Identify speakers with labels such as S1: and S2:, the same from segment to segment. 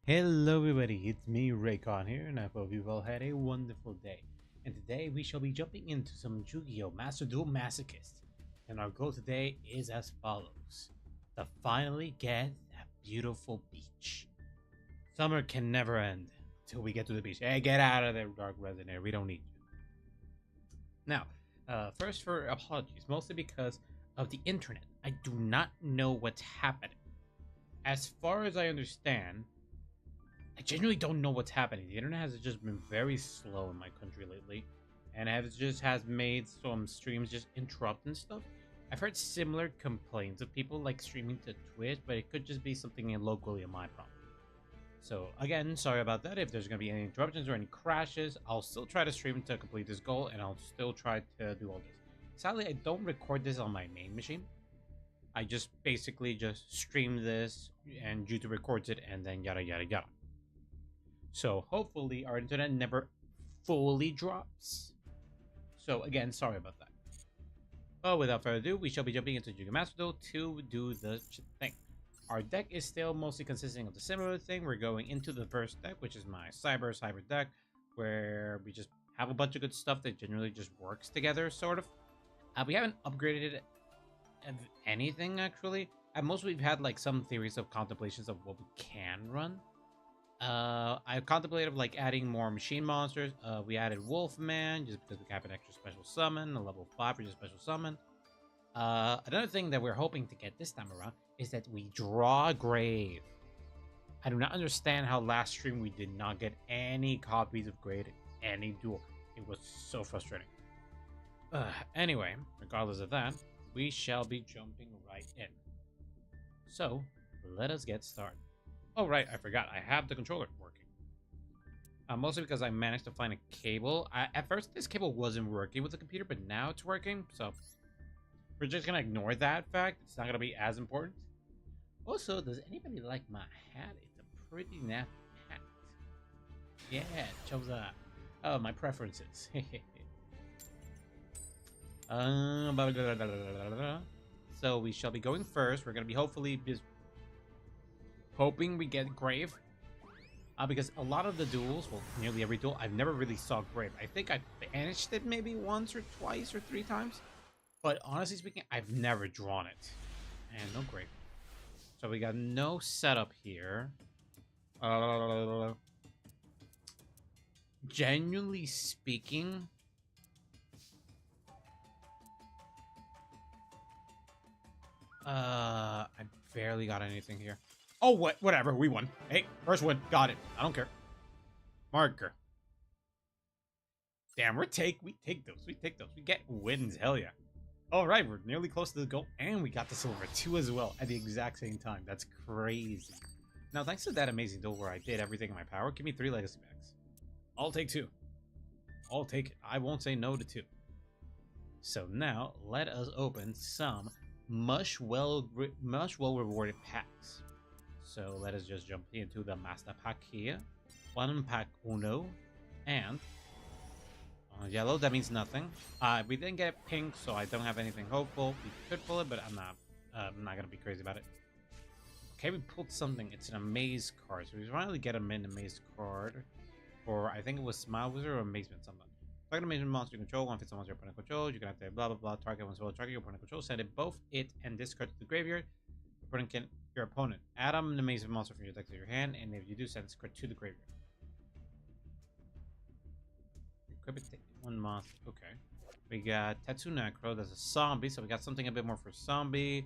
S1: Hello everybody, it's me Ray-Kon here, and I hope you've all had a wonderful day. And today we shall be jumping into some Yugioh Master Duel Masochist. And our goal today is as follows: to finally get that beautiful beach. Summer can never end till we get to the beach. Hey, get out of there, Dark Resident. We don't need you. Now, first for apologies, mostly because of the internet. I do not know what's happening. As far as I understand, I genuinely don't know what's happening. The internet has just been very slow in my country lately, and has made some streams just interrupt and stuff. I've heard similar complaints of people like streaming to Twitch, but it could just be something locally in my problem. So again, sorry about that. If there's gonna be any interruptions or any crashes, I'll still try to stream to complete this goal, and I'll still try to do all this. Sadly, I don't record this on my main machine. I just basically just stream this, and YouTube records it, and then yada yada yada. So hopefully our internet never fully drops. So again, sorry about that. But without further ado, we shall be jumping into Yugioh Master Duel to do the thing. Our deck is still mostly consisting of the similar thing. We're going into the first deck, which is my cyber deck, where we just have a bunch of good stuff that generally just works together, sort of. We haven't upgraded anything, actually. At most, we've had like some theories of contemplations of what we can run. I contemplated like adding more machine monsters. We added Wolfman just because we have an extra special summon, a level 5 for just special summon. Another thing that we're hoping to get this time around is that we draw Grave. I do not understand how last stream we did not get any copies of Grave in any duel. It was so frustrating. Anyway, regardless of that, we shall be jumping right in. So, let us get started. Oh, right, I forgot. I have the controller working. Mostly because I managed to find a cable. At first, this cable wasn't working with the computer, but now it's working. So, we're just going to ignore that fact. It's not going to be as important. Also, does anybody like my hat? It's a pretty nifty hat. Yeah, it shows up. Oh, my preferences. So, we shall be going first. We're going to be hopefully just hoping we get Grave, because a lot of the duels, well, nearly every duel, I've never really saw Grave. I think I banished it maybe once or twice or 3 times, but honestly speaking, I've never drawn it. And no Grave. So we got no setup here. Genuinely speaking, I barely got anything here. Oh, whatever. We won. Hey, first win. Got it. I don't care. Marker. Damn, we take those. We take those. We get wins. Hell yeah. All right, we're nearly close to the goal, and we got the silver 2 as well at the exact same time. That's crazy. Now, thanks to that amazing duel where I did everything in my power, give me 3 legacy bags. I'll take 2. I'll take it. I won't say no to 2. So now, let us open some much well rewarded packs. So let us just jump into the master pack here. 1 pack uno, and yellow, that means nothing. We didn't get pink, so I don't have anything hopeful. We could pull it, but I'm not gonna be crazy about it. Okay, we pulled something. It's an amaze card, so we finally get a amaze card, or I think it was Smile Wizard or Amazement something. Target amazement monster you control, 1 fits on monster your opponent controls. You can have to blah blah blah. Target one spell, target your opponent controls. Send it both it and discard to the graveyard. Your opponent add an amazing monster from your deck to your hand, and if you do, send this card to the graveyard. Equip it, take 1 monster. Okay. We got Tetsunacro. That's a zombie, so we got something a bit more for zombie.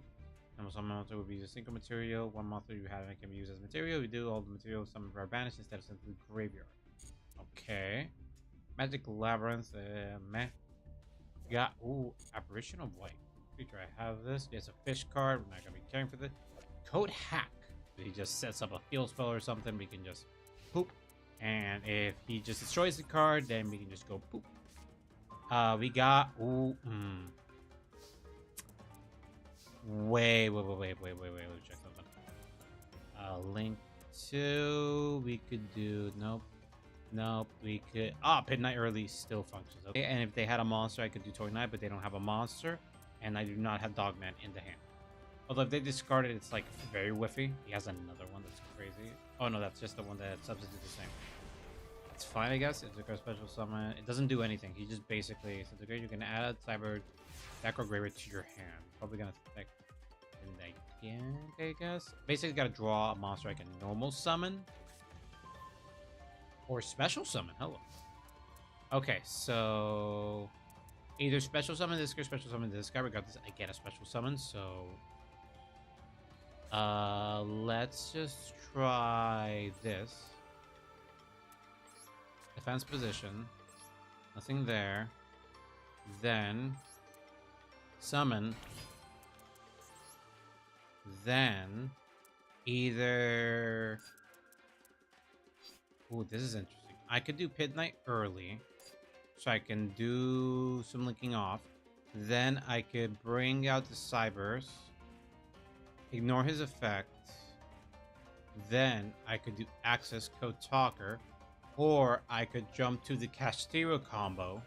S1: And some monster would be a single material. 1 monster you have can be used as material. We do all the materials, some of our banished instead of sent to the graveyard. Okay. Magic Labyrinth. Meh. We got Apparition of White. Creature, I have this. There's a fish card. We're not gonna be caring for this. Code Hack. He just sets up a field spell or something. We can just poop. And if he just destroys the card, then we can just go poop. We got wait. Let me check something. Link 2. We could do nope. We could Midnight Early still functions. Okay, and if they had a monster, I could do Toy Knight, but they don't have a monster. And I do not have Dogman in the hand. Although if they discard it, it's like very whiffy. He has another one that's crazy. Oh no, that's just the one that substitutes the same. It's fine, I guess. It's a special summon. It doesn't do anything. He just basically says, okay, you can add a cyber deck or graveyard to your hand. Probably gonna affect again, I guess. Basically, gotta draw a monster I can normal summon or special summon. Hello. Okay, so either special summon this guy or special summon this guy. Regardless, I get a special summon. So, let's just try this. Defense position. Nothing there. Then summon. Then either... Ooh, this is interesting. I could do Pit Knight early. So I can do some linking off. Then I could bring out the Cybers. Ignore his effect. Then I could do Access Code Talker. Or I could jump to the Castillo combo.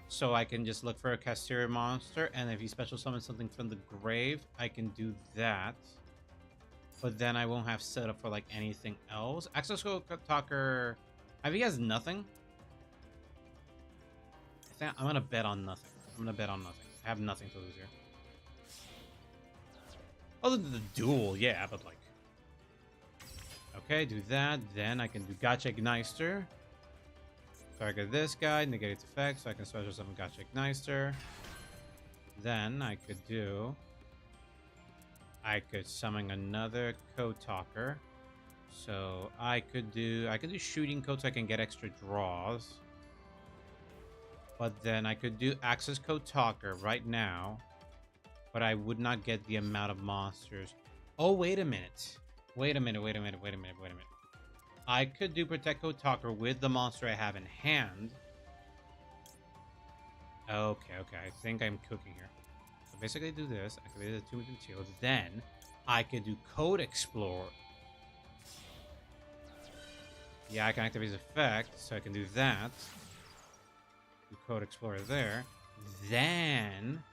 S1: So I can just look for a Castillo monster. And if he special summons something from the grave, I can do that. But then I won't have set up for like anything else. Access Code Talker... I think he has nothing. I think I'm gonna bet on nothing. I have nothing to lose here. Other than the duel, yeah, but like... Okay, do that. Then I can do Gotcha Igniter. Target this guy, negate its effect, so I can special summon Gotcha Igniter. Then I could summon another Code Talker. So I could do shooting code so I can get extra draws. But then I could do Access Code Talker right now. But I would not get the amount of monsters. Oh, wait a minute. Wait a minute. I could do Protect Code Talker with the monster I have in hand. Okay. I think I'm cooking here. So basically do this. Activate the 2 2. Then I could do Code Explorer. Yeah, I can activate his effect, so I can do that. Do Code Explorer there. Then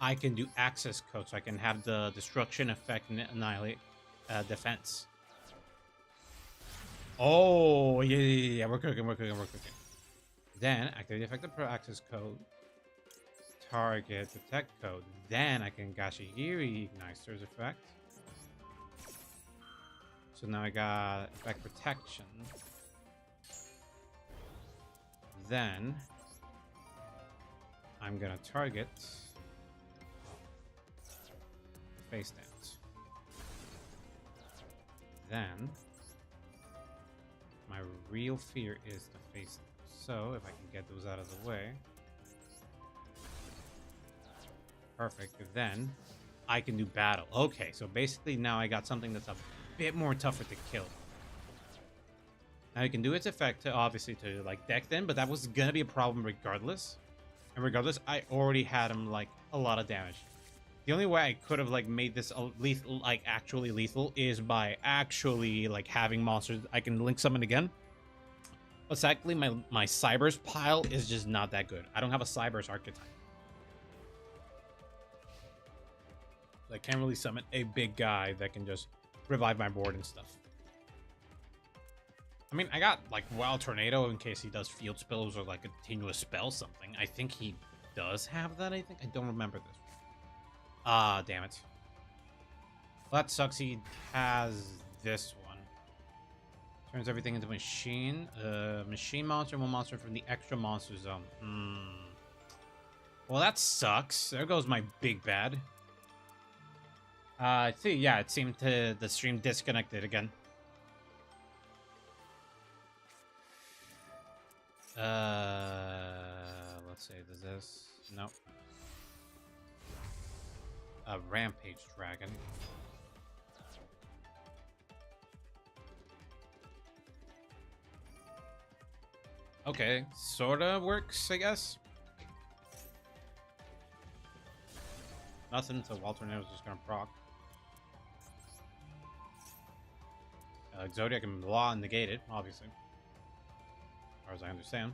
S1: I can do Access Code, so I can have the Destruction effect and annihilate defense. Oh, yeah. We're cooking. Then activate the effective Pro Access Code. Target Protect Code. Then I can Gashihiri Igniter's effect. So now I got effect protection. Then I'm gonna target face dance. Then my real fear is the face dance. So if I can get those out of the way. Perfect. Then I can do battle. Okay, so basically now I got something that's a bit more tougher to kill. Now you can do its effect to obviously to like deck then, but that was gonna be a problem regardless. And regardless, I already had him like a lot of damage. The only way I could have like made this lethal, like actually lethal, is by actually like having monsters I can link summon again. But sadly, my Cybers pile is just not that good. I don't have a Cybers archetype. I can't really summon a big guy that can just revive my board and stuff. I mean, I got like Wild Tornado in case he does field spells or like a continuous spell something. I think he does have that, I think. I don't remember this. Ah, damn it. Well, that sucks. He has this one. Turns everything into machine. Machine monster, one monster from the extra monster zone. Well, that sucks. There goes my big bad. See, yeah, it seemed the stream disconnected again. Let's say this. Nope. A Rampage Dragon. Okay, sorta works, I guess. Nothing, so Walter Nail's just gonna proc. Zodiac and Law negated, obviously. As far as I understand.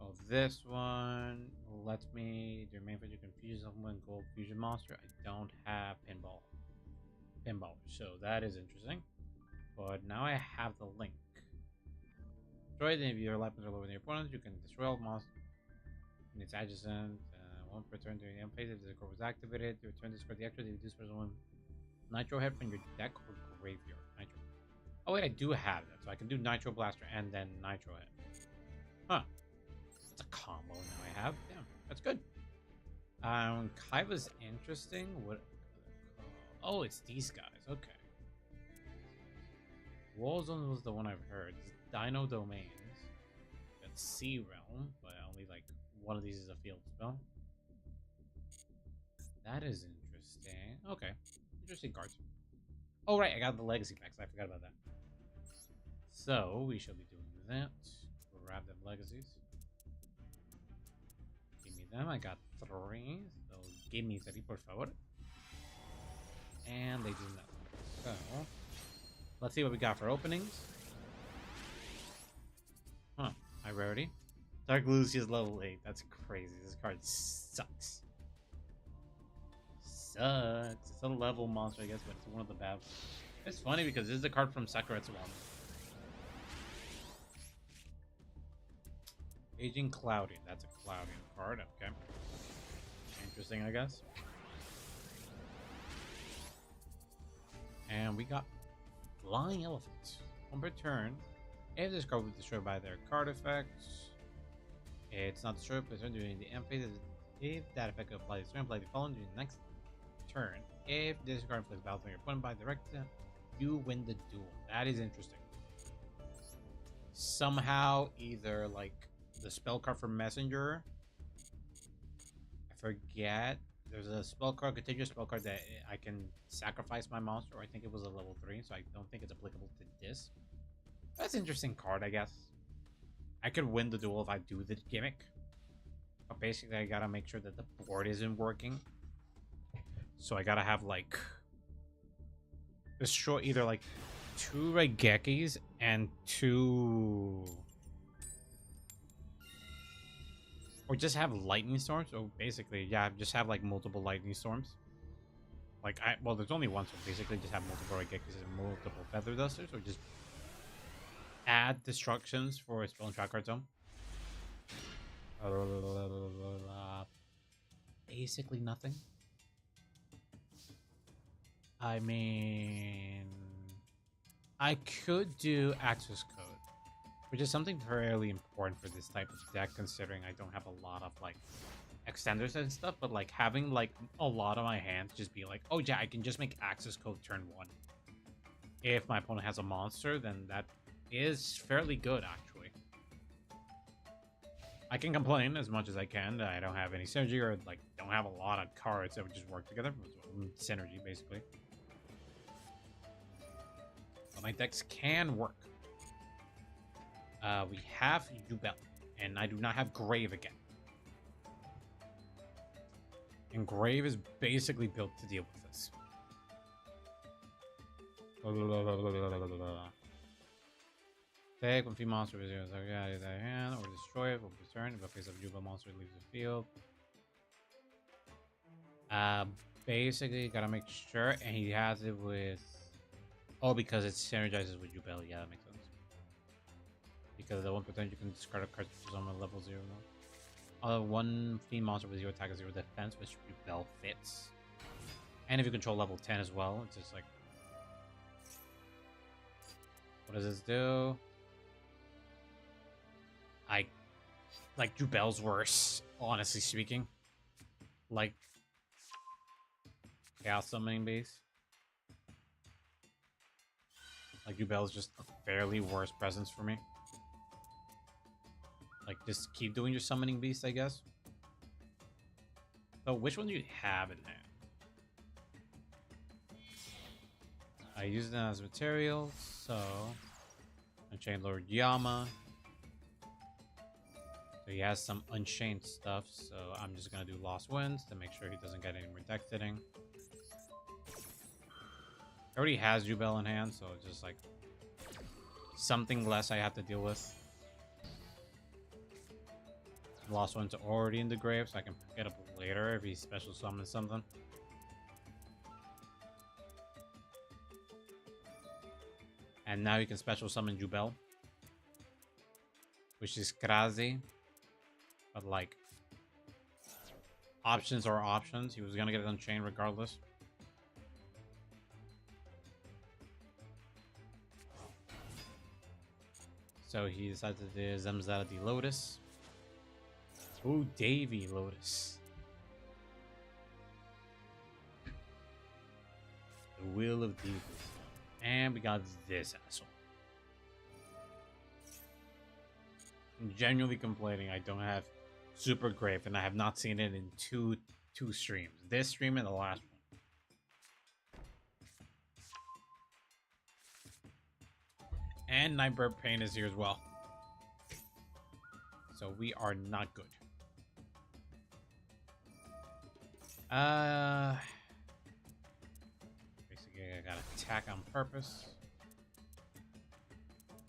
S1: Oh, this one lets me do main feature confuse someone gold fusion monster. I don't have pinball, so that is interesting. But now I have the link. Destroy it, and if your weapons are lower than your opponent, you can destroy all monsters and its adjacent. One per turn during the end phase. If the core was activated, you return this card the extra. You reduce person one nitro head from your deck or graveyard. Nitro. Oh wait, I do have that, so I can do nitro blaster and then nitro head. Huh? It's a combo now I have. Damn, that's good. Kaiba's interesting. What? Oh, it's these guys. Okay. Warzone was the one I've heard. Dino Domains. That's Sea Realm, but only like one of these is a field spell. That is interesting. Okay. Interesting cards. Oh, right. I got the legacy packs. I forgot about that. So, we shall be doing that. Grab them legacies. Give me them. I got 3. So, give me 3, por favor. And they do nothing. So, let's see what we got for openings. Huh. High rarity. Dark Lucius level 8. That's crazy. This card sucks. Sucks. It's a level monster, I guess, but it's one of the bad ones. It's funny because this is a card from Sakuretsu One. Aging Cloudian. That's a Cloudian card. Okay. Interesting, I guess. And we got Flying Elephant. On per turn, if this card was destroyed by their card effects, it's not destroyed per turn during the end phase. If that effect applies to turn, play the following during the next turn. If this card inflicts battle on your opponent by direct, you win the duel. That is interesting. Somehow, either like the spell card from Messenger, I forget. There's a spell card, continuous spell card that I can sacrifice my monster. I think it was a level 3, so I don't think it's applicable to this. That's an interesting card, I guess. I could win the duel if I do the gimmick. But basically, I gotta make sure that the board isn't working. So I gotta have, like, destroy either, like, 2 Raigekis and 2... Or just have lightning storms. So basically, yeah, just have like multiple lightning storms. Like well, there's only one, so basically just have multiple Raigekis and multiple feather dusters, or just add destructions for a spell and track card zone. Basically nothing. I mean, I could do access code, which is something fairly important for this type of deck, considering I don't have a lot of, like, extenders and stuff, but, like, having, like, a lot of my hands just be like, oh, yeah, I can just make access code turn 1. If my opponent has a monster, then that is fairly good, actually. I can complain as much as I can that I don't have any synergy, or, like, don't have a lot of cards that would just work together. Synergy, basically. But my decks can work. We have Duel, and I do not have Grave again. And Grave is basically built to deal with this. Take when few monster with zeros out of their hand, or destroy it, will return. If a face of Duel monster leaves the field. Basically, gotta make sure, and he has it with... Oh, because it synergizes with Duel. Yeah, that makes sense. Because the 1% you can discard a card which is on a level 0 now. One fiend monster with 0 attack and 0 defense, which Duel fits. And if you control level 10 as well, it's just like... What does this do? Like, Duel's worse, honestly speaking. Like, Chaos Summoning Base. Like, Duel's just a fairly worse presence for me. Like, just keep doing your Summoning Beast, I guess. So, which one do you have in there? I use them as materials, so... Unchained Lord Yama. So he has some Unchained stuff, so I'm just gonna do Lost Winds to make sure he doesn't get any more deck fitting. He already has Jubel in hand, so it's just like... something less I have to deal with. The last one's already in the grave, so I can pick it up later if he special summons something. And now you can special summon Yugioh, which is crazy. But like, options are options. He was gonna get it unchained regardless. So he decided to do Zemzada the Lotus. Ooh, Davy Lotus. The Wheel of Davis. And we got this asshole. I'm genuinely complaining I don't have Super Grave, and I have not seen it in two streams. This stream and the last one. And Nightbird Pain is here as well. So we are not good. Basically I gotta attack on purpose.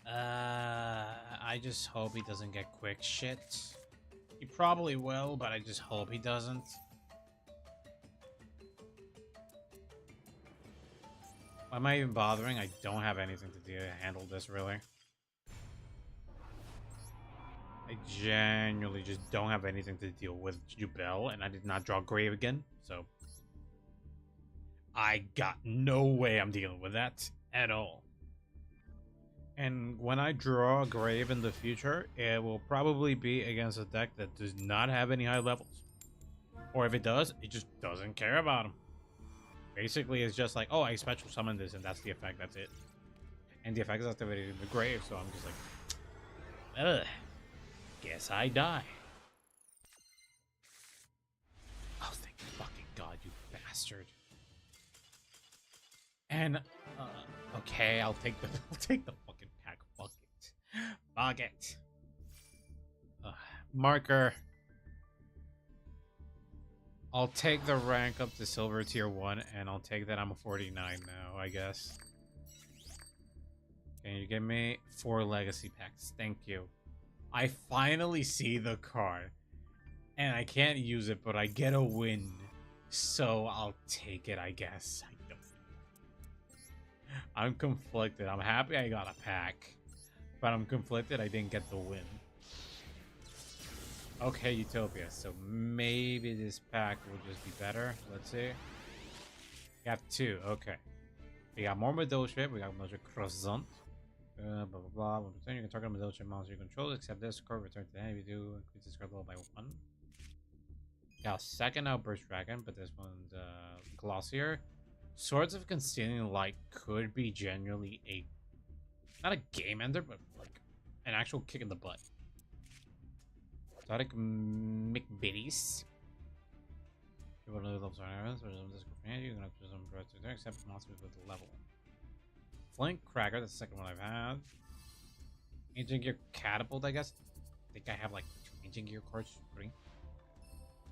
S1: I just hope he doesn't get quick shit. He probably will, but I just hope he doesn't. Why am I even bothering? I don't have anything to do to handle this, really. I genuinely just don't have anything to deal with Yugioh, and I did not draw Grave again, so... I got no way I'm dealing with that at all. And when I draw a Grave in the future, it will probably be against a deck that does not have any high levels. Or if it does, it just doesn't care about them. Basically, it's just like, oh, I special summon this, and that's the effect, that's it. And the effect is activated in the grave, so I'm just like, ugh, guess I die. Oh, thank fucking God, you bastard. And, okay, I'll take the fucking pack. Fuck it. Fuck it. Marker. I'll take the rank up to silver tier 1, and I'll take that I'm a 49 now, I guess. Can you give me 4 legacy packs? Thank you. I finally see the card. And I can't use it, but I get a win. So I'll take it, I guess. I don't know. I'm conflicted. I'm happy I got a pack. But I'm conflicted I didn't get the win. Okay, Utopia. So maybe this pack will just be better. Let's see. We got 2. Okay. We got more Masochist. We got Masochist Croissant. Blah, blah, blah. When return, you can target a Masochist monster you control, except this card. Return to the hand. If you do, increase this card level by 1. Got a second Outburst Dragon, but this one's glossier. Swords of Concealing Light could be genuinely a... not a game ender, but like an actual kick in the butt. Exotic McBitties. You want to level certain areas, or this command, you can have some breath to there, except monsters with the level. Flint Cracker, that's the second one I've had. Ancient Gear Catapult, I guess. I think I have like 2 Ancient Gear cards, 3. And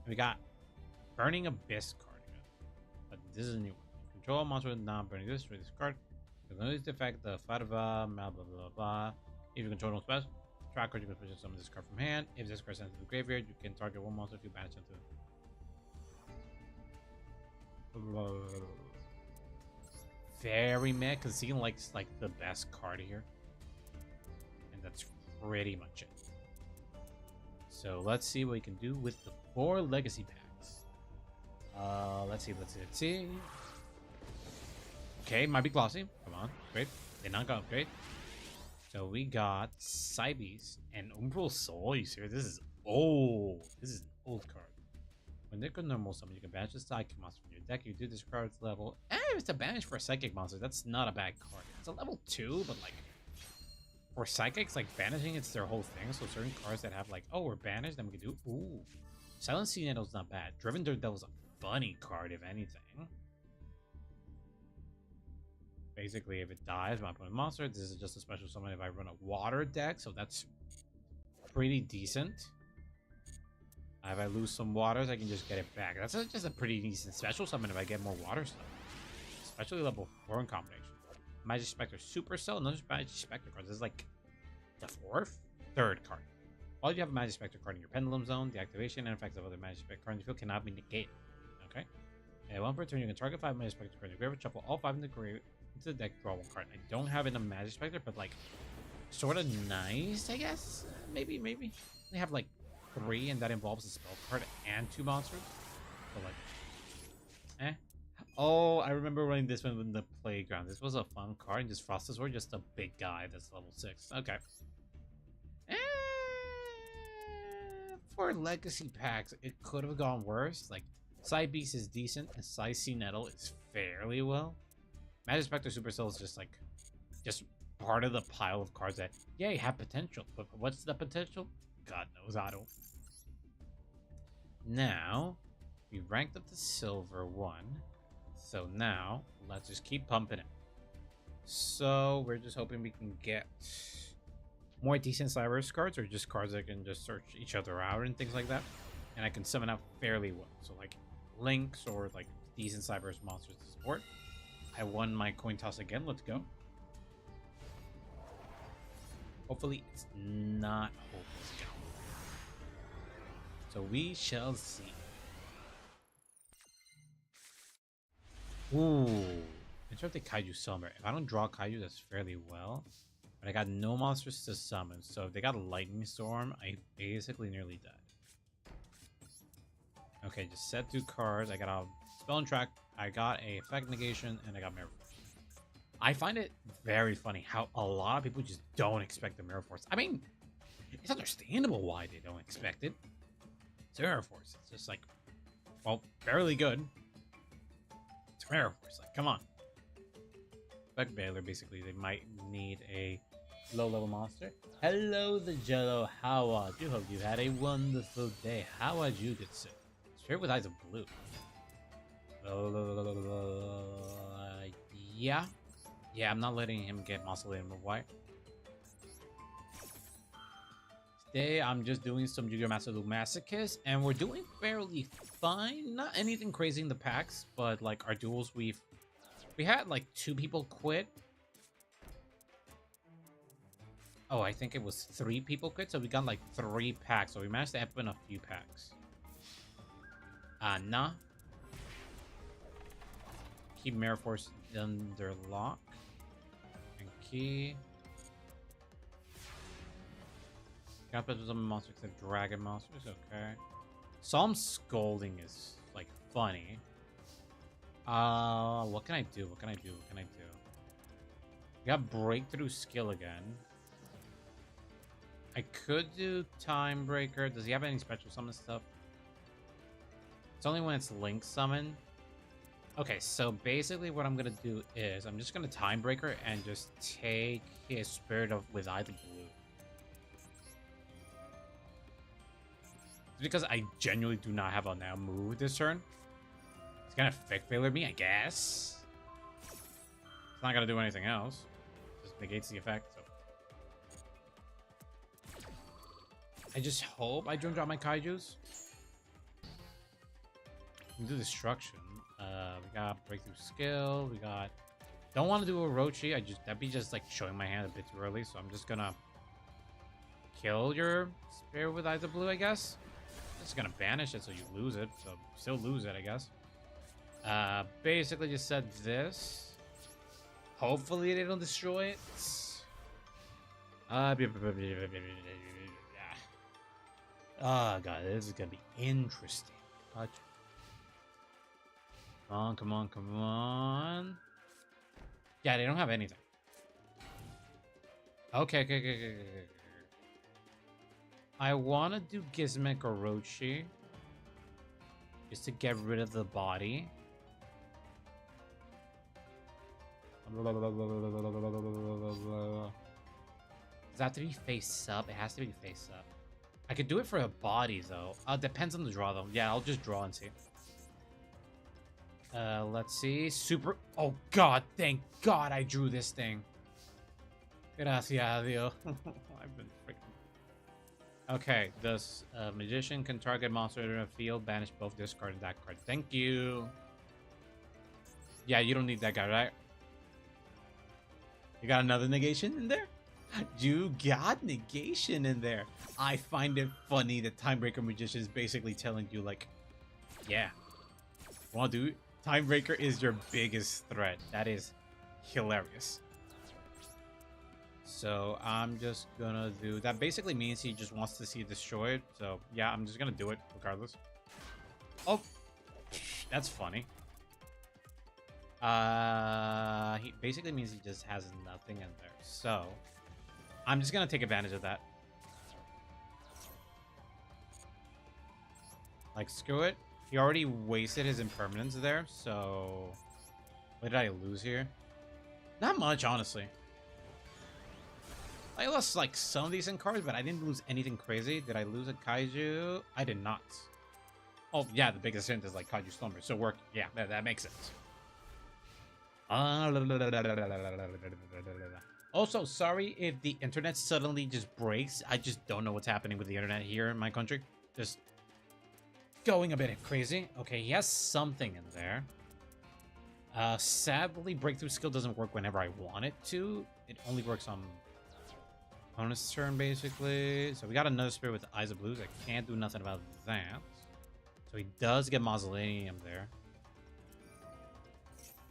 S1: we got Burning Abyss card here. But this is a new one. Control a monster with non-burning this, read this card. You can use the effect the Farva, blah blah blah blah. If you control no spells, track card, you can push some of this card from hand. If this card is sent to the graveyard, you can target 1 monster if you banish into it. Very meh, because Concealing Light's like the best card here. And that's pretty much it. So let's see what we can do with the 4 legacy packs. Let's see. Okay, might be glossy. Come on, great. Did not go upgrade. So we got Cybes and Umbral Soul. You see, this is old. This is an old card. When they go normal summon, you can banish a psychic monster from your deck. You do this card's level. It's a banish for a psychic monster. That's not a bad card. It's a level 2, but like for psychics, like banishing, it's their whole thing. So certain cards that have like, oh, we're banished, then we can do ooh. Silent Sea Nettle's not bad. Driven Daredevil's a funny card, if anything. Basically, if it dies, my opponent monster. This is just a special summon if I run a water deck, so that's pretty decent. If I lose some waters, I can just get it back. That's just a pretty decent special summon if I get more water stuff. Especially level 4 in combination. Magic Spectre Supercell, another Magic Spectre card. This is like the 3rd card. While you have a Magic Spectre card in your Pendulum Zone, the activation and effects of other Magic Spectre cards in the field cannot be negated. Okay. And one per turn, you can target 5 Magic Spectre cards in your graveyard, shuffle all 5 into the deck, draw 1 card. I don't have enough Magic Spectre, but like, sort of nice, I guess. Maybe. They have like 3, and that involves a spell card and 2 monsters. So like, Oh, I remember running this one in the playground. This was a fun card, and just Frostus or just a big guy that's level 6. Okay. For legacy packs, it could have gone worse. Like, Side Beast is decent, and Side Sea Nettle is fairly well. Magic Spectre Supercell is just part of the pile of cards that, yeah, you have potential. But what's the potential? God knows, I don't. Now, we ranked up to Silver 1. So now, let's just keep pumping it. So, we're just hoping we can get more decent Cybers cards, or just cards that can just search each other out and things like that. And I can summon out fairly well. So, like, Links or, like, decent Cybers monsters to support. I won my coin toss again. Let's go. Hopefully, it's not hopeless. So, we shall see. Ooh. In terms of the Kaiju Summer, if I don't draw Kaiju, that's fairly well. But I got no monsters to summon, so if they got a Lightning Storm, I basically nearly died. Okay, just set 2 cards. I got a Spell and Track, I got a Effect Negation, and I got Mirror Force. I find it very funny how a lot of people just don't expect the Mirror Force. I mean, it's understandable why they don't expect it. It's Mirror Force. It's just like, well, fairly good. It's Mirror Force. Like, come on. Effect Baylor, basically, they might need a low-level monster. Hello, the Jello. How are you? Hope you had a wonderful day. How are you, good sir? Straight with eyes of blue. Yeah. Yeah, I'm not letting him get Mossolated with white. Today, I'm just doing some Yu-Gi-Oh! Masochist, and we're doing fairly fine. Not anything crazy in the packs, but like our duels, we had like 2 people quit. Oh, I think it was 3 people quit, so we got like 3 packs. So we managed to open a few packs. Nah. Keep Mirror Force under lock. And key. Got to put some monsters except dragon monsters, okay. Psalm Scolding is like funny. What can I do? What can I do? What can I do? We got Breakthrough Skill again. I could do Time Breaker. Does he have any special summon stuff? It's only when it's Link Summon. Okay, so basically what I'm gonna do is I'm just gonna Time Breaker and just take his Spirit of with either blue. It's because I genuinely do not have a now move this turn. It's gonna Effect Failure me, I guess. It's not gonna do anything else. Just negates the effect. So I just hope I don't drop my Kaijus. We do Destruction. We got Breakthrough Skill. We got. Don't want to do Orochi. That'd be just like showing my hand a bit too early. So I'm just gonna kill your Spirit with Eyes of Blue, I guess. Just gonna banish it so you lose it. So still lose it, I guess. Basically just said this. Hopefully they don't destroy it. Oh god, this is gonna be interesting. Come on, come on, come on. Yeah, they don't have anything. Okay. I want to do Gizmek Orochi. Just to get rid of the body. Does it have to be face up? It has to be face up. I could do it for a body, though. Depends on the draw, though. Yeah, I'll just draw and see. Let's see. Super. Oh, God. Thank God I drew this thing. Gracias, Dios. I've been freaking. Okay. This magician can target monster in a field, banish both this card and that card. Thank you. Yeah, you don't need that guy, right? You got another negation in there? You got negation in there. I find it funny that Timebreaker Magician is basically telling you, like, yeah, well, dude, Timebreaker is your biggest threat. That is hilarious. So I'm just gonna do that. Basically means he just wants to see it destroyed. So yeah, I'm just gonna do it regardless. Oh, that's funny. He basically means he just has nothing in there. So I'm just gonna take advantage of that. Like, screw it. He already wasted his impermanence there. So what did I lose here? Not much, honestly. I lost like some decent cards, but I didn't lose anything crazy. Did I lose a Kaiju? I did not. Oh yeah, the biggest hint is like Kaiju Slumber. So work, yeah, that makes sense. Also, sorry if the internet suddenly just breaks. I just don't know what's happening with the internet here in my country. Just going a bit crazy. Okay, he has something in there. Sadly, breakthrough skill doesn't work whenever I want it to. It only works on opponent's turn, basically. So we got another spirit with Eyes of Blues. I can't do nothing about that. So he does get Mausoleum there.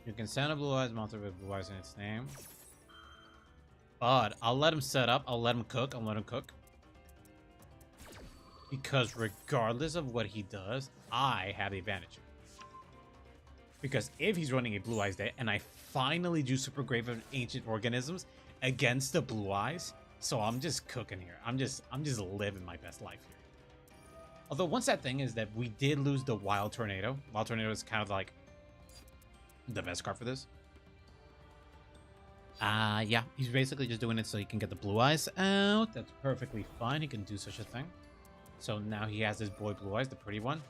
S1: You can send a Blue Eyes monster with Blue Eyes in its name. But I'll let him set up. I'll let him cook. I'll let him cook. Because regardless of what he does, I have the advantage. Because if he's running a Blue Eyes deck, and I finally do Super Grave of Ancient Organisms against the Blue Eyes, so I'm just cooking here. I'm just living my best life here. Although one sad thing is that we did lose the Wild Tornado. Wild Tornado is kind of like the best card for this. Yeah, he's basically just doing it so he can get the Blue Eyes out. That's perfectly fine. He can do such a thing. So now he has his boy Blue Eyes, the pretty one.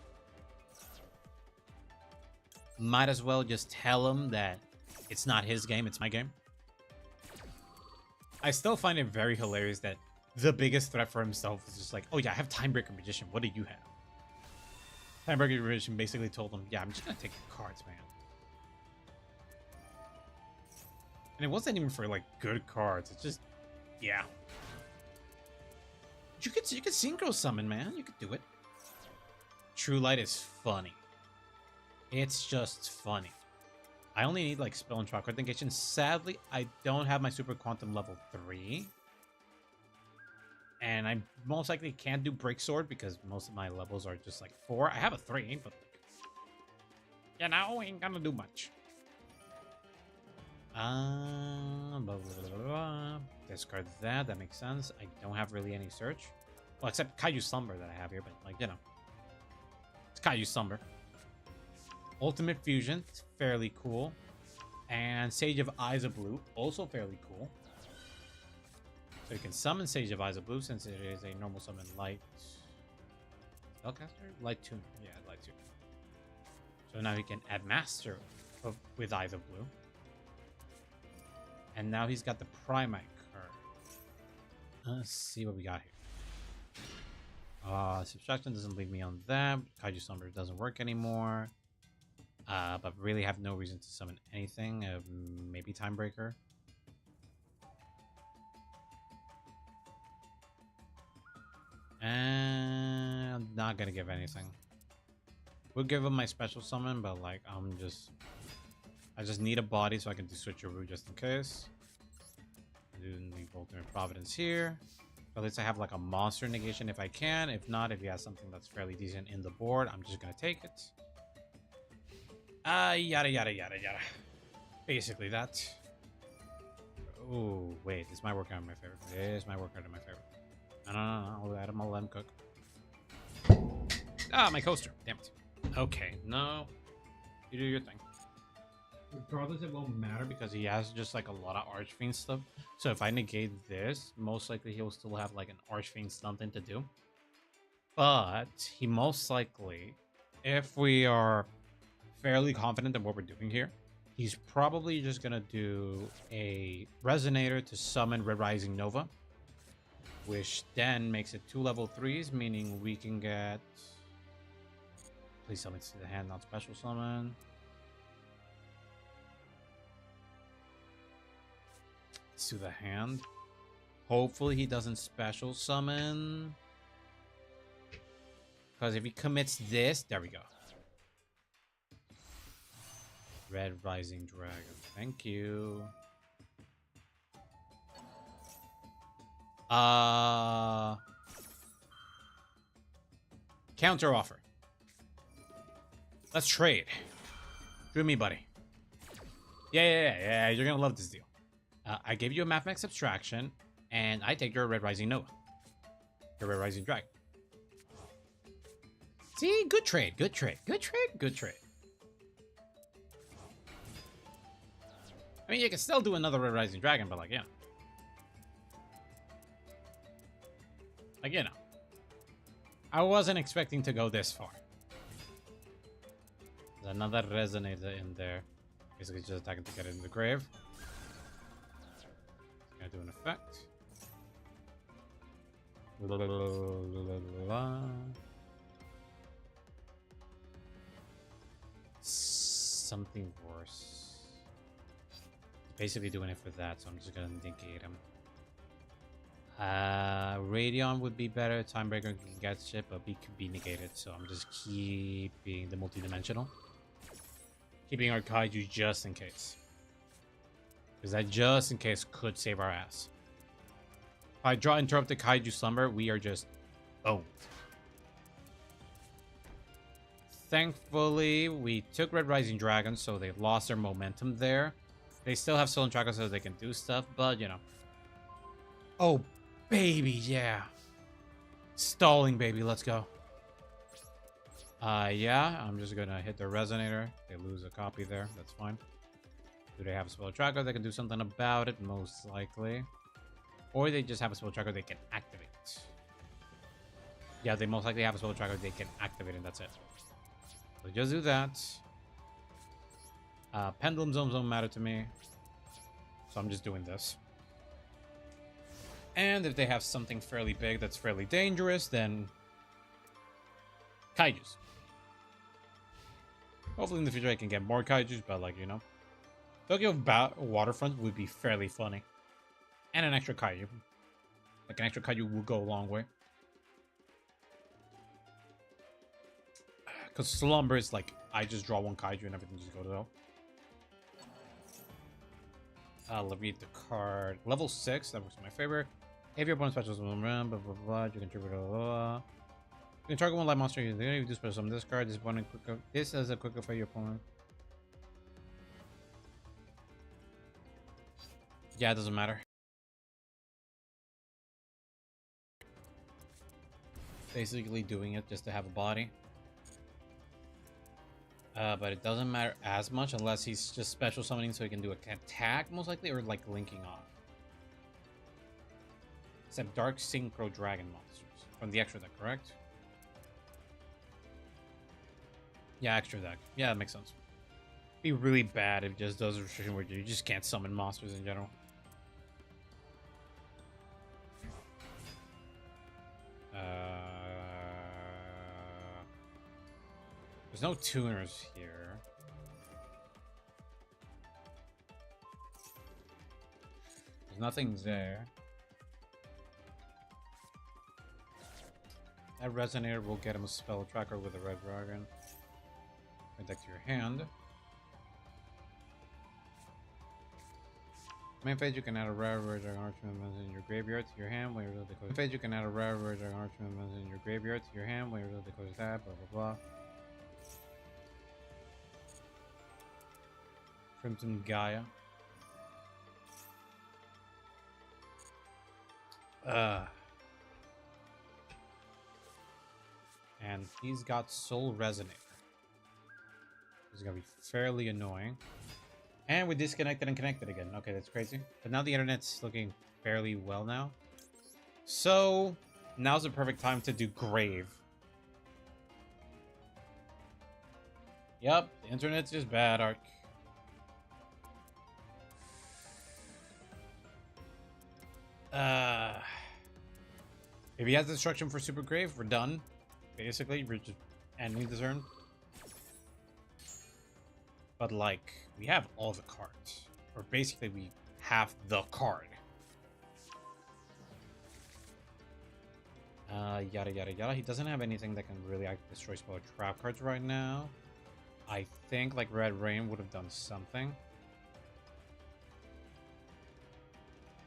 S1: Might as well just tell him that it's not his game, it's my game. I still find it very hilarious that the biggest threat for himself is just like, oh yeah, I have Timebreaker Magician. What do you have? Timebreaker Magician basically told him, yeah, I'm just gonna take your cards, man. And it wasn't even for like good cards. It's just, yeah. You could synchro summon, man. You could do it. True Light is funny. It's just funny. I only need like spell and card negation. Sadly, I don't have my Super Quantum level 3. And I most likely can't do Break Sword because most of my levels are just like 4. I have a 3, but you know, ain't gonna do much. Blah, blah, blah, blah. Discard that. That makes sense. I don't have really any search. Well, except Kaiju Slumber that I have here, but like, you know. It's Kaiju Slumber. Ultimate Fusion, it's fairly cool. And Sage of Eyes of Blue, also fairly cool. So you can summon Sage of Eyes of Blue since it is a normal summon light. Spellcaster? Light 2. Yeah, light 2. So now he can add Master with Eyes of Blue. And now he's got the Primite card. Let's see what we got here. Subtraction doesn't leave me on that. Kaiju Slumber doesn't work anymore. But really have no reason to summon anything. Maybe Timebreaker. And I'm not gonna give anything. We'll give him my special summon, but like I just need a body so I can do switcheroo just in case. Do leave Ultimate Providence here. At least I have like a monster negation if I can. If not, if he has something that's fairly decent in the board, I'm just gonna take it. Yada yada yada yada. Basically that. Oh wait, this might work out in my favor. This might work out in my favor. No, I'll let him cook. Ah, my coaster. Damn it. Okay, no. You do your thing. Regardless, it won't matter because he has just like a lot of Archfiend stuff. So if I negate this, most likely he'll still have like an Archfiend something to do. But he most likely, if we are fairly confident in what we're doing here, he's probably just gonna do a Resonator to summon Red Rising Nova, which then makes it 2 level 3s, meaning we can get... Please summon to the hand, not special summon. Let's do the hand. Hopefully he doesn't special summon. Because if he commits this, there we go. Red Rising Dragon. Thank you. Counter offer. Let's trade. Do me, buddy. Yeah. You're gonna love this deal. I gave you a Mathemax Abstraction, and I take your Red Rising Nova. Your Red Rising Dragon. See? Good trade. Good trade. Good trade. Good trade. I mean, you can still do another Red Rising Dragon, but like, yeah. Like, you know. I wasn't expecting to go this far. There's another Resonator in there. Basically just attacking to get it in the grave. It's gonna do an effect. Something worse. Basically doing it for that, so I'm just gonna negate him. Radion would be better. Timebreaker can get shit, but B could be negated, so I'm just keeping the multidimensional. Keeping our kaiju just in case. Because that just in case could save our ass. If I draw Interrupted Kaiju Slumber, we are just owned. Thankfully, we took Red Rising Dragon, so they lost their momentum there. They still have Stolen Tracker so they can do stuff, but you know. Oh, baby, yeah. Stalling, baby, let's go. Yeah, I'm just gonna hit the Resonator. They lose a copy there, that's fine. Do they have a Spell Tracker? They can do something about it, most likely. Or they just have a Spell Tracker they can activate. Yeah, they most likely have a Spell Tracker they can activate, and that's it. So just do that. Pendulum Zones don't matter to me. So I'm just doing this. And if they have something fairly big that's fairly dangerous, then Kaijus. Hopefully in the future I can get more Kaijus, but like, you know. Tokyo Waterfront would be fairly funny. And an extra Kaiju. Like an extra Kaiju will go a long way. Because Slumber is like, I just draw one Kaiju and everything just goes to hell. Leviate the card. Level 6, that works in my favor. If your opponent specials, blah, blah, blah, blah, you can trigger, blah, blah, blah. You can target one light monster. You do special summon this card. This one quicker. This is a quicker for your opponent. Yeah, it doesn't matter. Basically doing it just to have a body. But it doesn't matter as much unless he's just special summoning so he can do an attack, most likely, or like linking off. Except Dark Synchro Dragon monsters from the extra deck, correct? Yeah, extra deck. Yeah, that makes sense. Be really bad if it just does a restriction where you just can't summon monsters in general. There's no tuners here. There's nothing there. That Resonator will get him a Spell Tracker with a Red Dragon. Add deck to your hand. Main phase, you can add a rare Dragon Archman in your graveyard to your hand when you're really close. Main phase, you can add a rare Dragon Archman in your graveyard to your hand when you're really close to that, blah blah blah. Crimson Gaia. And he's got Soul Resonator. This is gonna be fairly annoying. And we disconnected and connected again. Okay, that's crazy. But now the internet's looking fairly well now. So now's the perfect time to do Grave. Yep, the internet's just bad, Ark. If he has destruction for Super Grave, we're done. Basically, we're just ending the turn. But like, we have all the cards. Or basically we have the card. Yada yada yada. He doesn't have anything that can really like, destroy spell trap cards right now. I think like Red Rain would have done something.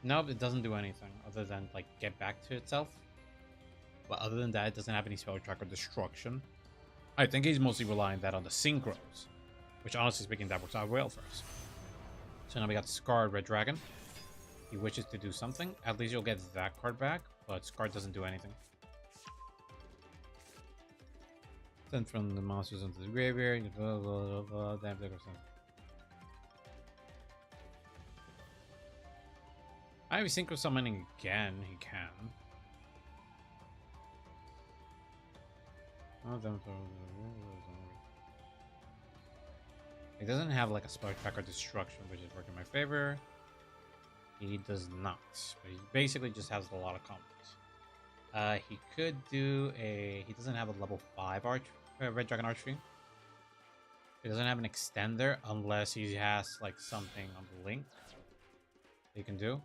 S1: Nope, it doesn't do anything other than like get back to itself. But other than that, it doesn't have any spell track or destruction. I think he's mostly relying that on the synchros, which honestly speaking, that works out well for us. So now we got Scarred Red Dragon. He wishes to do something. At least you'll get that card back, but Scarred doesn't do anything. Send from the monsters into the graveyard. Blah, blah, blah, blah, I was synchro summoning again. He can. He doesn't have like a spark track or destruction, which is working in my favor. He does not. But he basically just has a lot of combos. He could do a. He doesn't have a level 5 Red Dragon Archery. He doesn't have an extender unless he has like something on the link that he can do.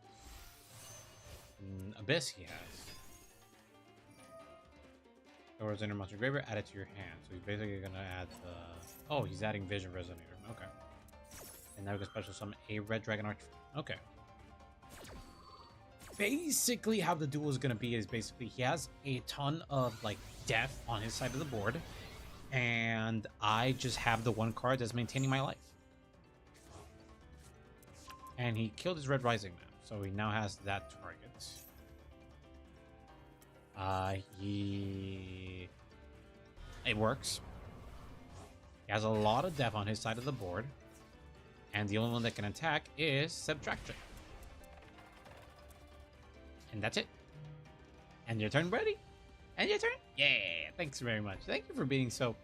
S1: Abyss he has. Or is Inner Monster Graveyard, add it to your hand. So he's basically gonna add the. Oh, he's adding Vision Resonator. Okay. And now we can special summon a Red Dragon Archery. Okay. Basically, how the duel is gonna be is basically he has a ton of like death on his side of the board, and I just have the one card that's maintaining my life. And he killed his Red Rising now, so he now has that target. It works. He has a lot of death on his side of the board, and the only one that can attack is Subtraction. And that's it. And your turn, buddy. And your turn. Yeah. Thanks very much. Thank you for being so.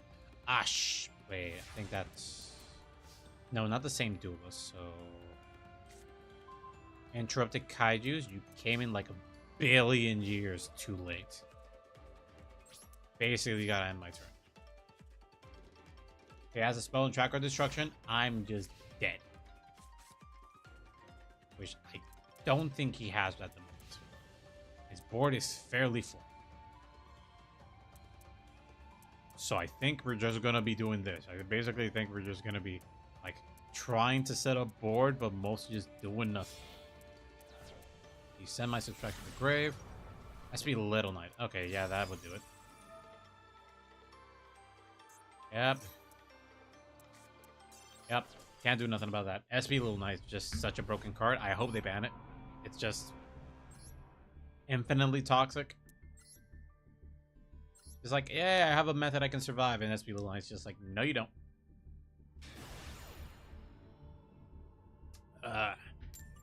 S1: Wait. I think that's. No, not the same duelist. So. Interrupted Kaijus. You came in like a billion years too late. Basically, you gotta end my turn. He has a spell and track or destruction. I'm just dead. Which I don't think he has at the moment. His board is fairly full. So I think we're just gonna be doing this. I basically think we're just gonna be like trying to set up board, but mostly just doing nothing. You send my Subtraction to the grave. Has to be Little Knight. Okay, yeah, that would do it. Yep. Can't do nothing about that. SP Little Knight is just such a broken card. I hope they ban it. It's just infinitely toxic. It's like, yeah, I have a method I can survive, and SP Little Knight's just like, no, you don't.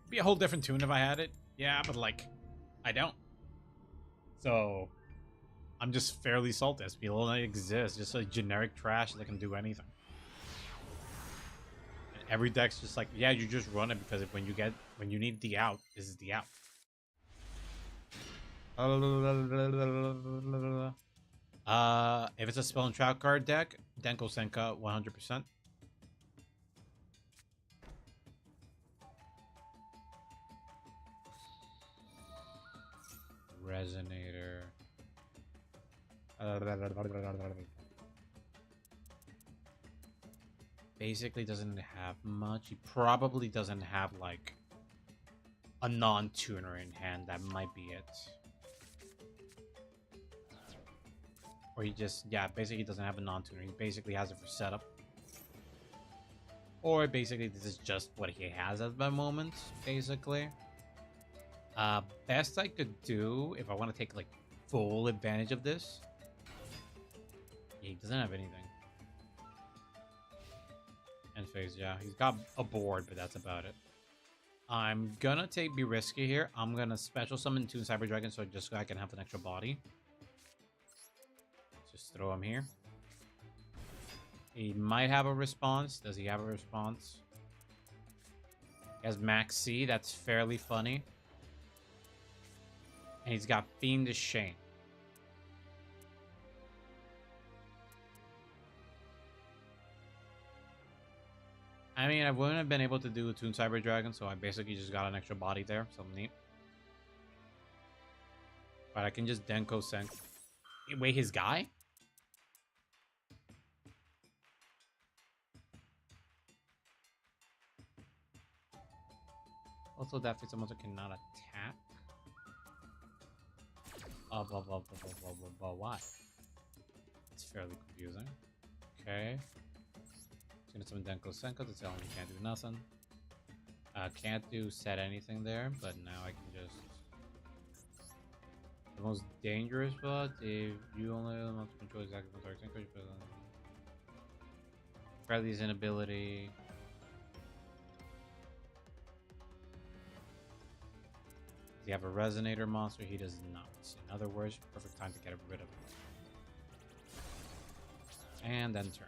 S1: Be a whole different tune if I had it. Yeah, but like, I don't. So, I'm just fairly salty. SP Little Knight exists, just a generic trash that can do anything. And every deck's just like, yeah, you just run it because when you need the out, this is the out. If it's a spell and trap card deck, Denko Senka 100%. Resonator. Basically doesn't have much. He probably doesn't have like a non-tuner in hand. That might be it. Or he just, yeah, basically doesn't have a non-tuner. He basically has it for setup. Or basically this is just what he has at the moment, basically. Best I could do, if I want to take like full advantage of this. Yeah, he doesn't have anything. End phase, yeah. He's got a board, but that's about it. I'm gonna be risky here. I'm gonna special summon Toon Cyber Dragon so I can have an extra body. Just throw him here. He might have a response. Does he have a response? He has Max C. That's fairly funny. And he's got Fiendish Shame. I mean, I wouldn't have been able to do a Toon Cyber Dragon, so I basically just got an extra body there. Something neat. But I can just Denko Senko. Wait, his guy? Also, that fits a monster cannot attack. Why? It's fairly confusing. Okay. It's gonna summon Denko Senko to tell him he can't do nothing. Can't do set anything there, but now I can just... The most dangerous spot, if you only want to control exactly one target, Bradley's inability. Does he have a resonator monster? He does not. In other words, perfect time to get rid of him. And then turn.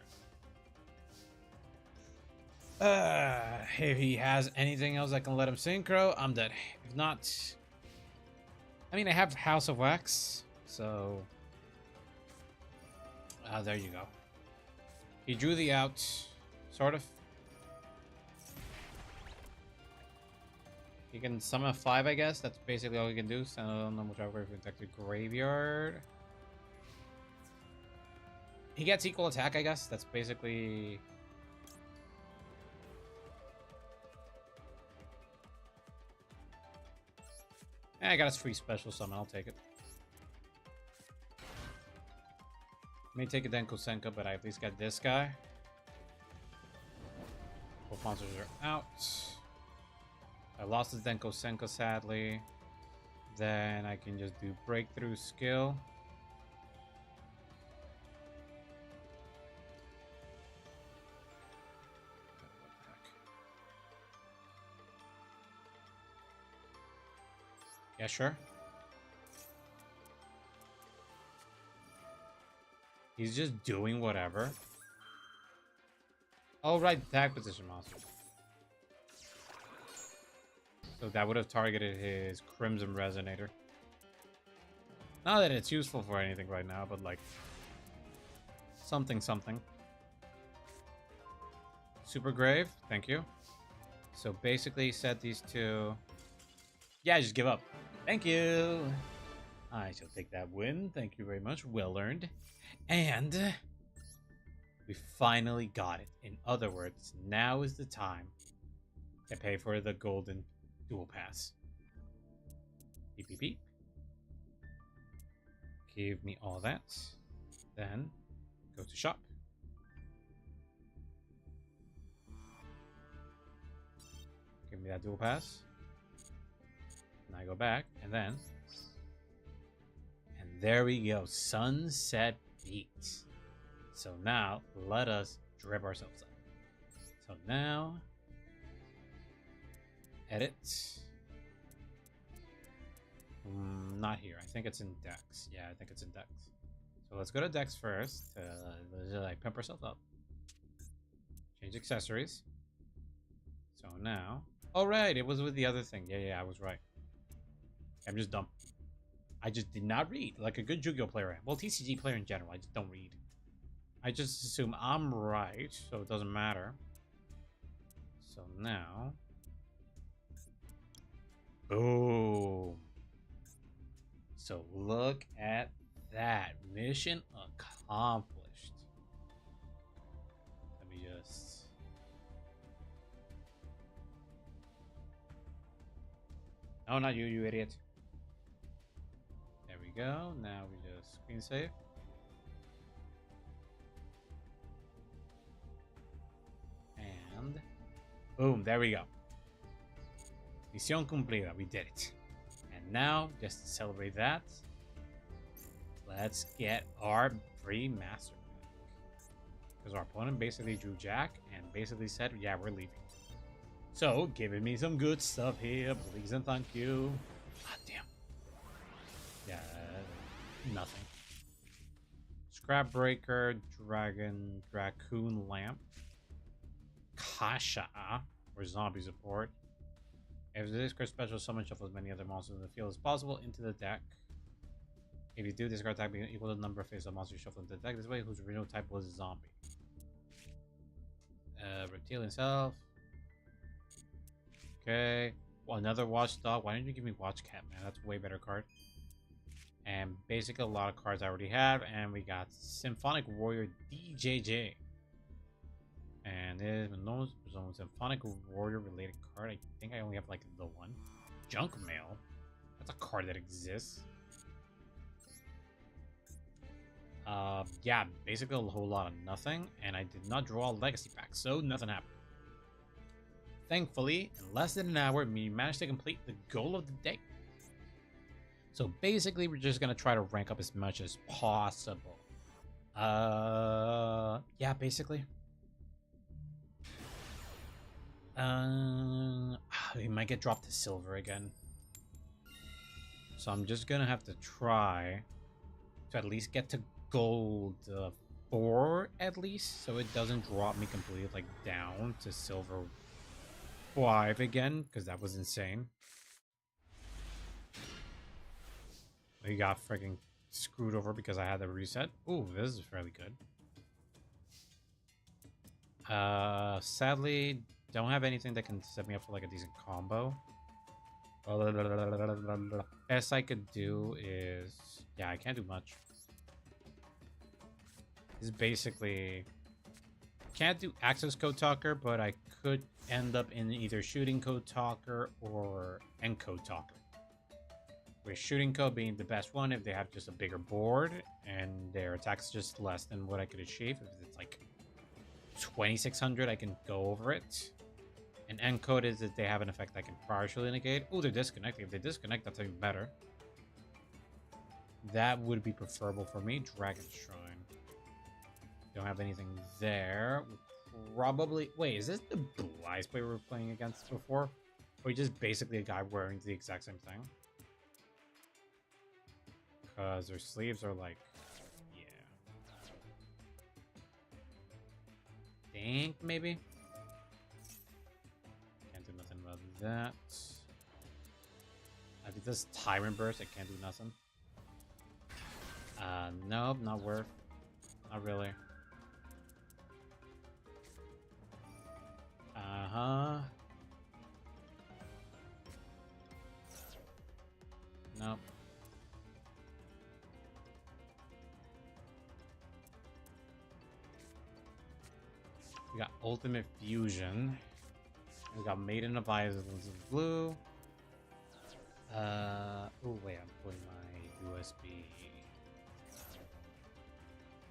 S1: If he has anything else I can let him synchro, I'm dead. If not... I mean, I have House of Wax, so... there you go. He drew the out, sort of. He can summon 5, I guess. That's basically all he can do. Send on them, whichever protect the graveyard. He gets equal attack, I guess. That's basically... I got his free special summon. I'll take it. May take a Denko Senka, but I at least got this guy. Both monsters are out. I lost his Denko Senka, sadly. Then I can just do breakthrough skill. Yeah, sure. He's just doing whatever. Oh, right, attack position monster. So that would have targeted his Crimson Resonator. Not that it's useful for anything right now, but like... Something. Super Grave, thank you. So basically set these two... Yeah, just give up. Thank you. I shall take that win. Thank you very much. Well earned. And we finally got it. In other words, now is the time to pay for the golden duel pass. Beep, beep, beep. Give me all that. Then go to shop. Give me that duel pass. And I go back, and then... And there we go. Sunset Beat. So now, let us drip ourselves up. So now... Edit. Not here. I think it's in Dex. Yeah, I think it's in Dex. So let's go to Dex first. Let's like pimp ourselves up. Change accessories. So now... Oh, right. It was with the other thing. Yeah, I was right. I'm just dumb. I just did not read. Like a good Yugioh player. Well, TCG player in general. I just don't read. I just assume I'm right, so it doesn't matter. So now... Boom. So look at that. Mission accomplished. Let me just... No, not you, you idiot. There we go. Now we just screen save. And boom, there we go. Misión cumplida. We did it. And now, just to celebrate that, let's get our free master pack. Because our opponent basically drew Jack and basically said, yeah, we're leaving. So, giving me some good stuff here, please and thank you. God damn. Yeah, nothing. Scrap Breaker, Dragon, Dracoon Lamp, Kasha, or Zombie Support. If this card special, summon shuffle as many other monsters in the field as possible into the deck. If you do, this card type equal to the number of face-up monsters you shuffle into the deck this way, whose original type was Zombie. Reptilian Self. Okay. Well, another Watchdog. Why didn't you give me Watchcat, man? That's a way better card. And basically a lot of cards I already have. And we got Symphonic Warrior DJJ. And there's no Symphonic Warrior related card. I think I only have like the one. Junk Mail. That's a card that exists. Yeah, basically a whole lot of nothing. And I did not draw a legacy pack, so nothing happened. Thankfully, in less than an hour, we managed to complete the goal of the day. So basically, we're just gonna try to rank up as much as possible. Yeah, basically. We might get dropped to silver again. So I'm just gonna have to try to at least get to gold 4 at least, so it doesn't drop me completely like down to silver 5 again, because that was insane. We got freaking screwed over because I had to reset. Ooh, this is fairly good. Sadly, don't have anything that can set me up for like a decent combo. Best I could do is... yeah, I can't do much. This is basically... can't do access code talker, but I could end up in either shooting code talker or encode talker. With shooting code being the best one if they have just a bigger board and their attack's just less than what I could achieve. If it's like 2600, I can go over it. And encode is that they have an effect I can partially negate. Oh, they're disconnecting. If they disconnect, that's even better. That would be preferable for me. Dragon Shrine. Don't have anything there. Probably... wait, is this the Blue Eyes player we were playing against before? Or just basically a guy wearing the exact same thing? Because their sleeves are like... yeah. Think, maybe? Can't do nothing about that. I did this Tyrant Burst. I can't do nothing. Nope, not worth. Not really. Nope. We got Ultimate Fusion. We got Maiden of Islands of Blue. Oh wait, I'm putting my USB.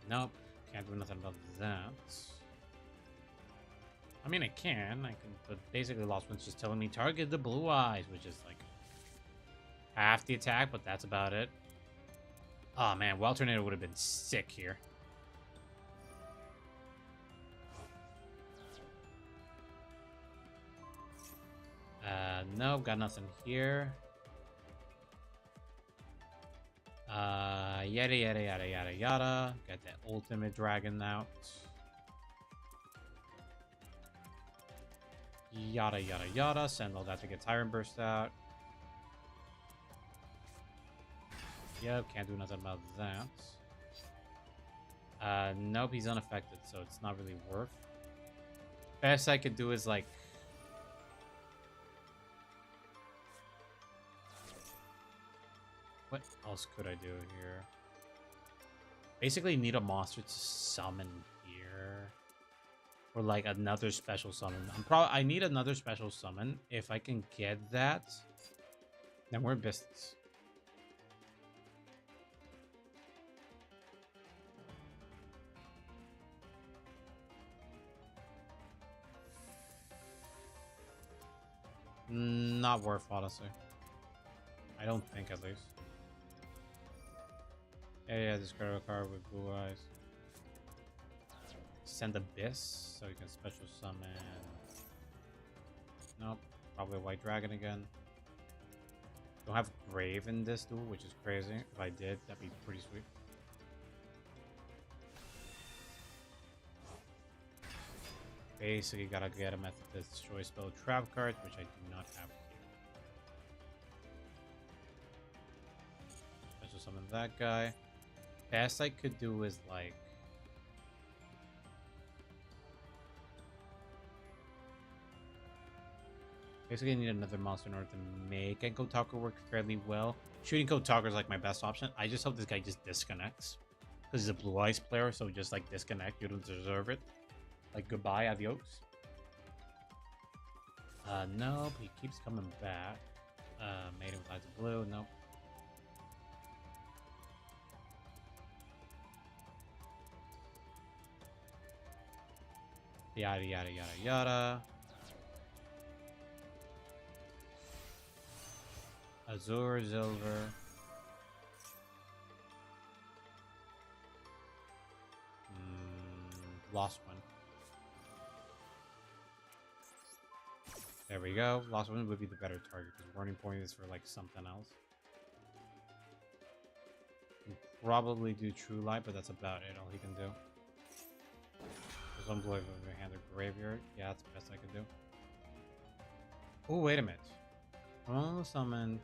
S1: Nope, can't do nothing about that. I mean, I can, but basically Lost One's just telling me target the Blue Eyes, which is like half the attack, but that's about it. Oh man, Wild Tornado would have been sick here. Nope, got nothing here. Yada yada yada yada yada. Got that ultimate dragon out. Yada yada yada. Send all that to get Tyrant Burst out. Yep, can't do nothing about that. Nope, he's unaffected, so it's not really worth. Best I could do is like... what else could I do here? Basically need a monster to summon here. Or like another special summon. I need another special summon. If I can get that, then we're in business. Not worth, honestly. I don't think, at least. Yeah, discard a card with Blue Eyes. Send Abyss, so you can special summon. Nope, probably a White Dragon again. Don't have Grave in this duel, which is crazy. If I did, that'd be pretty sweet. Basically, gotta get a method to destroy spell trap cards, which I do not have here. Special summon that guy. Best I could do is like... Basically, I need another monster in order to make Kotaku work fairly well. Shooting Kotaku is like my best option. I just hope this guy just disconnects. Because he's a Blue Eyes player, so just like disconnect. You don't deserve it. Like, goodbye, adios. Nope, he keeps coming back. Made him with blue, nope. Yada, yada, yada, yada. Azure, Silver. Lost one. There we go. Lost one would be the better target because Warning Point is for like something else. Can probably do True Light, but that's about it. All he can do. There's Unbelievable Hand or Graveyard. Yeah, that's the best I can do. Oh, wait a minute. Oh, summon.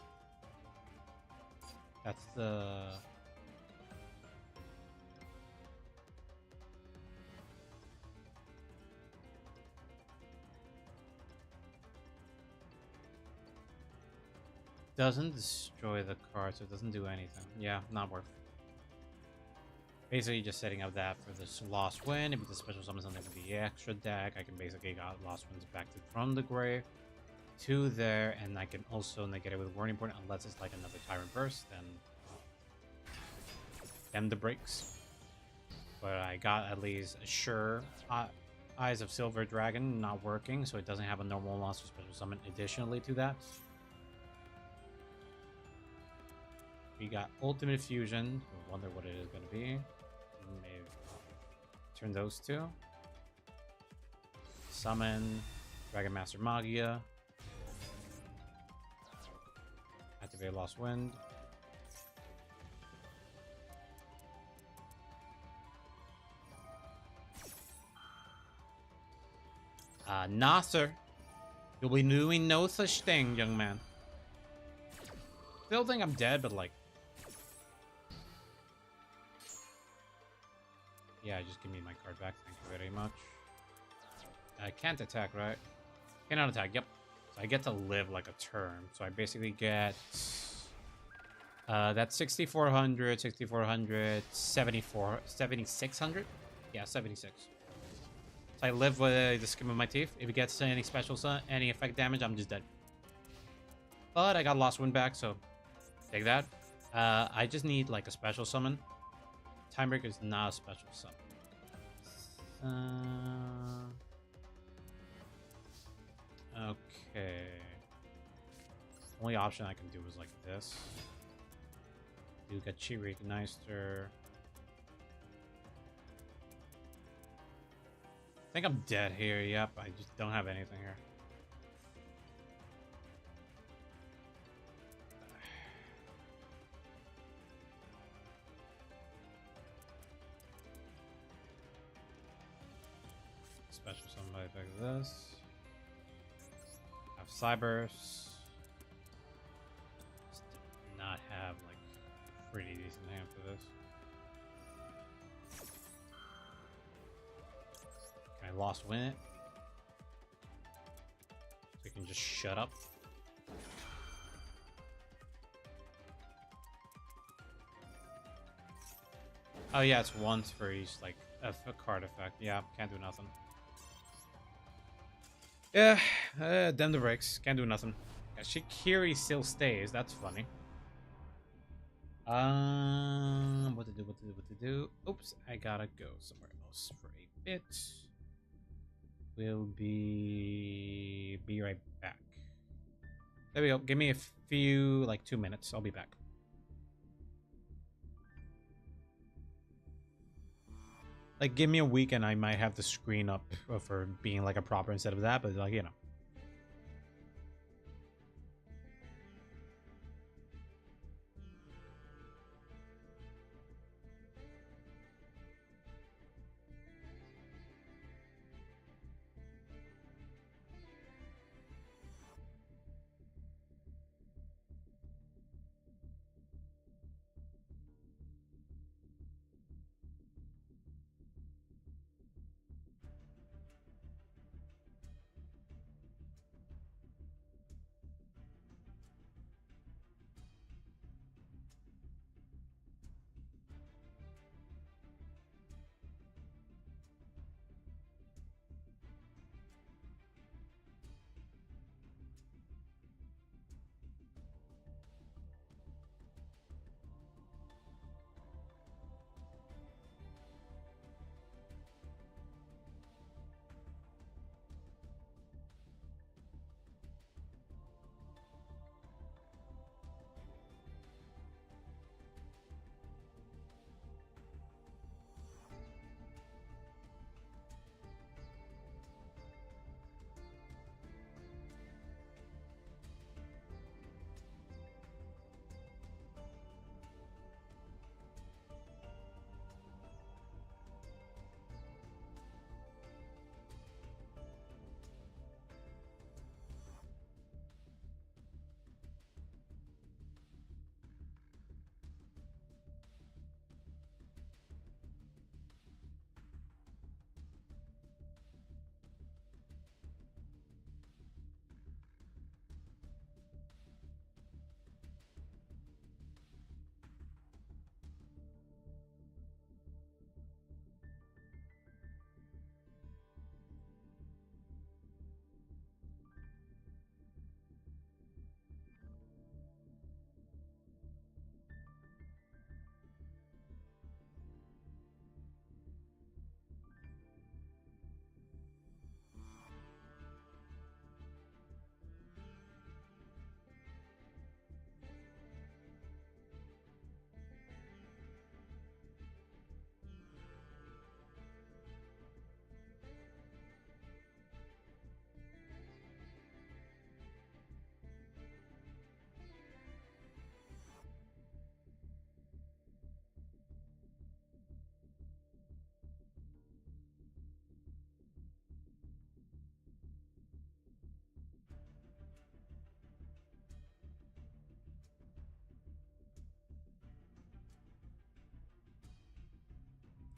S1: That's the. Doesn't destroy the card, so it doesn't do anything. Yeah, not worth it. Basically, just setting up that for this Lost Wind. If it's a special summon something with the extra deck, I can basically got Lost Winds back from the grave to there, and I can also negate it with Warning Point unless it's like another Tyrant Burst, then the breaks. But I got at least a sure Eyes of Silver Dragon not working, so it doesn't have a normal monster special summon additionally to that. We got Ultimate Fusion. I wonder what it is going to be. Maybe turn those two. Summon Dragon Master Magia. Activate Lost Wind. Nah, sir. You'll be doing no such thing, young man. Still think I'm dead, but like... Yeah, just give me my card back. Thank you very much. I can't attack, right? Cannot attack, yep. So I get to live like a turn. So I basically get... that's 6,400, 6,400, 7,600? Yeah, 76. So I live with the skin of my teeth. If it gets any special, any effect damage, I'm just dead. But I got Lost Wind back, so take that. I just need like a special summon. Timebreaker is not a special summon. Okay. Only option I can do is like this. You got Chibi Ignister. I think I'm dead here. Yep, I just don't have anything here. Special somebody like this. Have Cybers. Just did not have like pretty decent hand for this. Can I Lost Win it? So you can just shut up. Oh yeah, it's once for each like a card effect. Yeah, can't do nothing. Yeah, damn the breaks. Can't do nothing. Yeah, Shikiri still stays. That's funny. What to do? Oops, I gotta go somewhere else for a bit. We'll be right back. There we go. Give me a few, like 2 minutes. I'll be back. Like, give me a week and I might have the screen up for being like a proper instead of that, but like, you know.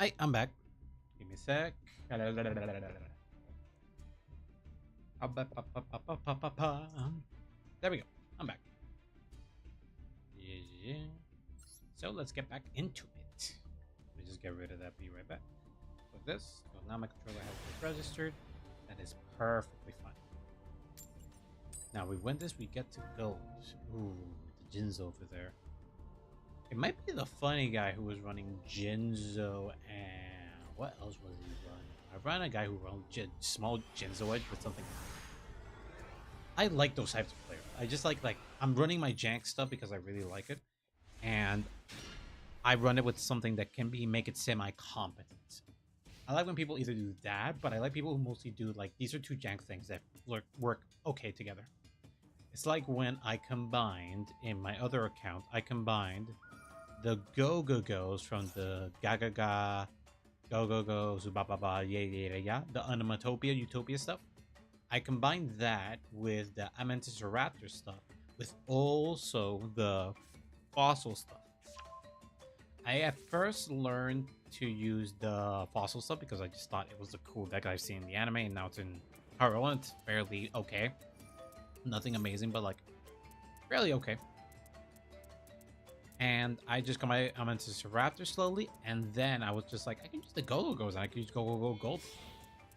S1: Hi, I'm back. Give me a sec. There we go. I'm back. Yeah. So let's get back into it. Let me just get rid of that. Be right back. With this, so now my controller has been registered. That is perfectly fine. Now we win this, we get to go. Ooh, the Jinzo over there. It might be the funny guy who was running Jinzo, and what else was he running? I ran a guy who ran small Jinzo Edge with something. I like those types of players. I just like I'm running my jank stuff because I really like it, and I run it with something that can make it semi-competent. I like when people either do that, but I like people who mostly do like these are two jank things that work okay together. It's like when I combined in my other account, I combined the Go-Go-Go's from the Ga-Ga-Ga, Go-Go-Go, Zubababa, yeah, the Onomatopia, Utopia stuff. I combined that with the Amentis Raptor stuff, with also the Fossil stuff. I at first learned to use the Fossil stuff because I just thought it was a cool deck I've seen in the anime, and now it's in Hero, and it's fairly okay. Nothing amazing, but like fairly okay. And I just got my Amentis Raptor slowly, and then I was just like, I can use the Go-Go-Go's, and I can use Go-Go-Go Gold.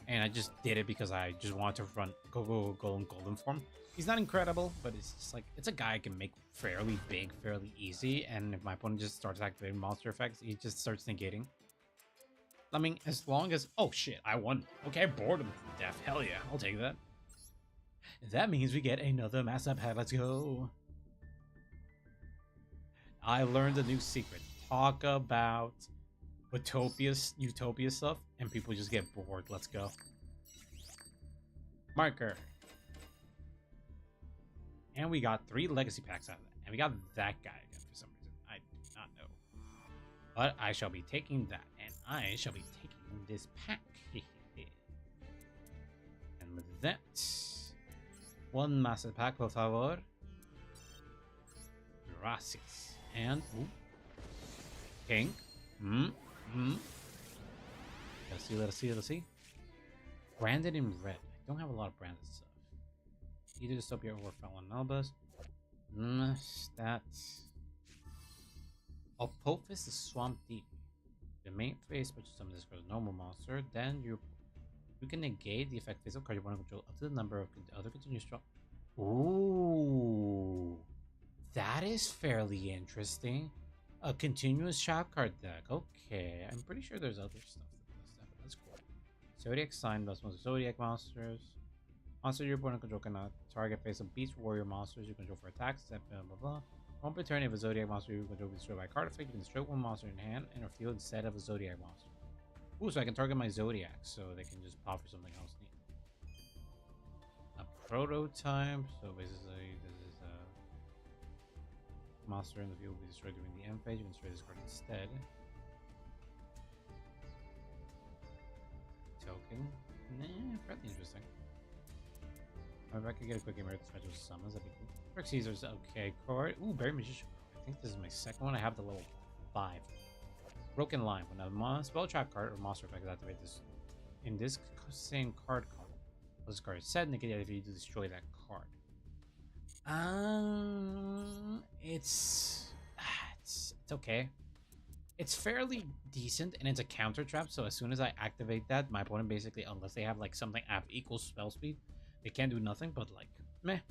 S1: And I just did it because I just wanted to run Go-Go Gold in Golden form. He's not incredible, but it's just like, it's a guy I can make fairly big, fairly easy. And if my opponent just starts activating monster effects, he just starts negating. I mean, as long as... Oh, shit, I won. Okay, I bored him to death. Hell yeah, I'll take that. That means we get another Master Pad. Let's go. I learned a new secret. Talk about Utopia stuff, and people just get bored. Let's go. Marker. And we got 3 legacy packs out of that. And we got that guy again for some reason. I do not know. But I shall be taking that. And I shall be taking this pack. And with that, 1 master pack, por favor. Gracias. And, ooh, pink. Let's see. Branded in red. I don't have a lot of branded stuff. Either Dystopia or Felon Albus. Stats. Apophis the Swamp Deep. The main phase, which is some of this goes normal monster. Then you can negate the effect phase of card you want to control up to the number of other continuous draw. Ooh, that is fairly interesting. A continuous shop card deck. Okay, I'm pretty sure there's other stuff that does that, but that's cool. Zodiac sign plus most Zodiac monsters. Monster your opponent control cannot target face of beast warrior monsters you control for attacks. Blah blah blah. On per turn, if a Zodiac monster you control is destroyed by a card effect, you can destroy 1 monster in hand and or field instead of a Zodiac monster. Ooh, so I can target my Zodiac, so they can just pop for something else neat. A prototype. So basically, this is a monster in the field will be destroyed during the end phase. You can destroy this card instead. Token. Nah, fairly interesting. If I could get a quick game with special summons, that'd be cool. Dark Caesar's okay card. Ooh, Berry Magician. I think this is my second one. I have the level 5. Broken Line. When a spell trap card or monster effect is activated in this same card color, this card is set, negate if you destroy that card. It's okay. It's fairly decent, and it's a counter trap. So as soon as I activate that, my opponent basically, unless they have like something at equal spell speed, they can't do nothing. But like, meh.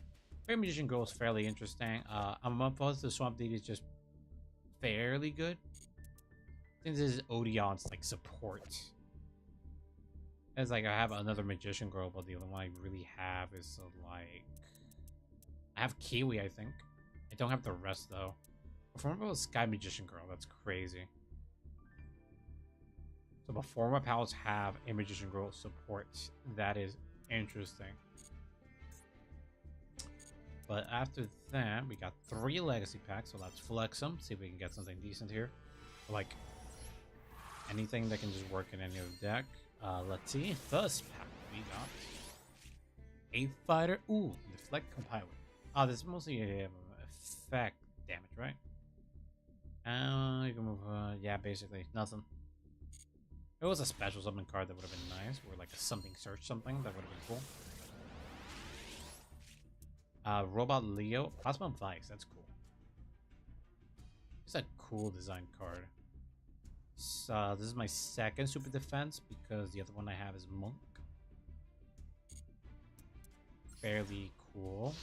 S1: Fairy Magician Girl is fairly interesting. I'm up plus the Swamp Deity is just fairly good. Since this is Odeon's like support. It's like I have another Magician Girl, but the only one I really have is like I have Kiwi, I think. I don't have the rest though. Performable Sky Magician Girl, that's crazy. So before my pals have a Magician Girl support, that is interesting. But after that, we got 3 legacy packs, so let's flex them, see if we can get something decent here. Like anything that can just work in any other deck. Let's see. First pack we got Eighth Fighter. Ooh, Deflect Compiler. Oh, this is mostly effect damage, right? You can move. Yeah, basically nothing. If it was a special summon card, that would have been nice, or like a something search something, that would have been cool. Robot Leo, Plasma Vice, that's cool. It's a cool design card. So this is my second super defense because the other one I have is Monk. Fairly cool.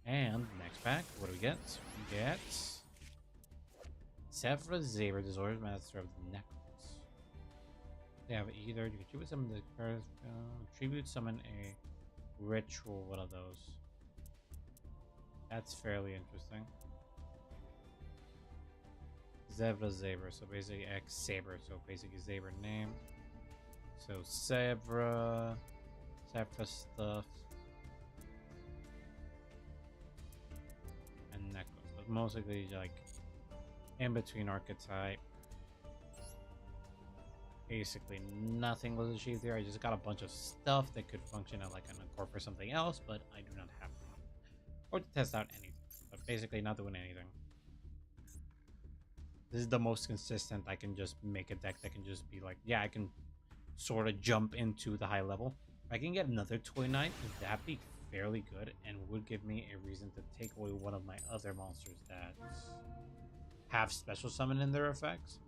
S1: And next pack, what do we get? We get Sephra Saber, Disorder's Master of the Necklace. They have either you can tribute summon the cards, tribute summon a ritual, one of those. That's fairly interesting. Zebra Saber, so basically X Saber, so basically Saber name. So Zebra stuff, and necklace, but mostly like in between archetype. Basically nothing was achieved here. I just got a bunch of stuff that could function as like an encore for something else, but I do not have one. Or to test out anything, but basically not doing anything. This is the most consistent. I can just make a deck that can just be like, yeah, I can sort of jump into the high level. If I can get another Toy Knight, that'd be fairly good and would give me a reason to take away one of my other monsters that have special summon in their effects.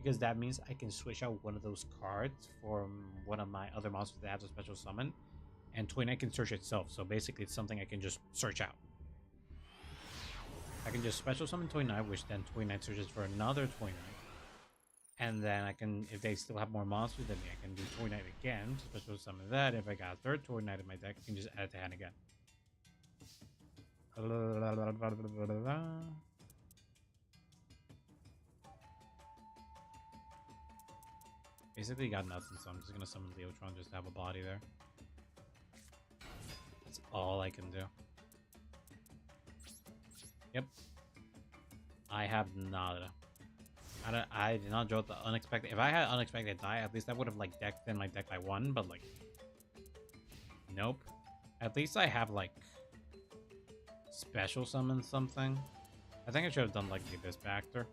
S1: Because that means I can switch out one of those cards from one of my other monsters that has a special summon, and Toy Knight can search itself. So basically it's something I can just search out. I can just special summon Toy Knight, which then Toy Knight searches for another Toy Knight. And then I can, if they still have more monsters than me, I can do Toy Knight again, special summon that. If I got a third Toy Knight in my deck, I can just add it to hand again. Basically got nothing, so I'm just gonna summon Leotron just to have a body there. That's all I can do. Yep. I have nada. I did not draw the unexpected. If I had unexpected die, at least I would have like decked in my deck by one, but like nope. At least I have like special summon something. I think I should have done like the Abyss Factor.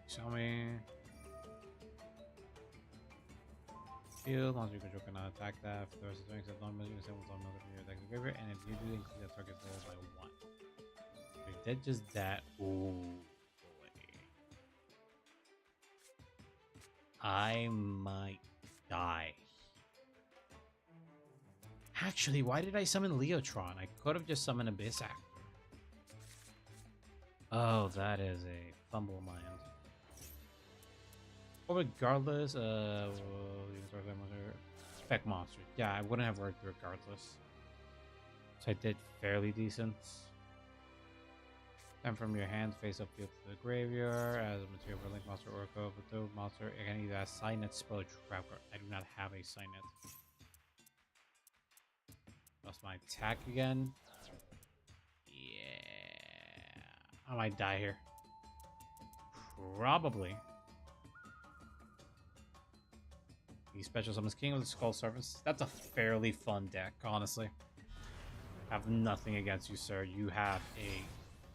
S1: Show me. Field, monster you control cannot attack that. If there's a thing except non-monster, you can send one monster from your deck to graveyard, and if you do, increase that target's level by 1. If you did just that, ooh boy. I might die. Actually, why did I summon Leotron? I could have just summoned Abyss Actor. Oh, that is a fumble of my end. But regardless, spec monster. Yeah, I wouldn't have worked regardless. So I did fairly decent. And from your hand, face up field to the graveyard as a material for Link monster or a Padoru monster. I can either have Signet, Spell, or Trap card. I do not have a Signet. Lost my attack again. Yeah. I might die here. Probably. He special summons King of the Skull Surface. That's a fairly fun deck, honestly. I have nothing against you, sir. You have a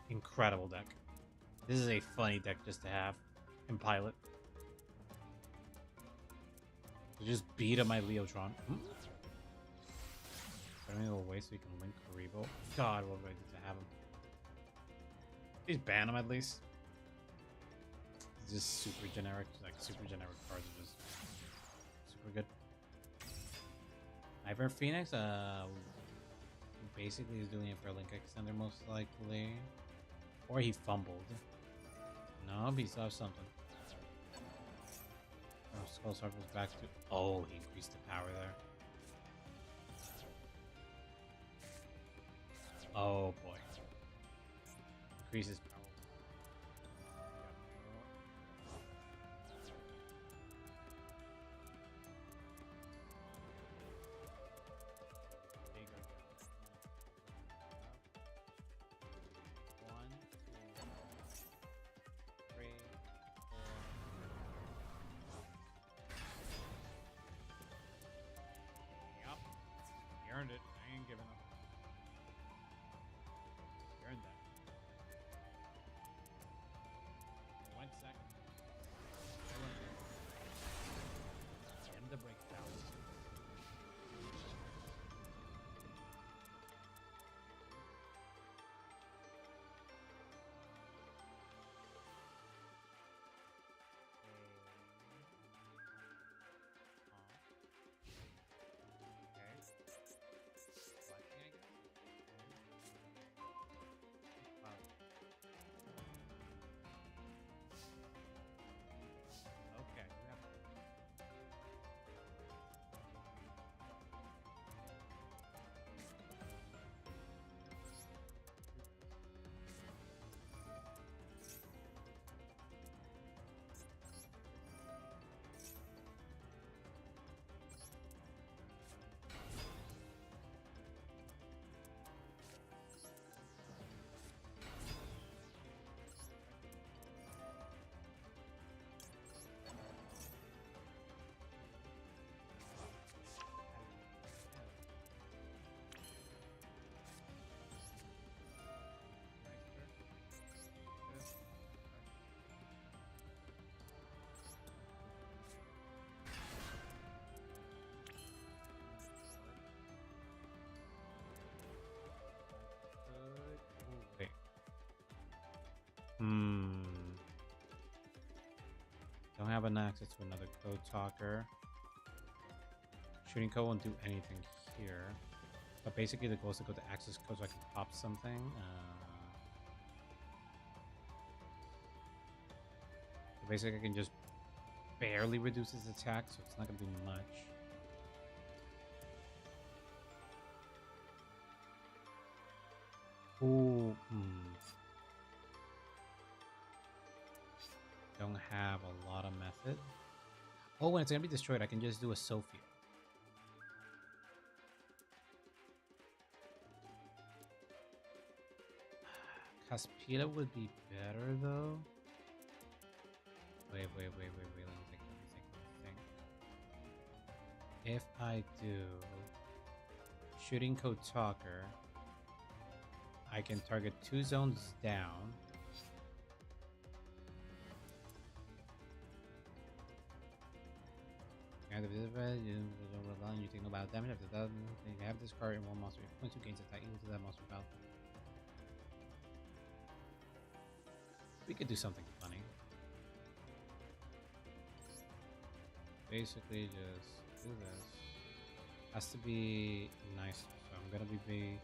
S1: incredible deck. This is a funny deck just to have and pilot. So just beat up my Leotron. Send me a little way so you can link Karibo. God, what would I do to have him? Please ban him at least. It's just super generic. Like super generic cards are just super good. Hyper Phoenix, basically is doing it for a Link Extender most likely. Or he fumbled. No, he still has something. Oh, Skull Surface back to... Oh, he increased the power there. Oh boy. Increases power. Earned it. I ain't giving up. You earned that. have an access to another code talker. Shooting code won't do anything here. But basically the goal is to go to access code so I can pop something. So basically I can just barely reduce his attack, so it's not going to do much. Ooh, Don't have a lot of method. Oh, when it's going to be destroyed, I can just do a Sophia. Caspita would be better though. Wait. Let me think. If I do shooting code talker, I can target 2 zones down. You take no battle damage after that. You have this card in one monster. Once you gain attack equal to that monster battle. We could do something funny. Basically, just do this. Has to be nice, so I'm gonna be.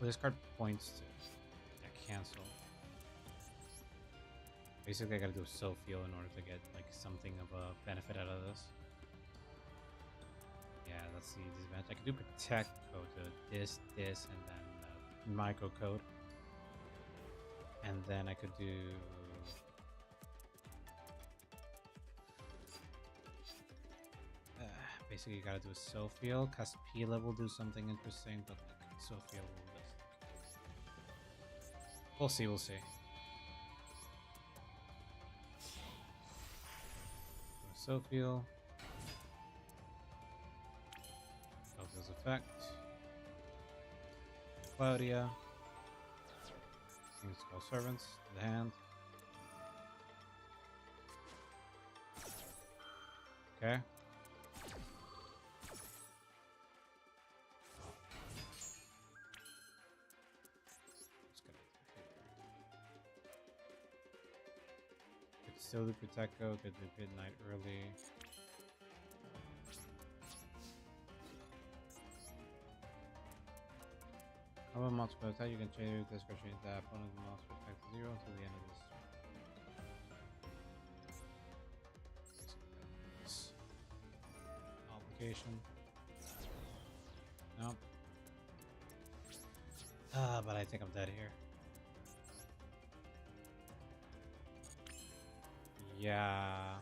S1: Well, this card points to cancel. Basically, I gotta do a Sophia in order to get like something of a benefit out of this. Yeah, let's see disadvantage. I could do protect code to this, and then micro code. And then I could do basically you gotta do a Sophia. Caspila will do something interesting, but like, Sophia will just we'll see. Sophia. Sophia's effect. Claudia. Let's call servants to the hand. Okay. Could still do protect go, could do midnight early. How about multiple attack? You can change this card change that opponent's monster attack to 0 until the end of this. Obligation. Nope. But I think I'm dead here. Yeah.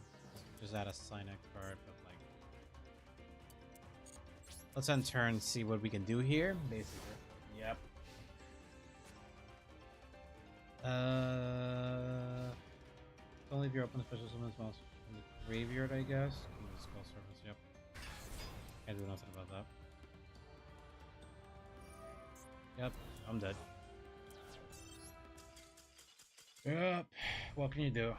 S1: Just add a Cynic card, but like. Let's end turn, see what we can do here, basically. Yep. Only if you're open special summons monsters from the graveyard, I guess. Spell service, yep. Can't do nothing about that. Yep, I'm dead. Yep. What can you do?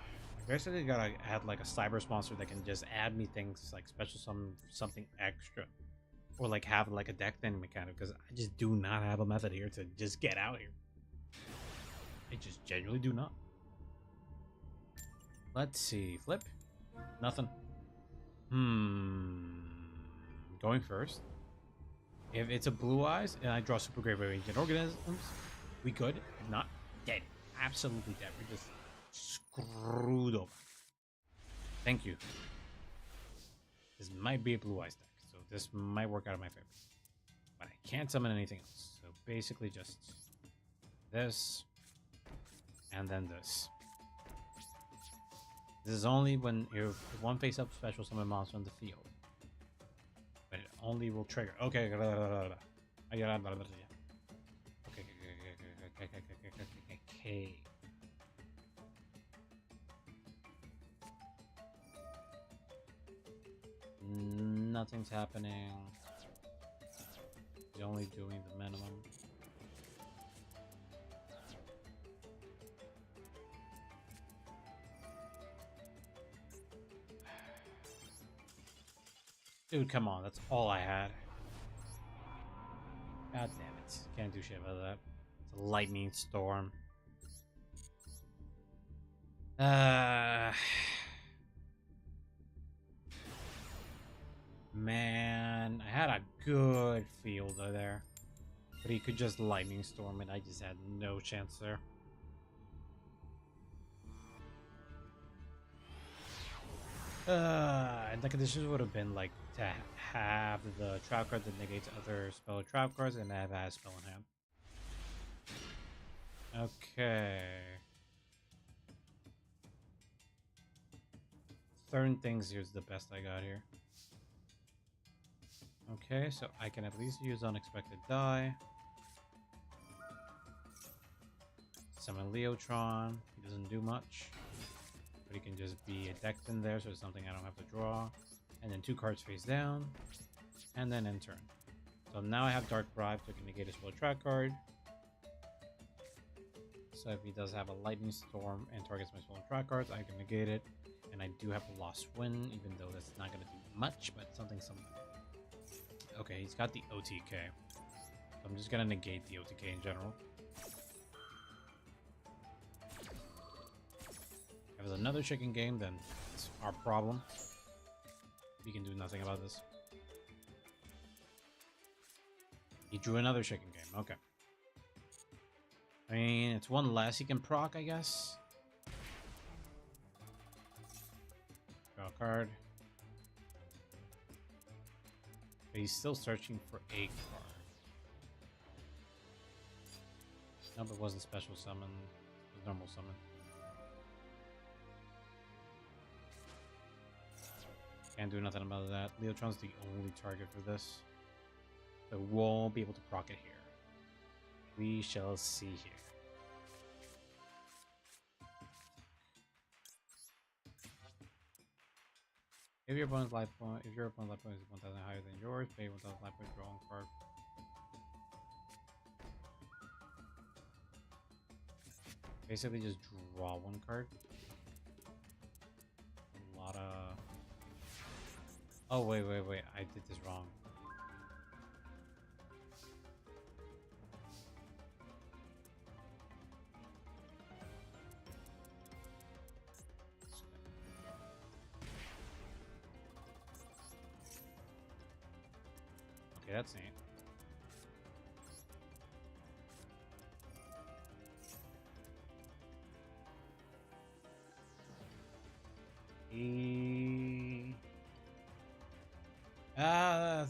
S1: Basically, gotta add like a Cyber monster that can just add me things like special summon something extra. Or like have like a deck thing mechanic, because I just do not have a method here to just get out here. I just genuinely do not. Let's see. Flip? Nothing. Going first. If it's a blue eyes and I draw super graveyard agent organisms, we good. If not, dead. Absolutely dead. We're just screwed over. Thank you. This might be a blue eyes deck. This might work out of my favor. But I can't summon anything else. So basically just this. And then this. This is only when you one face-up special summon monster on the field. But it only will trigger. Okay. Okay. Nothing's happening. He's only doing the minimum. Dude, come on. That's all I had. God damn it. Can't do shit about that. It's a lightning storm. Man, I had a good fielder there. But he could just lightning storm it. I just had no chance there. And the conditions would have been like to have the trap card that negates other spell or trap cards and have a spell in hand. Okay. Certain things here's the best I got here. Okay, so I can at least use unexpected die. Summon Leotron. He doesn't do much. But he can just be a decked in there, so it's something I don't have to draw. And then 2 cards face down. And then end turn. So now I have Dark Bribe, so I can negate a spell track card. So if he does have a Lightning Storm and targets my spell track cards, I can negate it. And I do have a Lost Win, even though that's not going to do much, but something. Okay, he's got the OTK. So I'm just going to negate the OTK in general. If there's another chicken game, then it's our problem. We can do nothing about this. He drew another chicken game. Okay. I mean, it's one less he can proc, I guess. Draw a card. But he's still searching for a card. No, but it wasn't special summon. It was normal summon. Can't do nothing about that. Leotron's the only target for this. So won't be able to proc it here. We shall see here. If your opponent's life point is 1,000 higher than yours, pay 1,000 life points, draw one card. Basically just draw one card. A lot of... Oh, wait. I did this wrong. Okay, that's neat.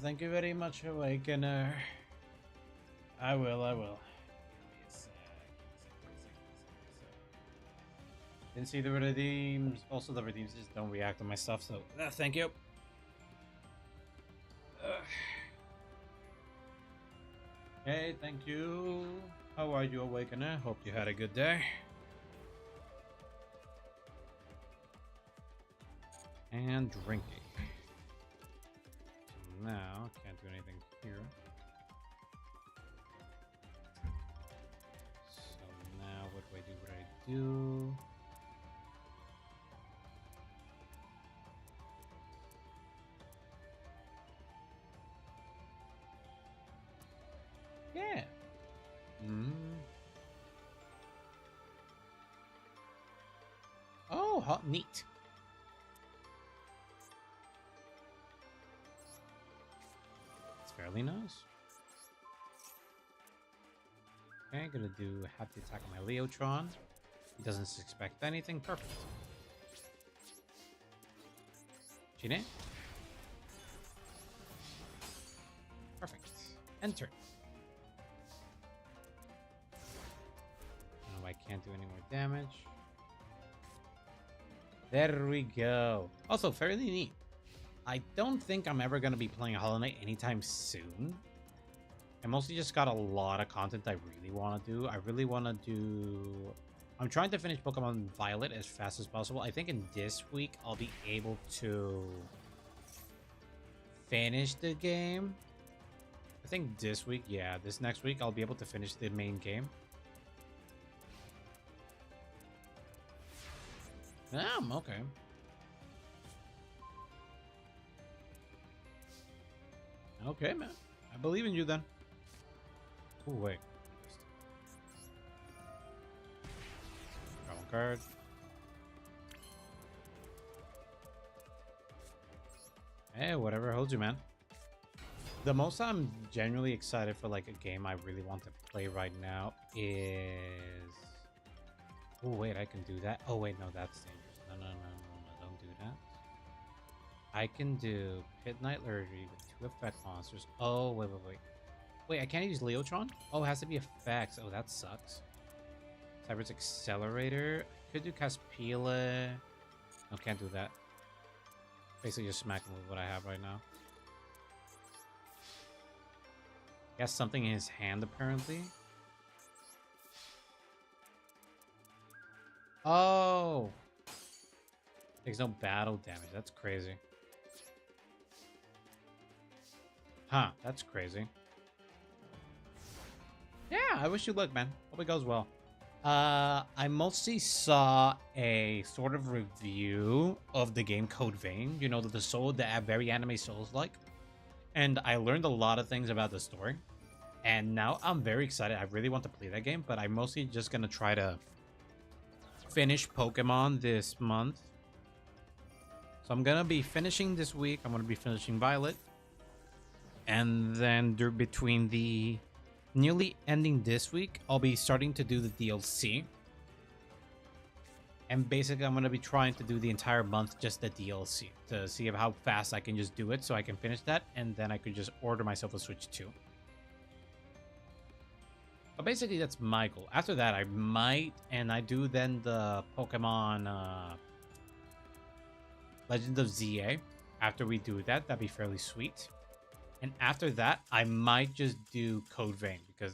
S1: Thank you very much, Awakener. I will. Didn't see the redeems. Also, the redeems just don't react to my stuff, so thank you. Hey, thank you. How are you, Awakener? Hope you had a good day. And drinking. So now, can't do anything here. So now, what do? Yeah. Oh, hot neat. It's fairly nice. Okay, gonna do have to attack my Leotron. He doesn't expect anything. Perfect. Chine. Perfect. Enter. No, I can't do any more damage. There we go. Also, fairly neat. I don't think I'm ever going to be playing Hollow Knight anytime soon. I mostly just got a lot of content I really want to do. I'm trying to finish Pokemon Violet as fast as possible. I think in this week, I'll be able to finish the game. I think this week, yeah, this next week, I'll be able to finish the main game. Okay. Okay, man. I believe in you then. Oh, wait. Got one card. Hey, whatever holds you, man. The most I'm genuinely excited for, like, a game I really want to play right now is... Oh, wait, I can do that. Oh, wait, no, that's dangerous. No, no, no, no, no, don't do that. I can do Pit Knight Liturgy with 2 effect monsters. Oh, wait, wait, wait. Wait, I can't use Leotron? Oh, it has to be effects. Oh, that sucks. Cyber's Accelerator. Could do Caspila. No, can't do that. Basically just smack him with what I have right now. He has something in his hand, apparently. Oh! There's no battle damage. That's crazy. Huh, that's crazy. Yeah, I wish you luck, man. Hope it goes well. I mostly saw a sort of review of the game Code Vein. You know, the soul that very anime Souls-like. And I learned a lot of things about the story. And now I'm very excited. I really want to play that game, but I'm mostly just going to try to finish Pokemon this month. So I'm going to be finishing this week. I'm going to be finishing Violet. And then between the nearly ending this week, I'll be starting to do the DLC. And basically, I'm going to be trying to do the entire month just the DLC to see how fast I can just do it so I can finish that. And then I could just order myself a Switch 2. But basically, that's my goal. After that, I might, and I do then the Pokemon Legend of ZA. After we do that, that'd be fairly sweet. And after that, I might just do Code Vein because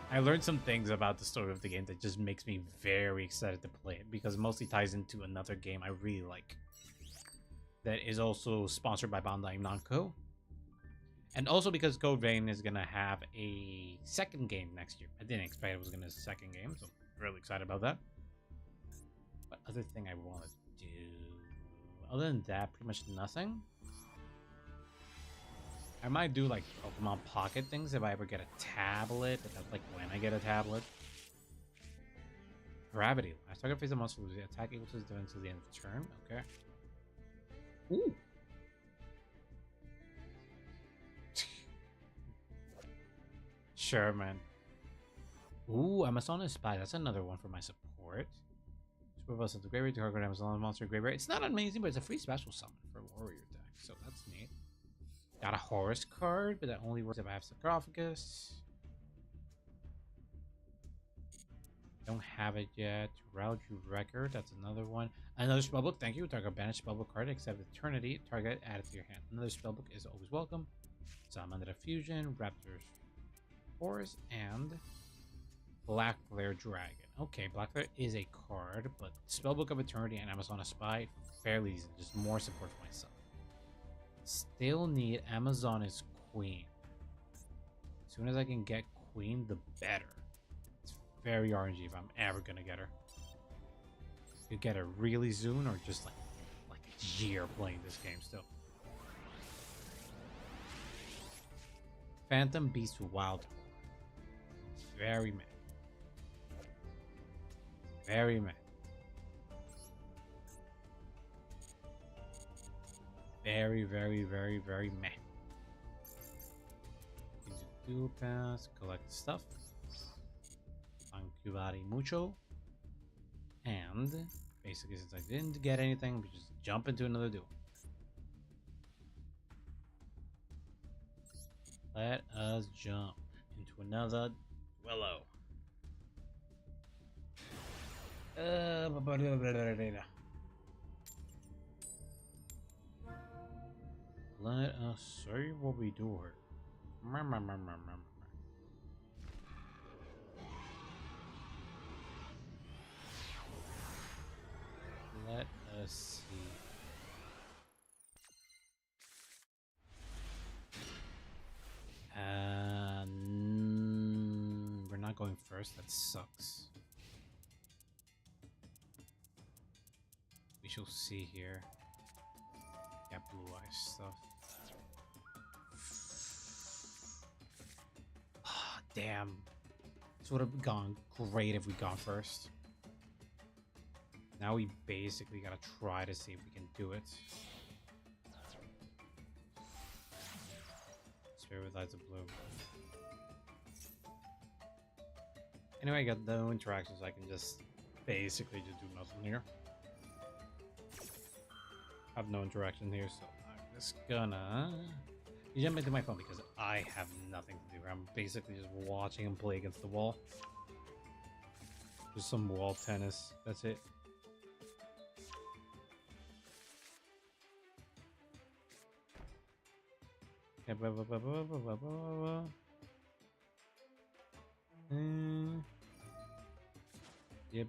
S1: I learned some things about the story of the game that just makes me very excited to play it because it mostly ties into another game I really like that is also sponsored by Bandai Namco. And also because Code Vein is going to have a second game next year. I didn't expect it was going to be a second game, so I'm really excited about that. What other thing I want to do? Other than that, pretty much nothing. I might do like Pokemon Pocket things if I ever get a tablet, but that's like when I get a tablet. Gravity. I start to face a monster lose the attack equal to the defense until the end of the turn. Okay. Ooh. Sure, man. Ooh, Amazona's Spy. That's another one for my support. Super into Graveyard to target Amazon monster Graveyard. It's not amazing, but it's a free special summon for warrior deck, so that's neat. Got a Horus card, but that only works if I have Sarcophagus. Don't have it yet. Rauju Record, that's another one. Another spellbook, thank you. Target banish spellbook card, except Eternity. Target added to your hand. Another spellbook is always welcome. Summon the Fusion, Raptor's Forest, and Black Flare Dragon. Okay, Black Flare is a card, but Spellbook of Eternity and Amazon Spy, fairly easy. Just more support for myself. Still need Amazoness Queen. As soon as I can get Queen, the better. It's very RNG if I'm ever gonna get her. You get her really soon or just like a year playing this game still. Phantom Beast Wild. Very meh. Very meh. Very, very, very, very meh. Dual pass, collect stuff. Ancubari mucho. And basically, since I didn't get anything, we just jump into another duel. Let us jump into another duello. Let us see what we do here. Let us see. We're not going first. That sucks. We shall see here. Got blue eye stuff. Oh, damn. This would have gone great if we gone first. Now we basically gotta try to see if we can do it. here with eyes of blue. Anyway, I got no interactions. I can just basically just do nothing here. I have no interaction here, so I'm just gonna jump into my phone because I have nothing to do. I'm basically just watching him play against the wall. Just some wall tennis. That's it. Yep.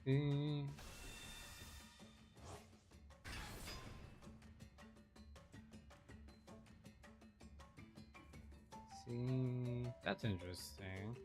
S1: See, that's interesting.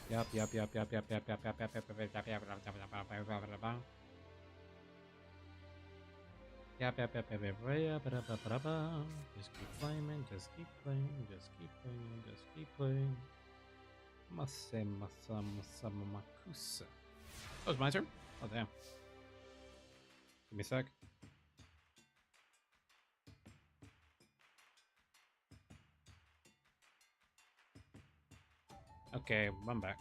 S1: Yep. Just keep playing, man. Just keep playing. Just keep playing. Just keep playing. Makusa. Oh, it's my turn? Oh, damn. Give me a sec. Okay, I'm back.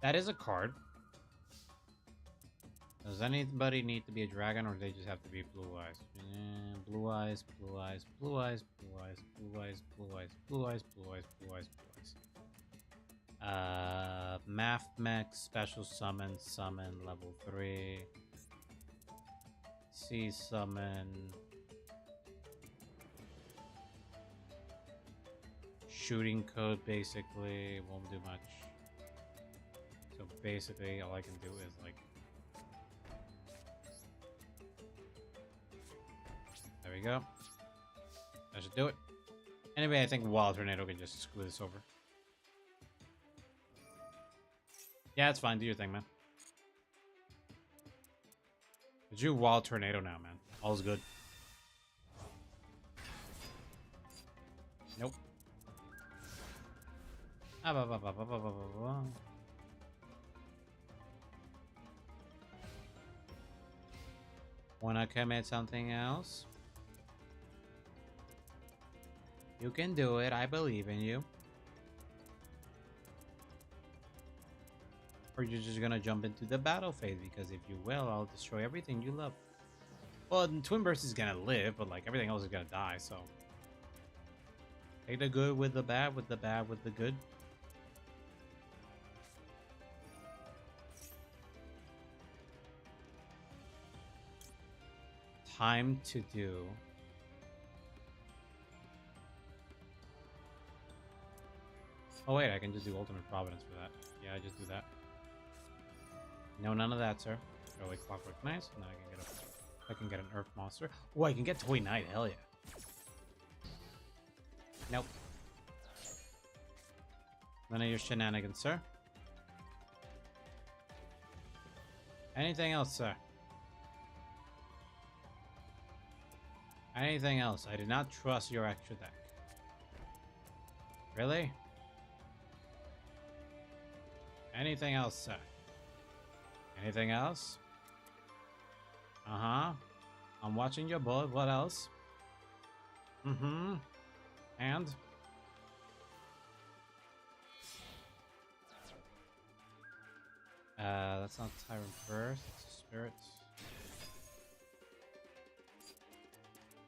S1: That is a card. Does anybody need to be a dragon, or they just have to be blue eyes? Blue eyes, blue eyes, blue eyes, blue eyes, blue eyes, blue eyes, blue eyes, blue eyes, blue eyes, blue eyes. Math Mech, special summon, level 3. Sea summon. Shooting code, basically, won't do much. So basically, all I can do is like... There we go. That should do it. Anyway, I think Wild Tornado can just screw this over. Yeah, it's fine. Do your thing, man. Did you Wild Tornado now, man? All's good. Nope. Wanna commit something else? You can do it. I believe in you. Or you're just gonna jump into the battle phase, because if you will, I'll destroy everything you love. Well, Twin Burst is gonna live, but like everything else is gonna die, so take the good with the bad, with the bad with the good. Time to do. Oh wait, I can just do Ultimate Providence for that. Yeah, I just do that. No, none of that, sir. Early Clockwork Nice. Now I can get an Earth Monster. Oh, I can get Toy Knight. Hell yeah. Nope. None of your shenanigans, sir. Anything else, sir? Anything else? I do not trust your extra deck. Really? Anything else, sir? Anything else? Uh-huh. I'm watching your boy. What else? Mm-hmm. And? That's not Tyrant Burst. It's a Spirit.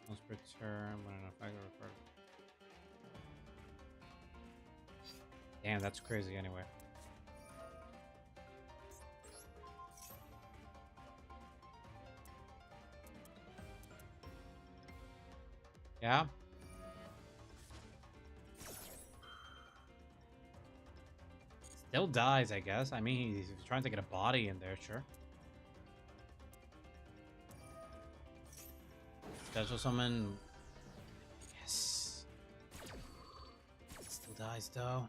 S1: No Spirit turn. When an effect or refer. Damn, that's crazy anyway. Yeah. Still dies, I guess. I mean, he's trying to get a body in there, sure. Special summon. Yes. Still dies, though.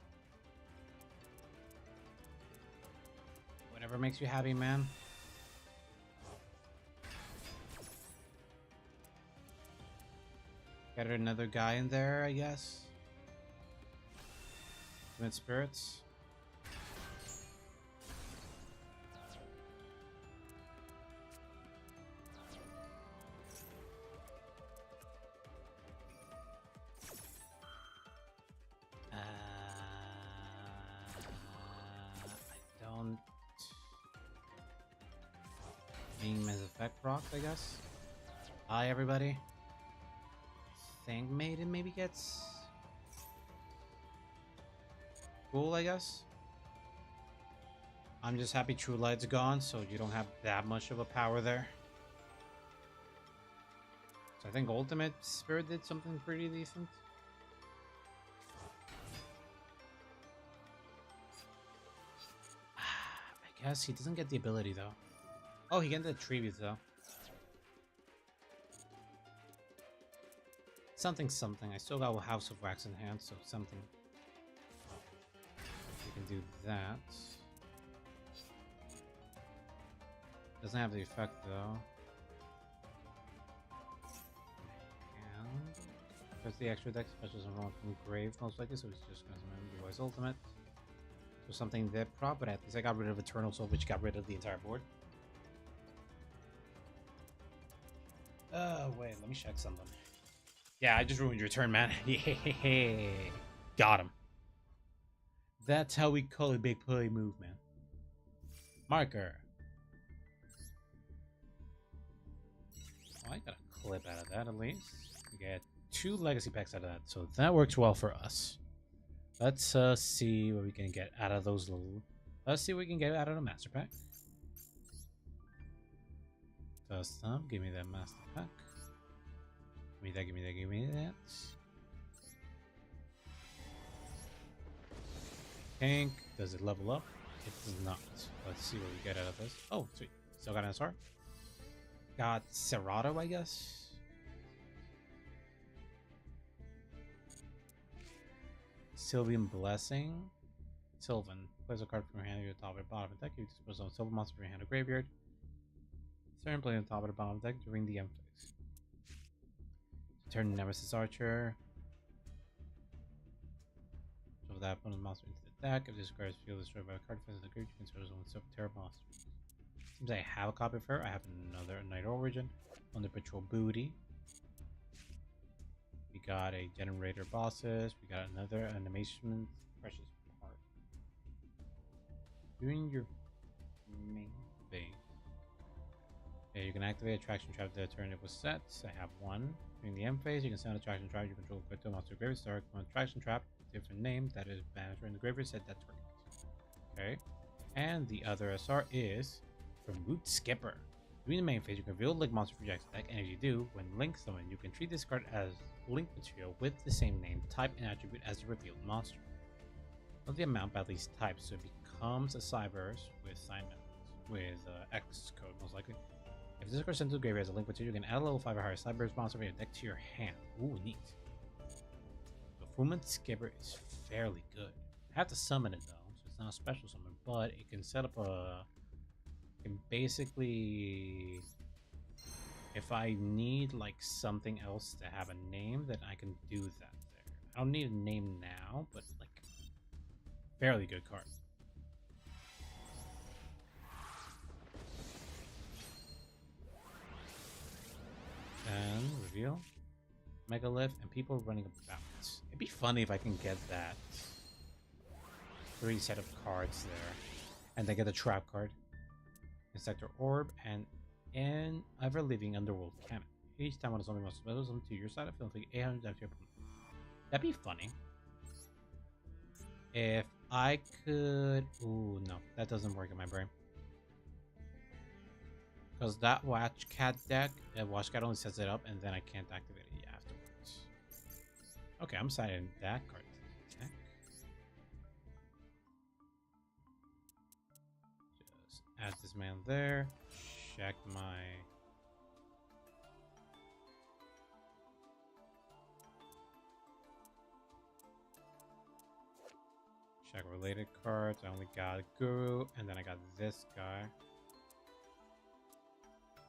S1: Whatever makes you happy, man. Got another guy in there, I guess. Twin Spirits. I don't... Being Mass Effect procs, I guess. Hi, everybody. Think Maiden maybe gets... cool, I guess. I'm just happy True Light's gone, so you don't have that much of a power there. So I think Ultimate Spirit did something pretty decent. I guess he doesn't get the ability though. Oh, he gets the tribute though. Something. I still got House of Wax in hand, so something. We can do that. Doesn't have the effect though. And because the extra deck specials are from grave most likely, so it's just gonna summon Boy's Ultimate. So something that prop, but at least I got rid of Eternal Soul, which got rid of the entire board. Wait, let me check something. Yeah, I just ruined your turn, man. Yeah, got him. That's how we call a big play move, man. Marker. Oh, I got a clip out of that at least. We get 2 legacy packs out of that, so that works well for us. Let's see what we can get out of those little... Let's see what we can get out of the master pack. Custom, give me that master pack. Give me that. Tank, does it level up? It does not. Let's see what we get out of this. Oh, sweet. Still got an SR. Got Serato, I guess. Sylvan Blessing. Sylvan. Plays a card from your hand to your top or bottom of the deck. You dispose of a Sylvan monster from your hand or graveyard. Certain play on top or the bottom of the deck during the end phase. Turn Nemesis Archer. So that opponent's monster into the deck. If this card is feel destroyed by a card defense in the graveyard, you can sort of one Terra monster. Seems I have a copy of her. I have another Night Origin on the Patrol Booty. We got a Generator Bosses. We got another Animation Precious Part. During your main phase, yeah, you can activate Attraction Trap the turn it was set. I have one. During the end phase, you can send Attraction Trap. You control Crypto Monster Graveyard Start. One Attraction Trap, different name, that is banished in the graveyard, set that target. Okay. And the other SR is from Root Skipper. During the main phase, you can reveal Link Monster for your deck, and if you do, when Link summon, you can treat this card as Link material with the same name, type, and attribute as the revealed monster. Not the amount, but at least type, so it becomes a Cyberse with X code, most likely. If this card sent to the graveyard as a Link material, you can add a level 5 or higher Cyberse monster from your deck to your hand. Ooh, neat. The Root Skipper is fairly good. I have to summon it though, so it's not a special summon, but it can set up a... And basically, if I need like something else to have a name, then I can do that there. I don't need a name now, but like, fairly good card. And reveal. Megalith and people running about. It'd be funny if I can get that 3 set of cards there. And then get a trap card. Insector Orb and ever living underworld cannon. Each time when something must spell something to your side, I feel like 800 damage to your opponent. That'd be funny. If I could... Ooh, no. That doesn't work in my brain. Because that Watch Cat deck, Watch Cat only sets it up, and then I can't activate it afterwards. Okay, I'm signing that card to the deck. Just add this man there. Check my... Check related cards. I only got Guru, and then I got this guy.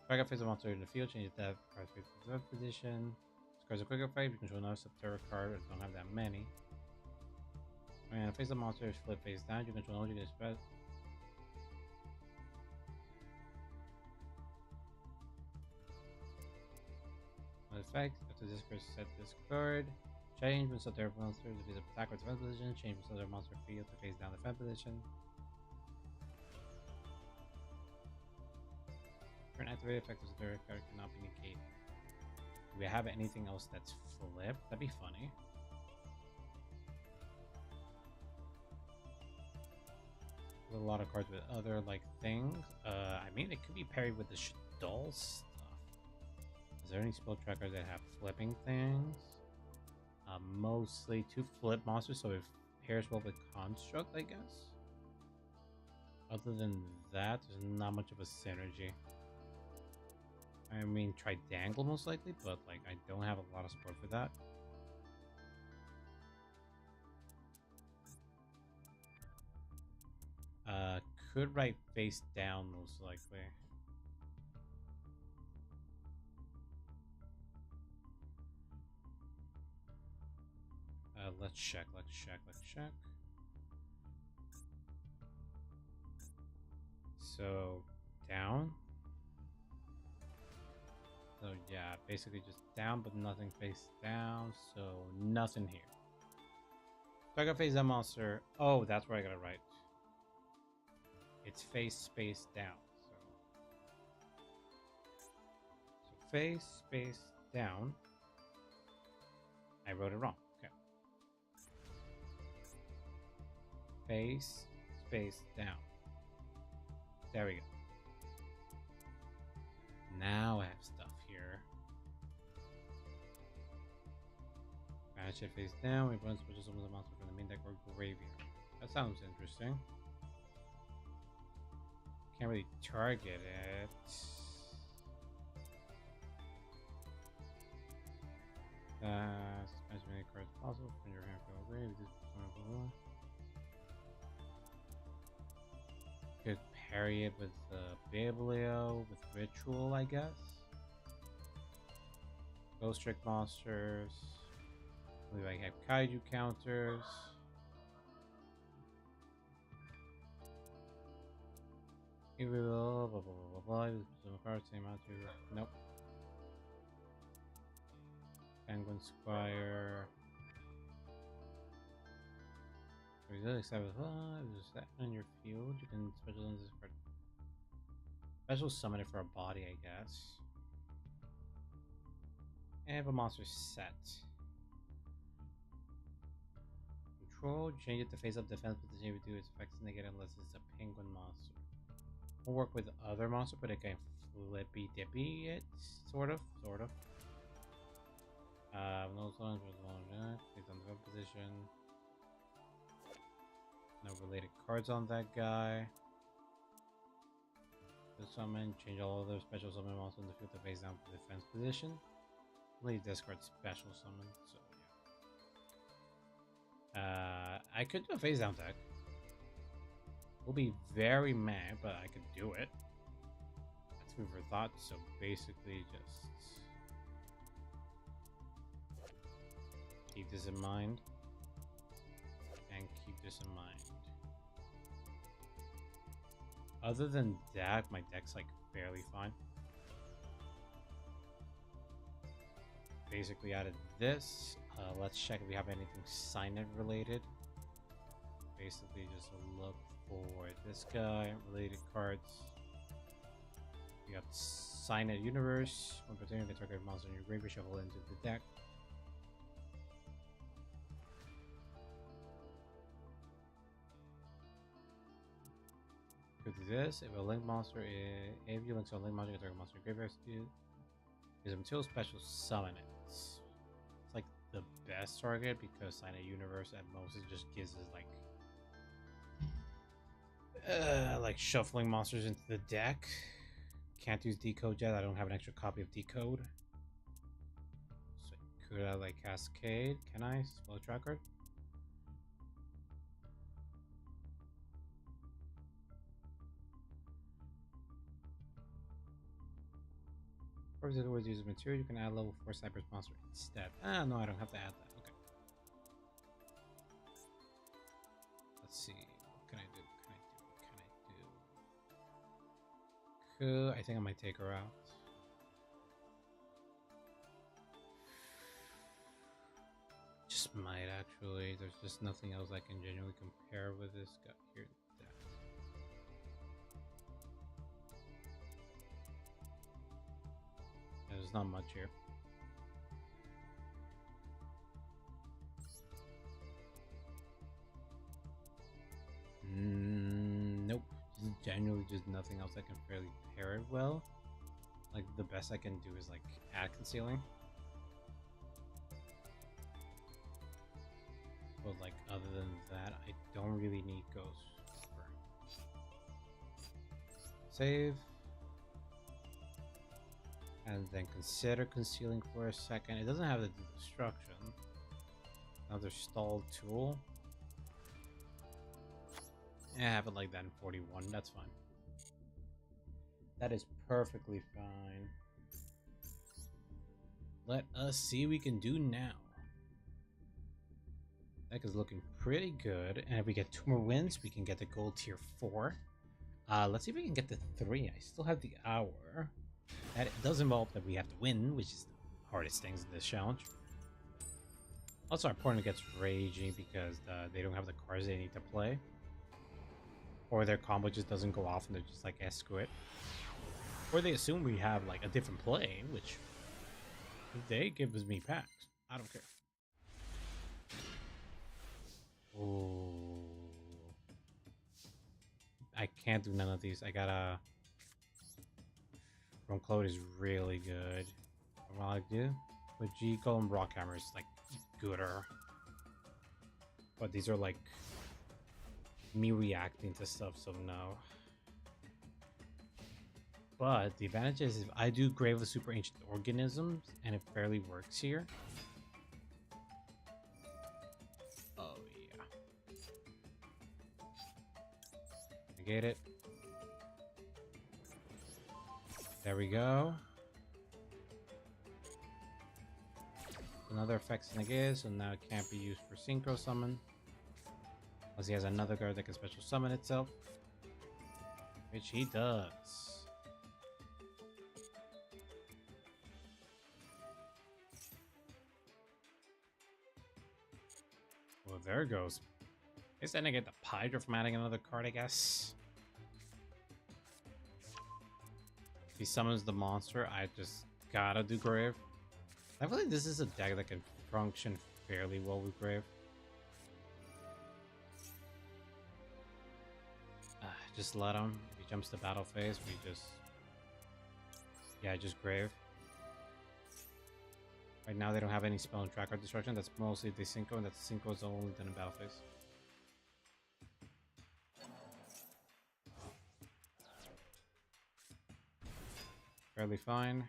S1: If I got face a monster in the field, change the death card's face to position. This card's a quicker fight. You control another Subterra card, but don't have that many. And face a monster is flip face down. You control you can spread. Effect after this card, set this card. Change when Subterra monster to face attack or defense position. Change when Subterra monster field to face down defense position. For an activated effect, the Subterra card cannot be negated. Do we have anything else that's flipped? That'd be funny. There's a lot of cards with other like things. I mean, it could be paired with the Shadol stuff. Is there any spell trackers that have flipping things? Mostly 2 flip monsters, so it pairs well with Construct, I guess. Other than that, there's not much of a synergy. I mean, try Dangle most likely, but like I don't have a lot of support for that. Could write face down most likely. Let's check. So, down. So yeah, basically just down, but nothing face down, so nothing here. So I gotta face that monster. Oh, that's where I gotta write. It's face space down. So face space down. I wrote it wrong. Okay. Face space down. There we go. Now I have stuff here. Banish it face down. We run special summon the monster from the main deck or graveyard. That sounds interesting. Can't really target it. As many cards as possible from your hand for grave. Could parry it with Biblio, with Ritual, I guess. Ghost Trick monsters. I believe I have Kaiju counters. Here we go. Blah blah blah blah blah. Some cards same out to. Nope. Penguin Squire. Except set on your field, you can special summon this card. Special summon it for a body, I guess. And have a monster set. Control, change it to face up defense position if you do its effects negative unless it's a penguin monster. We'll work with other monster, but it can flippy dippy it, sort of. No songs was long enough. It's on the position. No related cards on that guy. The summon, change all other special summon monsters in the field to face down to defense position. Leave this card special summon, so yeah. I could do a face down deck. Will be very mad, but I could do it. That's food for thought, so basically just keep this in mind. And keep this in mind. Other than that, my deck's like fairly fine. basically added this. Let's check if we have anything sign-in related. Basically, just look for this guy, related cards. We got sign-in universe. When presenting the target monster in your graveyard, shuffle into the deck. Go to this. If a link monster if you link to a link monster, you target monster in your graveyard, use a material special summon it. It's like the best target because sign a universe at most it just gives us like shuffling monsters into the deck. Can't use decode yet. I don't have an extra copy of decode. So could I like cascade? Can I spell tracker? Or if it always uses material, you can add level 4 Cypress monster instead. Ah, no, I don't have to add that. Okay. Let's see. What can I do? Cool. I think I might take her out. Just might actually. There's just nothing else I can genuinely compare with this guy here. There's not much here. Nope. Genuinely just nothing else I can fairly pair it well. Like the best I can do is like add concealing. But like other than that, I don't really need Ghost. Save. And then consider concealing for a second. It doesn't have the destruction. Another stalled tool. Yeah, I have it like that in 41. That's fine. That is perfectly fine. Let us see what we can do now. Deck is looking pretty good. And if we get 2 more wins, we can get the gold tier 4. Let's see if we can get the 3. I still have the hour. That does involve that we have to win, which is the hardest things in this challenge. Also, our opponent gets raging because they don't have the cards they need to play. Or their combo just doesn't go off and they're just like, screw it. Or they assume we have like a different play, which they give me packs. I don't care. Oh, I can't do none of these. I gotta. From Cloud is really good. What I do with G Golem Rockhammer is like gooder. But these are like me reacting to stuff, so no. But the advantage is if I do Grave of Super Ancient Organisms and it fairly works here. Oh yeah. Negate it. There we go. Another effect's negated, so now it can't be used for Synchro Summon. Unless he has another card that can special summon itself. Which he does. Well, there it goes. I guess then I get the Hydra from adding another card, I guess. If he summons the monster, I just gotta do Grave. I feel like this is a deck that can function fairly well with Grave. Just let him. If he jumps to battle phase, we just... Yeah, just Grave. Right now they don't have any spell and track or destruction. That's mostly the Synchro, and that Synchro is only done in battle phase. Fairly fine.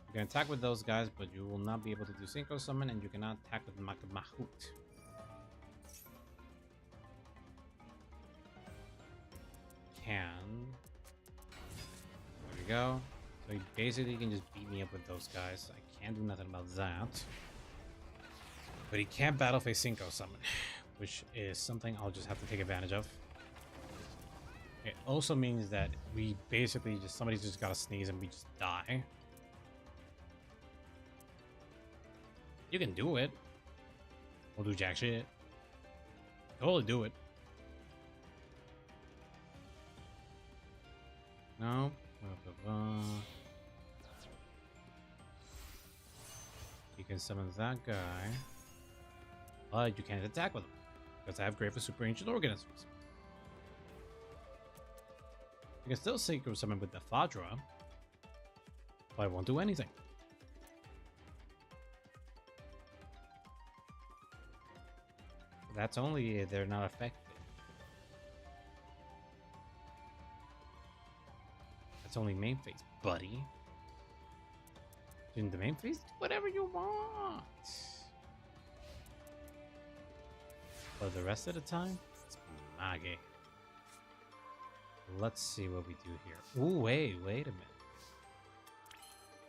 S1: You can attack with those guys, but you will not be able to do Synchro Summon, and you cannot attack with Mahut. Can. There we go. So he basically can just beat me up with those guys. I can't do nothing about that. But he can't battle face Synchro Summon, which is something I'll just have to take advantage of. It also means that we basically just, somebody's just gotta sneeze and we just die. But he can't battle face Synchro Summon, which is something I'll just have to take advantage of. It also means that we basically just, somebody's just gotta sneeze and we just die. It also means that we basically just, somebody's just gotta sneeze and we just die. You can do it. We'll do jack shit. Totally do it. No. You can summon that guy. But you can't attack with him. Because I have Grave of Super Ancient Organisms. You can still synchro summon with the Fadra. But I won't do anything. That's only if they're not affected. That's only main phase, buddy. In the main phase, do whatever you want. But the rest of the time, it's Mage. Let's see what we do here. Ooh, wait a minute.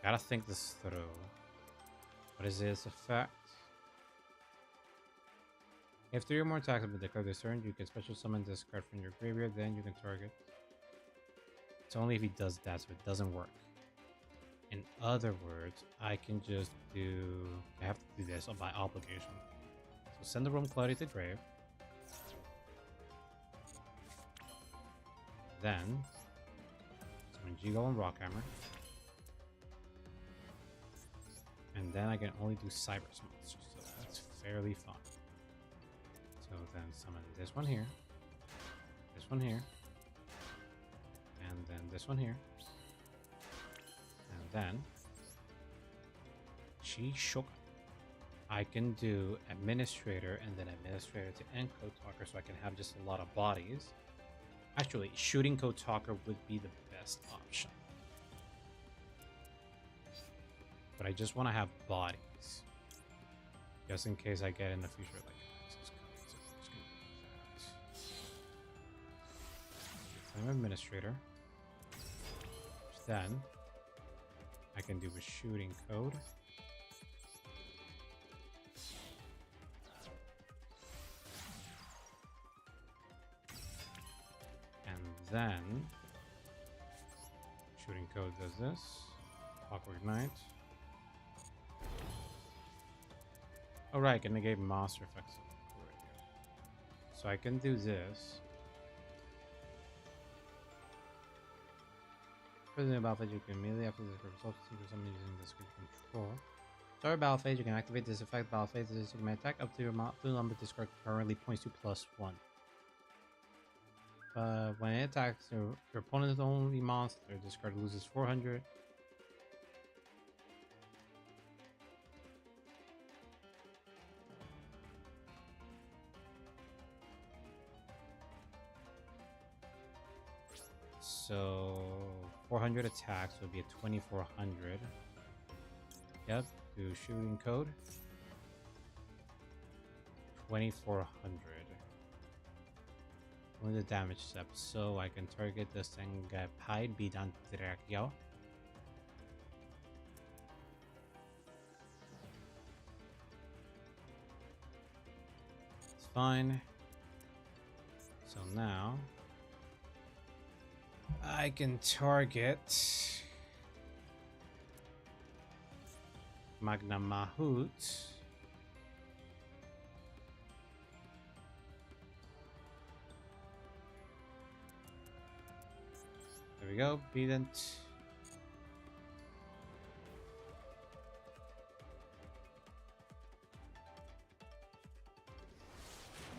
S1: Gotta think this through. What is this effect? If 3 or more attacks have been declared this turn, you can special summon this card from your graveyard, then you can target. It's only if he does that, so it doesn't work. In other words, I can just do... I have to do this by obligation. So send the Rome Cloudy to grave. Then, summon Yugioh and Rockhammer. And then I can only do Cyberus monsters, so that's fairly fun. So then summon this one here, and then this one here, and then Chi-Shoka. I can do Administrator and then Administrator to end Code Talker, so I can have just a lot of bodies. Actually, shooting Code Talker would be the best option. But I just want to have bodies. Just in case I get in the future like access code. So I'm just gonna do that. I'm Administrator. Which then I can do a shooting code. And then shooting code does this. Awkward Knight. Oh right, I can negate monster effects. So I can do this. For the battle phase, you can immediately after this result for somebody using this control. Start battle phase, you can activate this effect. Battle phase is you may attack up to your number discard currently points to +1. When it attacks your opponent's only monster, discard loses 400. So 400 attacks would be a 2400. Yep, do shooting code. 2400. Only the damage step, so I can target the Sengai Bidan Yugioh. It's fine. So now I can target Magna Mahut. There we go, Bident.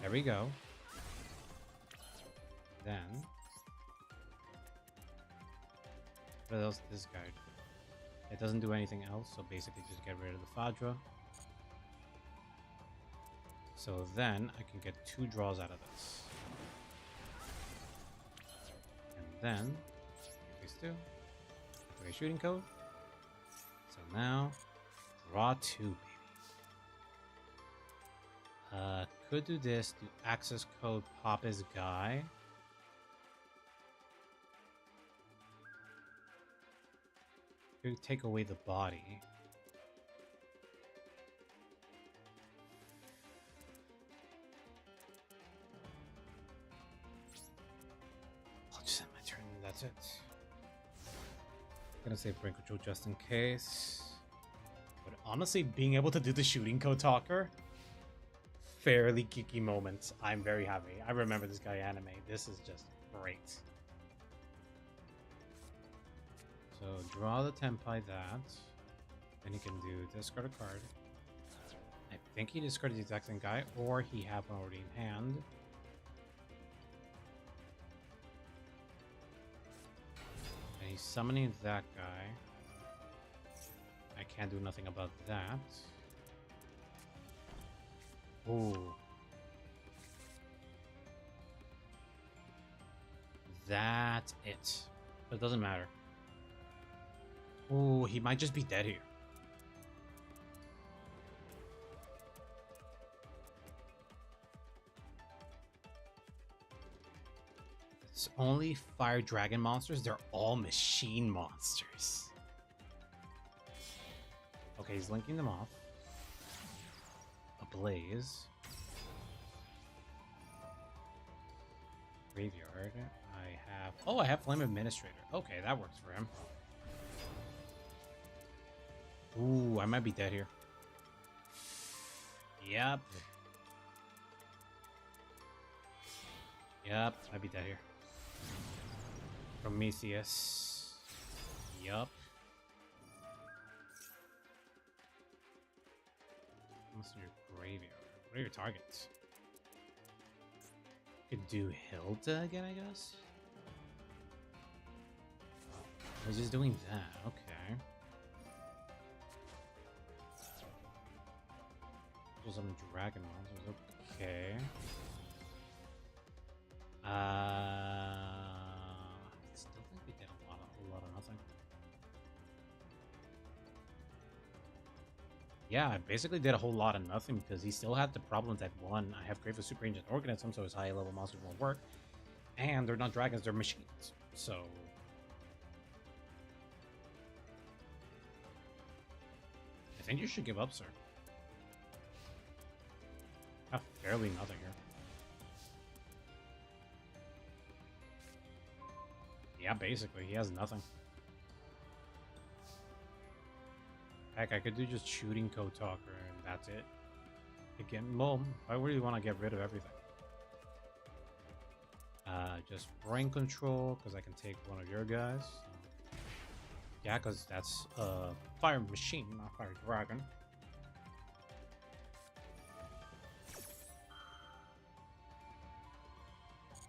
S1: There we go. Then what else this guy do? It doesn't do anything else, so basically just get rid of the Fadra. So then I can get 2 draws out of this. And then these 2. Activate shooting code. So now draw 2, baby. Could do this, do access code, pop his guy. Could take away the body. I'll just end my turn and that's it. I'm gonna save Brain Control just in case. But Honestly, being able to do the shooting code talker, fairly geeky moments. I'm very happy. I remember this guy anime. This is just great. So draw the Tenpai that. Then he can do discard a card. I think he discarded the exact same guy, or he had one already in hand. And he's summoning that guy. I can't do nothing about that. Ooh. That's it. But it doesn't matter. Ooh, he might just be dead here. It's only fire dragon monsters. They're all machine monsters. Okay, he's linking them off. Ablaze. Graveyard. I have... Oh, I have Flame Administrator. Okay, that works for him. Ooh, I might be dead here. Yep. Yep, might be dead here. Prometheus. Yup. What's your graveyard? What are your targets? Could do Hilda again, I guess? I was just doing that, okay. So some dragon monsters, okay. I still think we did a lot of nothing. Yeah, I basically did a whole lot of nothing because he still had the problems that one, I have Grave of Super Ancient Organism, so his high level monsters won't work. And they're not dragons, they're machines. So I think you should give up, sir. I have barely nothing here. Yeah, basically, he has nothing. Heck, I could do just shooting code talker and that's it. Again, well, I really want to get rid of everything. Just brain control, because I can take one of your guys. Yeah, because that's a fire machine, not fire dragon.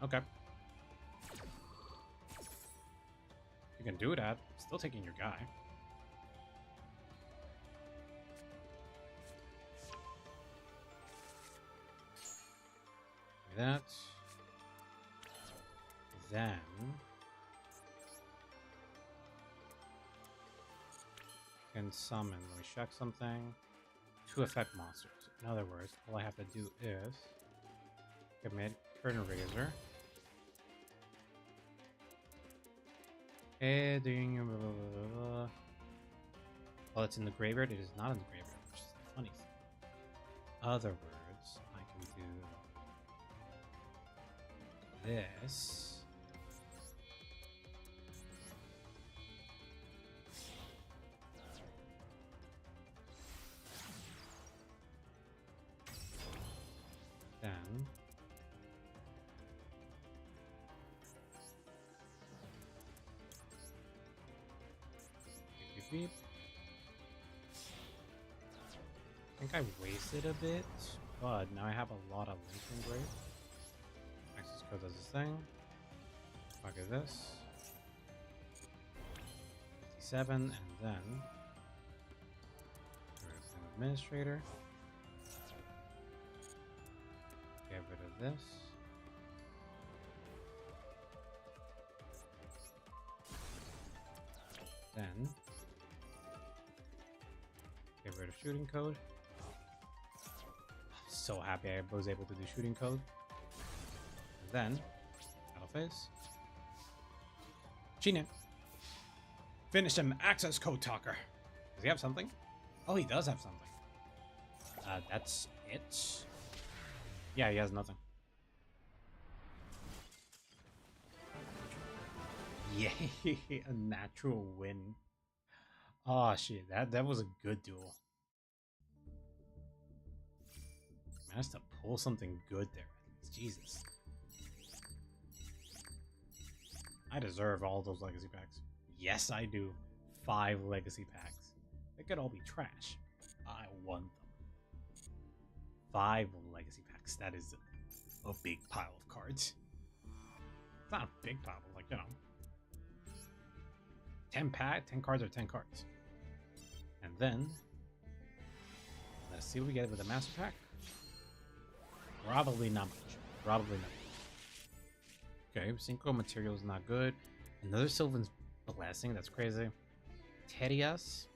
S1: Okay. You can do that. Still taking your guy. That. Then can summon. Let me check something. 2 effect monsters. In other words, all I have to do is commit Curtain Razor. Heading. Well, it's in the graveyard. It is not in the graveyard, which is the funny thing. Other words, I can do this. Then beep, beep. I think I wasted a bit, but now I have a lot of linking grave. Access code does this thing. Look at this. 57, and then there's an administrator. Get rid of this. Then get rid of shooting code. I'm so happy I was able to do shooting code. And then battle phase. Gina. Finish him. Access code talker. Does he have something? Oh, he does have something. That's it. Yeah, he has nothing. Yay, a natural win. Oh shit, that was a good duel. Managed to pull something good there. Jesus. I deserve all those legacy packs. Yes, I do. 5 legacy packs. They could all be trash. I want them. 5 legacy packs. That is a big pile of cards. It's not a big pile, but like, you know. 10 cards or 10 cards. And then, let's see what we get with the Master Pack. Probably not much. Probably not much. Okay, Synchro material is not good. Another Sylvan's Blessing, that's crazy. Tedious.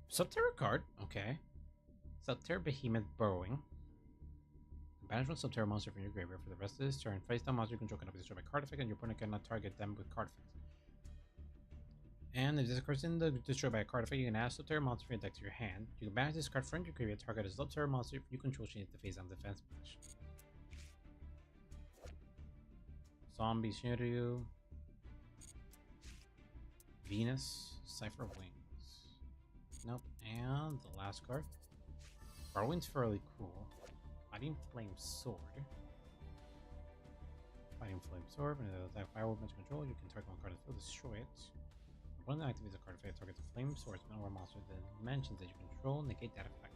S1: Subterra card, okay. Subterra Behemoth Burrowing. Banish one Subterra monster from your graveyard for the rest of this turn. Face down monster you control cannot be destroyed by card effect, and your opponent cannot target them with card effects. And if this occurs in the destroyed by a card effect, you can add Subterra monster from your deck to your hand. You can banish this card from your graveyard, target a Subterra monster you control, change the face down defense position. Zombie Shiryu. Venus, Cipher of Wings. Nope. And the last card. Barwin's fairly cool. Fighting Flame Sword. Fighting Flame Sword. When it attacks Firewall Bench control, you can target one card and field, destroy it. When it activates a card effect, target the Flame Swordsman or monster that dimensions that you control, negate that effect.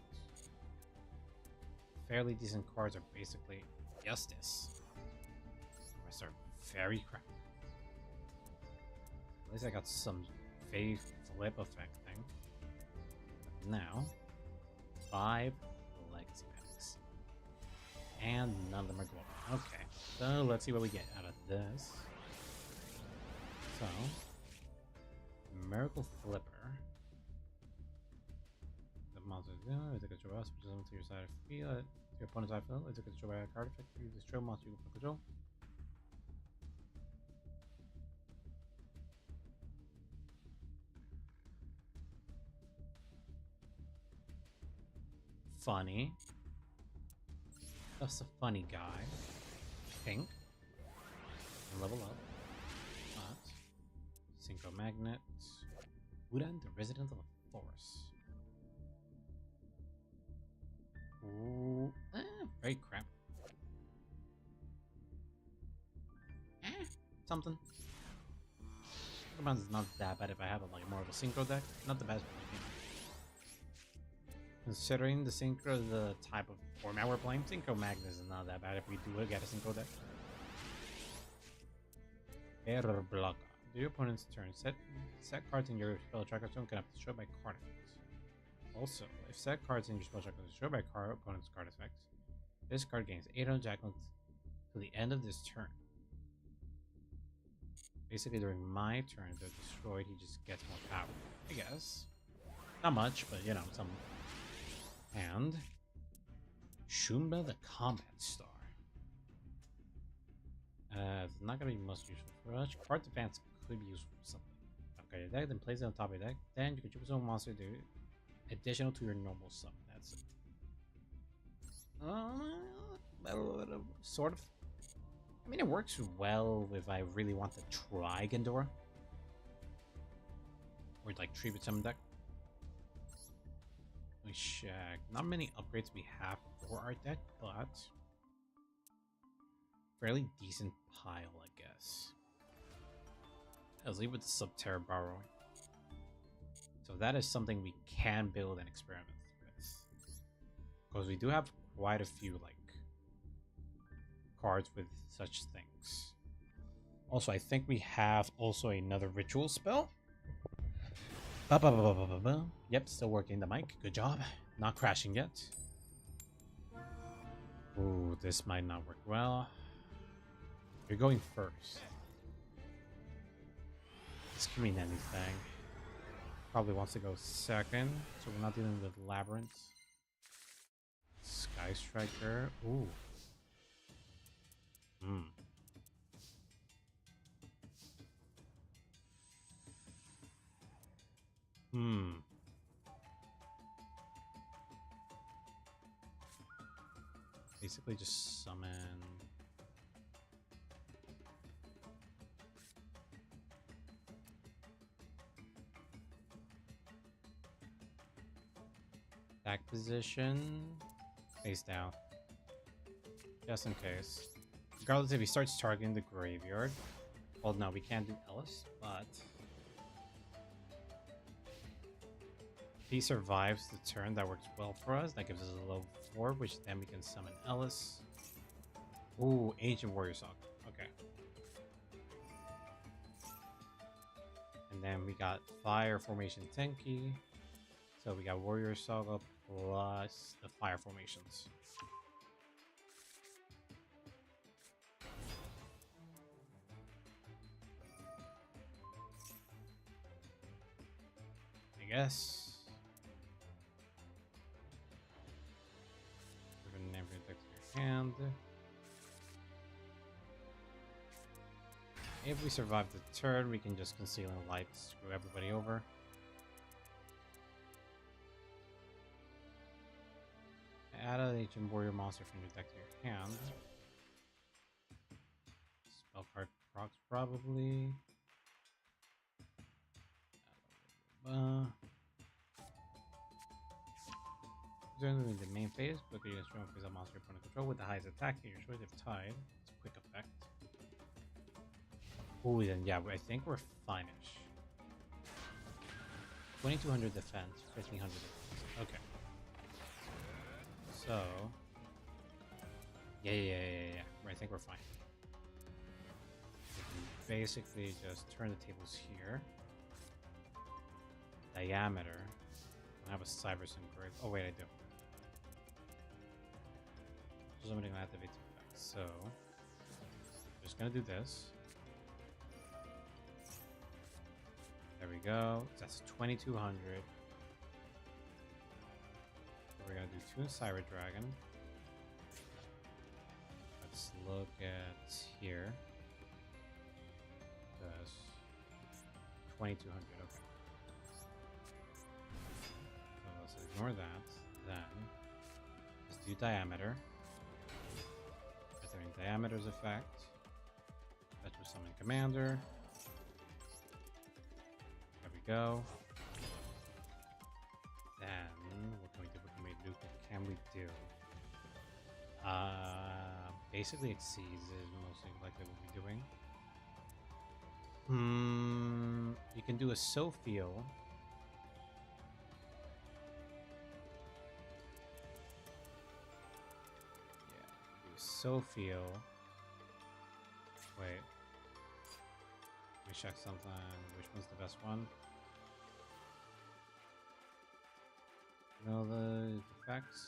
S1: Fairly decent cards are basically Justice. The rest are very crap. At least I got some phase flip effect thing. Now, 5 legacy packs. And none of them are global. Okay, so let's see what we get out of this. So, Miracle Flipper. The monster is a control us, which is to your side of field. To your opponent's side of field, it's a control by a card effect. You destroy monster you can control. Funny. Just a funny guy. Pink. And level up. But. Synchro Magnet. Udan, the resident of the forest. Ooh. Very crap. Something. Synchro is not that bad if I have like more of a synchro deck. Not the best, but you know. Considering the synchro, the type of format we're playing, Synchro Magnus is not that bad if we do get a synchro deck. Error block. Do your opponent's turn. Set cards in your spell tracker zone cannot be destroyed by card effects. Also, if set cards in your spell tracker are destroyed by opponent's card effects, this card gains 800 jackals to the end of this turn. Basically, during my turn, they're destroyed. He just gets more power. I guess. Not much, but you know, some. And Shumba the Combat Star. It's not going to be most useful for us. Card Advance could be useful for something. Okay, your deck, then place it on top of your deck. Then you can choose a monster to additional to your normal summon. That's it. Sort of. I mean, it works well if I really want to try Gendora. Or like tribute summon deck. Let me check. Not many upgrades we have for our deck, but fairly decent pile, I guess. Let's leave with the Subterra Borrowing. So that is something we can build and experiment with. Because we do have quite a few, like, cards with such things. Also, I think we have also another ritual spell. Yep, still working the mic. Good job. Not crashing yet. Ooh, this might not work well. You're going first. This could mean anything. Probably wants to go second, so we're not dealing with Labyrinth. Sky Striker. Ooh. Basically just summon. Back position. face down, just in case. Regardless if he starts targeting the graveyard. Well, no, we can't do Ellis, but if he survives the turn, that works well for us. That gives us a level 4, which then we can summon Ellis. Ooh, Ancient Warrior Saga. Okay. And then we got Fire Formation Tenki. So we got Warrior Saga plus the Fire Formations. I guess. We're gonna name your deck to your hand. If we survive the turn, we can just Concealing Light, screw everybody over. Add an Ancient Warrior monster from your deck to your hand. Spell card procs probably. During the main phase, book a strong phase of monster opponent control with the highest attack in your choice if tied. It's a quick effect. Ooh, then yeah, I think we're fine-ish. 2200 defense, 1500 defense. Okay. So, yeah. I think we're fine. We can basically just turn the tables here. Diameter. I have a Cyberson grave. Oh wait, I do. So somebody gonna activate the effect. So, just gonna do this. There we go. That's 2200. We're gonna do 2 Cyber Dragon. Let's look at here. That's 2200. Okay. So let's ignore that. Then let's do Diameter. Activating Diameter's effect. That will summon Commander. There we go. Then what can we do? What can we do? Basically Exceeds is mostly likely what we're doing. You can do a Sophiel. Yeah, do Sophiel. Wait. Let me check something. Which one's the best one? You know the effects?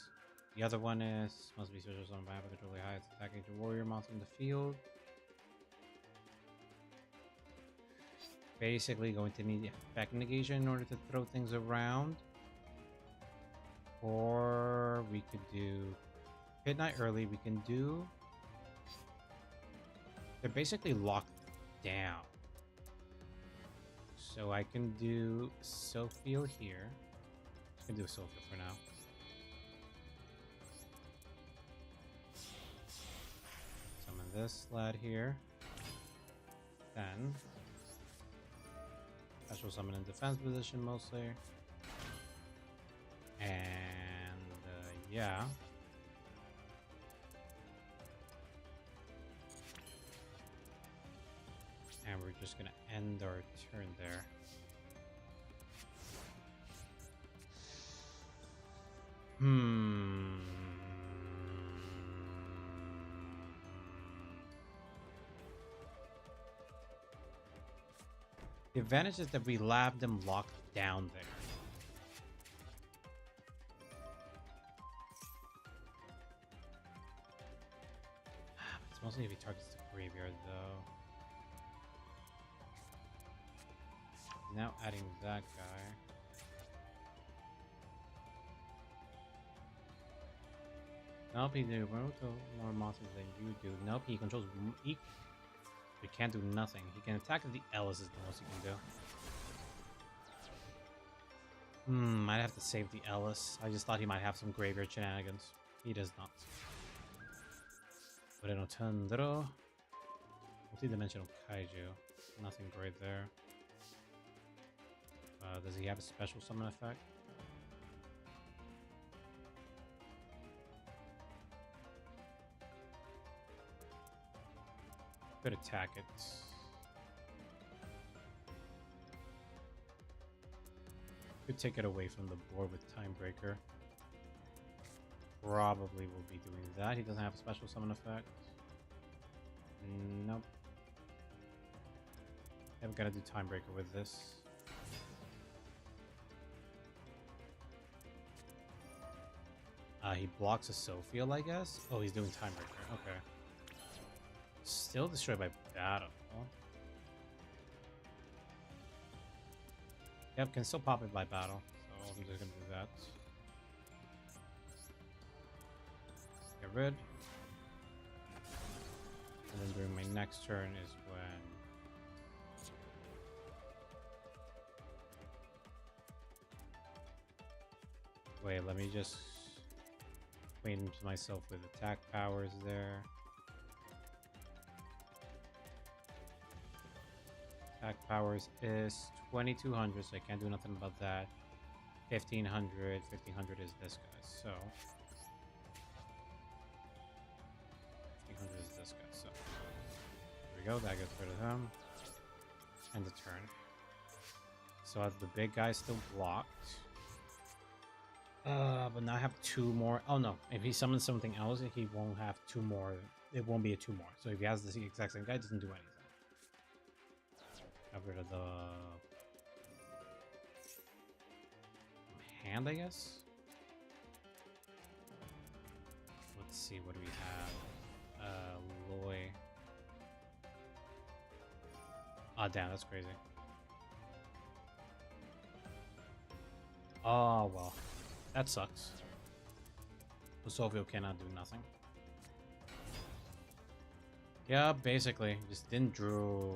S1: The other one is must be special summon by having control the highest attacking to warrior monster in the field. Basically going to need effect negation in order to throw things around. Or we could do Pit Knight early. We can do. They're basically locked down. So I can do Sophiel here. I can do a Sophiel for now. Summon this lad here. Then special summon in defense position mostly. And yeah. And we're just gonna end our turn there. The advantage is that we have them locked down there. It's mostly if he targets the graveyard though. Now adding that guy. Nope, he did more monsters than you do. Nope, he controls equal. We can't do nothing. He can attack if the Ellis is the most he can do. Might have to save the Ellis. I just thought he might have some graveyard shenanigans. He does not. Bueno Tundro. Multi-dimensional Kaiju. Nothing great there. Does he have a special summon effect? Could attack it. Could take it away from the board with Timebreaker. Probably will be doing that. He doesn't have a special summon effect. Nope. I'm gonna do Timebreaker with this. He blocks a Sophiel, I guess. Oh, he's doing Timebreaker. Okay. Still destroyed by battle. Yep, can still pop it by battle. So I'm just gonna do that. Get rid. And then during my next turn is when wait, let me just acquaint myself with attack powers there. Attack powers is 2200, so I can't do nothing about that. 1500, 1500 is this guy, so 1500 is this guy, so there we go, that gets rid of him. And the turn. So the big guy still blocked. But now I have two more. Oh no, if he summons something else, he won't have two more. It won't be a two more. So if he has the exact same guy, it doesn't do anything. Got rid of the hand, I guess. Let's see, what do we have? Loy. Oh damn, that's crazy. Oh well, that sucks. Sophiel cannot do nothing. Yeah, basically, just didn't drew.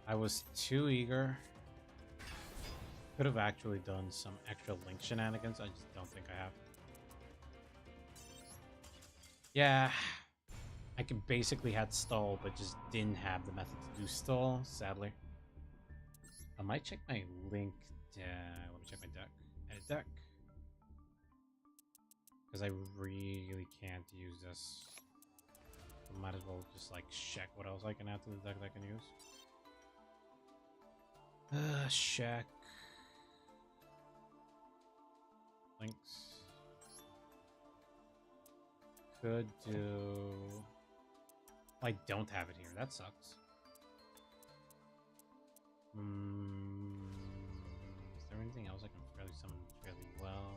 S1: I was too eager. Could have actually done some extra link shenanigans. I just don't think I have. Yeah, I could basically had stall, but just didn't have the method to do stall, sadly. I might check my link. Let me check my deck. Edit deck. Because I really can't use this. So might as well just like check what else I can add to the deck that I can use. Check. Links. Could do. I don't have it here. That sucks. Is there anything else I can fairly summon fairly well?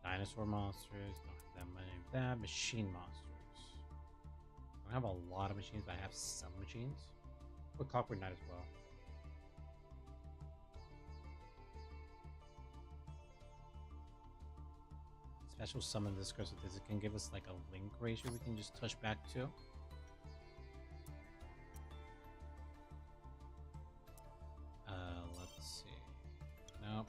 S1: Dinosaur monsters. Don't have that many. That machine monsters. I don't have a lot of machines, but I have some machines. Put Clockwork Knight as well. Special summon this curse with this. It can give us like a link ratio we can just touch back to. Let's see. Nope.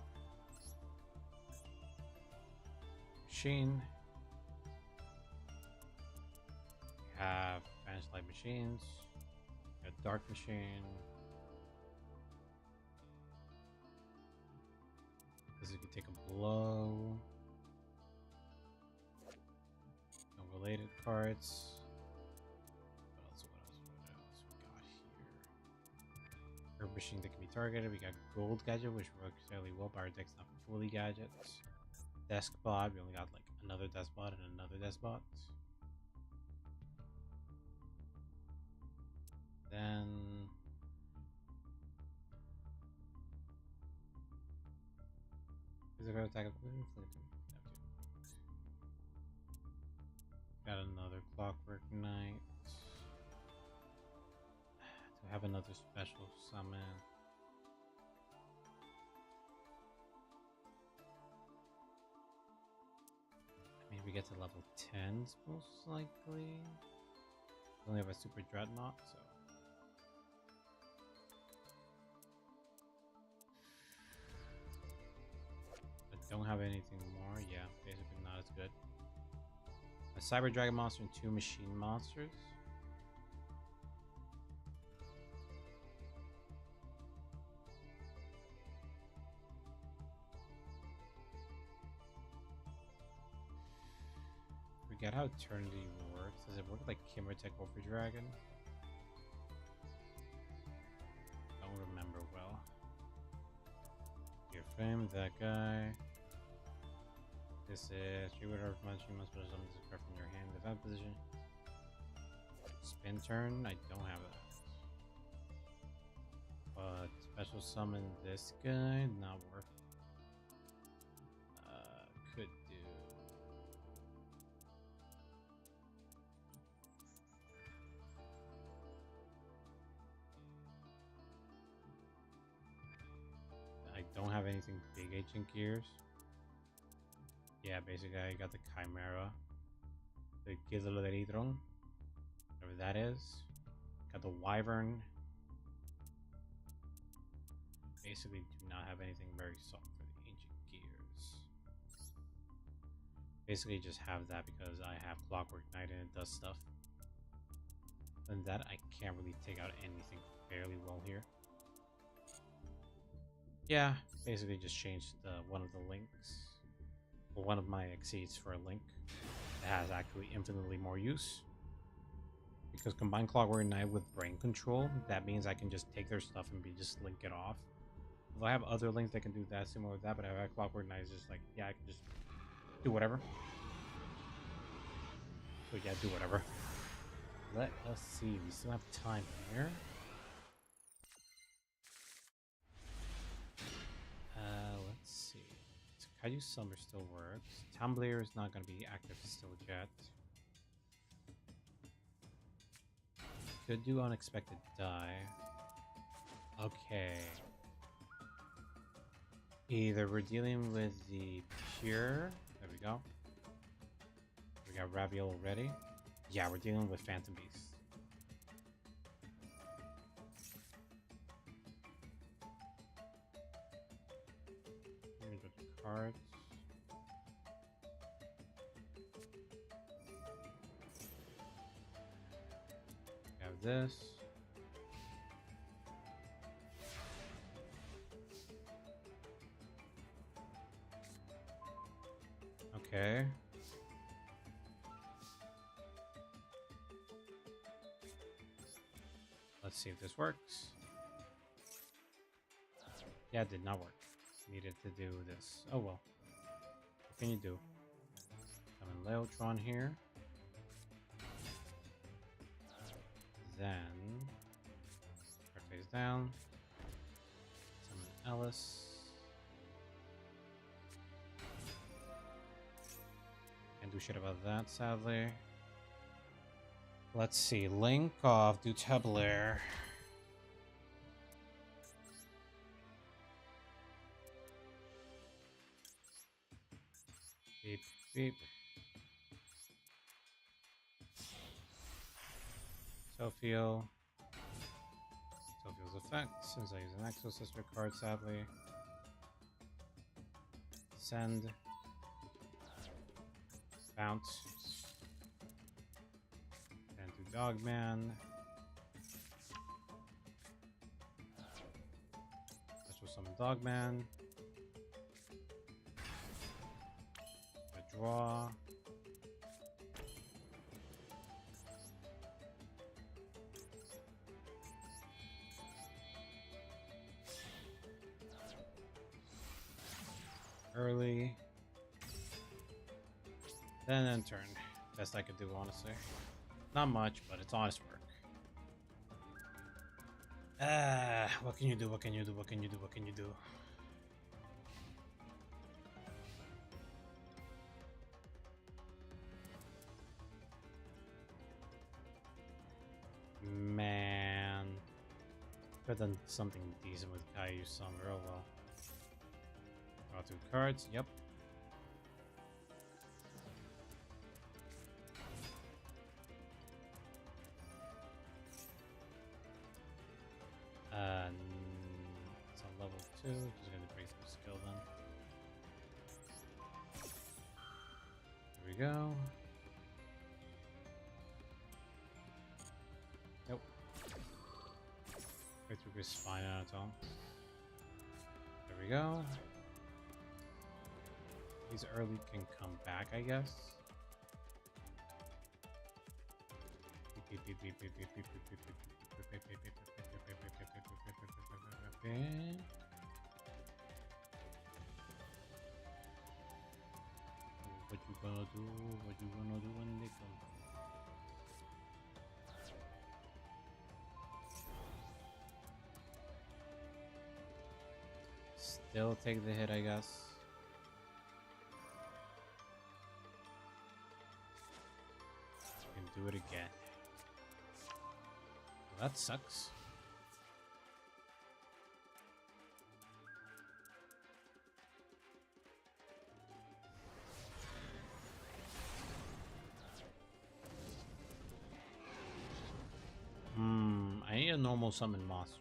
S1: Machine. We have Vanished Light Machines. We got Dark Machine. This could take a blow. Related cards. What else we got here? Herb Machine that can be targeted. We got Gold Gadget, which works fairly well, but our deck's not fully gadgets. Deskbot, we only got like another Deskbot and another Deskbot. Then physical attack. Got another Clockwork Knight. To have another special summon. I mean, we get to level 10s most likely. We only have a Super Dreadnought, so. I don't have anything more. Yeah, basically not as good. A Cyber Dragon monster and 2 machine monsters. Forget how Eternity works Does it work like Kimmertech over Dragon? Don't remember well. Your frame, that guy. This is you would have much. You must put something to from your hand in that position. Spin turn. I don't have that. But special summon this guy. Not worth. Could do. I don't have anything big ancient gears. Yeah, basically I got the Chimera, the Gizoloditron, whatever that is. Got the Wyvern. Basically do not have anything very soft for the ancient gears. Basically just have that because I have Clockwork Knight and it does stuff. Than that, I can't really take out anything fairly well here. Yeah, basically just changed one of the links. One of my exceeds for a link that has actually infinitely more use. Because combine Clockwork Knight with Brain Control, that means I can just take their stuff and just link it off. If I have other links that can do that similar to that, but if I have Clockwork Knight, it's just like, yeah, I can just do whatever. So yeah, do whatever. Let us see, we still have time here. Let's see. Kaiju Summer still works. Tumbler is not going to be active still yet. Could do Unexpected Die. Okay. Either we're dealing with the Pure. There we go. We got Raviol already. Yeah, we're dealing with Phantom Beast. Cards. We have this. Okay. Let's see if this works. Yeah, it did not work. Needed to do this. Oh well. What can you do? Summon Leotron here. Then her face down. Summon Ellis. Can't do shit about that, sadly. Let's see. Link off, do Tabler. Beep, beep. Sophio. Sophio's effect, since I use an Exo Sister card, sadly. Send. Bounce. And do Dogman. Special summon Dogman. Draw. Early. Then end turn. Best I could do, honestly. Not much, but it's honest work. What can you do? What can you do? What can you do? What can you do? Man, could have done something decent with Kaiju Summer. Oh well. Draw 2 cards. Yep. It's on level 2. Just gonna break some skill then. There we go. Nope. Right through his spine on its own. There we go. These early can come back, I guess. What you gonna do? What you gonna do when they come? Still take the hit, I guess. Do it again. Well, that sucks. I need a normal summon monster.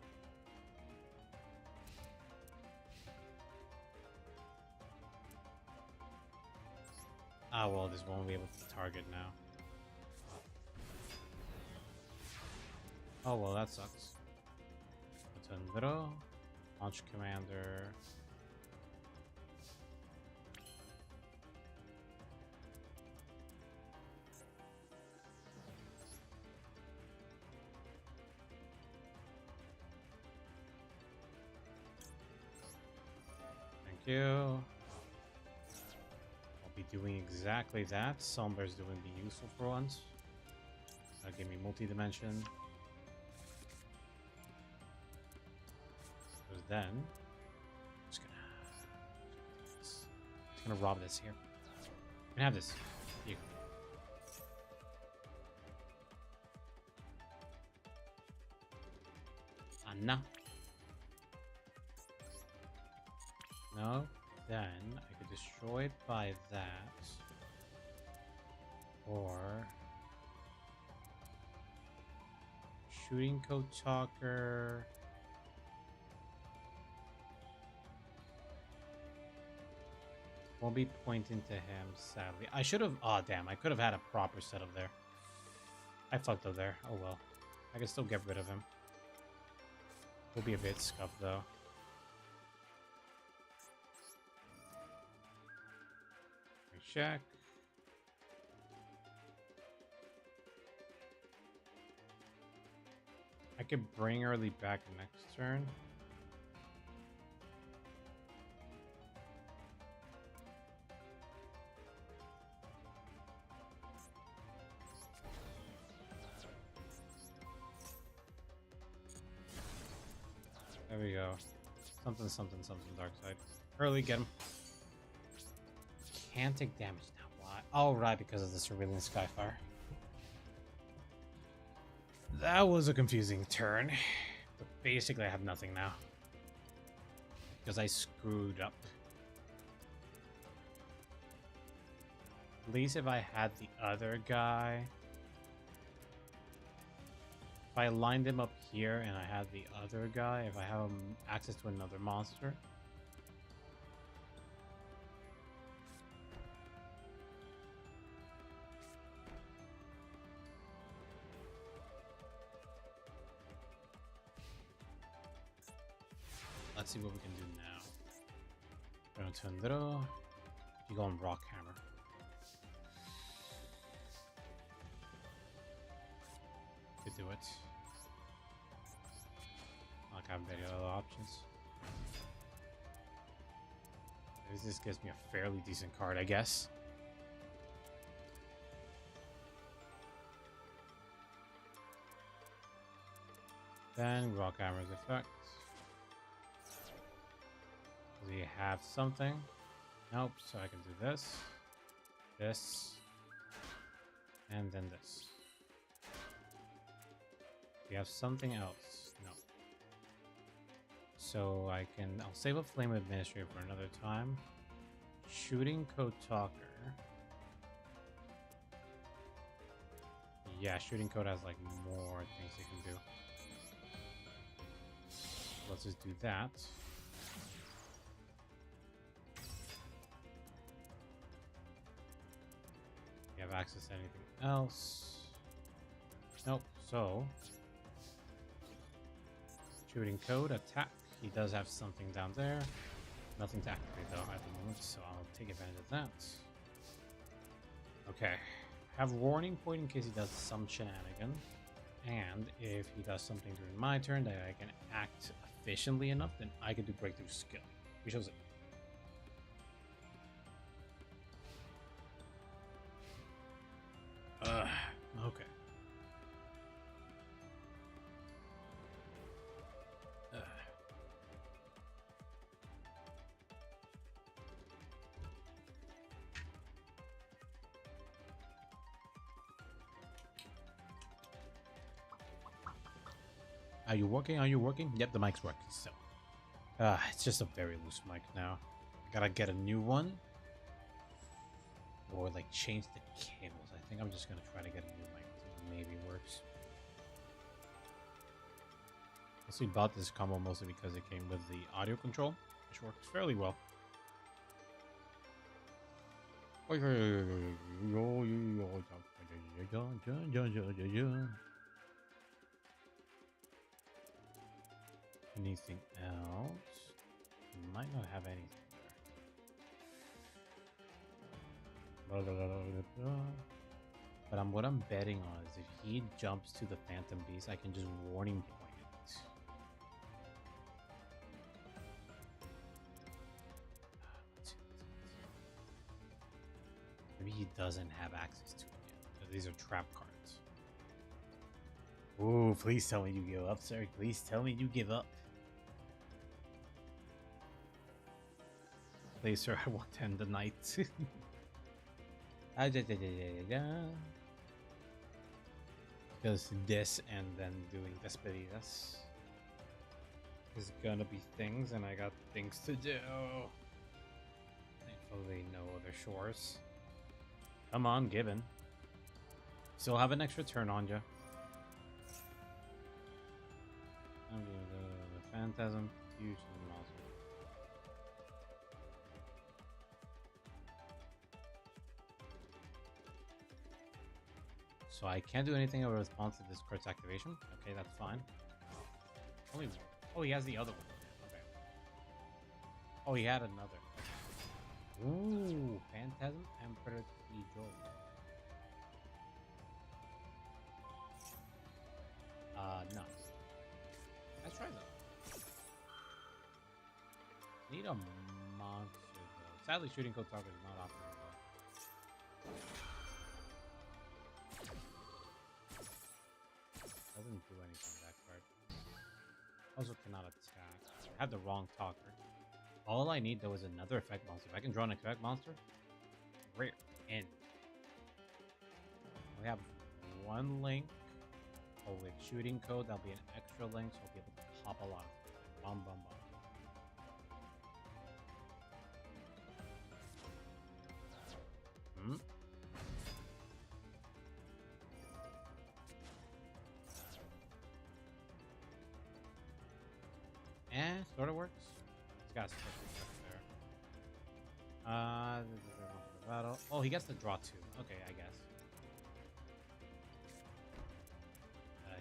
S1: Ah, well, this won't be able to target now. Oh, well, that sucks. Padoru, Launch Commander. Thank you. I'll be doing exactly that. Somber's doing be useful for once. That'll give me multi-dimension. Then I'm just gonna rob this here. You can have this. You. No. No. Then I could destroy it by that, or shooting code talker. Won't be pointing to him, sadly. I should have... Oh, damn. I could have had a proper setup there. I fucked up there. Oh, well. I can still get rid of him. We'll be a bit scuffed, though. Check. I could bring early back next turn. There we go. Something, dark side. Early, get him. Can't take damage now. Why? Oh, right, because of the Cerulean Skyfire. That was a confusing turn. But basically, I have nothing now. Because I screwed up. At least if I had the other guy... If I lined him up here and I had the other guy, if I have access to another monster... Let's see what we can do now. Going to Tundro. You go on Rock Hammer. Could do it. Like I have many other options. This gives me a fairly decent card, I guess. Then Rock Hammer's effect. Do you have something? Nope, so I can do this, this, and then this. Do you have something else? No. So I'll save a Flame Administrator for another time. Shooting Code Talker. Yeah, Shooting Code has like more things you can do. Let's just do that. You have access to anything else? Nope. So, Shooting Code, attack. He does have something down there. Nothing to activate though at the moment, so I'll take advantage of that. Okay. Have Warning Point in case he does some shenanigan. And if he does something during my turn that I can act efficiently enough, then I can do breakthrough skill. We shall see. Okay. Are you working? Are you working? Yep, the mic's working. So, it's just a very loose mic now. I gotta get a new one, or like change the cables. I think I'm just gonna try to get a new mic. Maybe works. Also, we bought this combo mostly because it came with the audio control, which works fairly well. Anything else? Might not have anything there. But what I'm betting on is if he jumps to the Phantom Beast, I can just warning point it. Maybe he doesn't have access to it yet. These are trap cards. Ooh, please tell me you give up, sir. Please tell me you give up. Please, sir, I want to end the night. Because this and then doing Despedidas is gonna be things, and I got things to do. Thankfully, no other shores. Come on, Gibbon. Still have an extra turn on you. The Phantasm, huge and awesome. So I can't do anything in response to this card's activation. Okay, that's fine. Only one. Oh, he has the other one. Okay. Oh, he had another. Ooh, Phantasm Emperor Yugioh. No. Let's try that. Need a monster though. Sadly, shooting code target is not operating though. Doesn't do anything, that card. Also cannot attack. I have the wrong talker. All I need though is another effect monster. If I can draw an effect monster, we're in. We have one link. Oh, with shooting code, that'll be an extra link, so I'll be able to pop a lot of things. Bum bum bum. Sort of works. It's got a special there. Battle. Oh, he gets to draw two. Okay, I guess.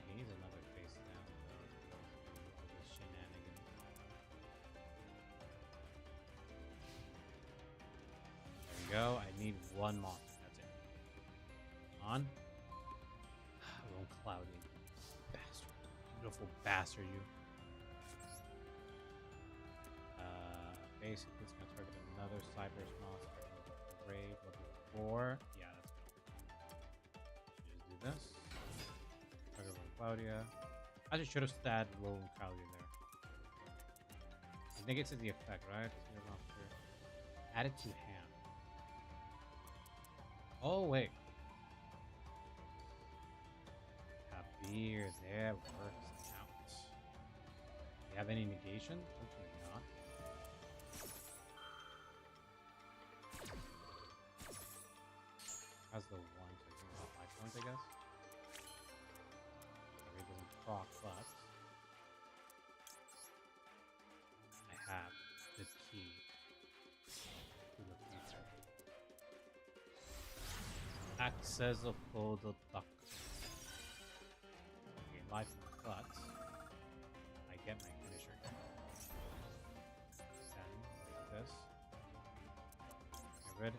S1: He needs another face down, though. All this shenanigans. There we go. I need one monster. That's it. On. Lone Cloudy. Bastard. Beautiful bastard, you. Basically, it's going to target another Cypress monster in the grave level 4. Yeah, that's good. Just do this. Target Lone Claudia. I just should have stabbed Lone Claudia there. It negates the effect, right? Add it to hand. Oh, wait. Kabir, there works out. Do you have any negation? Hopefully not. Has the one, so I can drop 5 points, I guess. It doesn't proc, but I have the key to the future. Accessible the duck. Okay, life, but I get my finisher. Then like this. Get rid.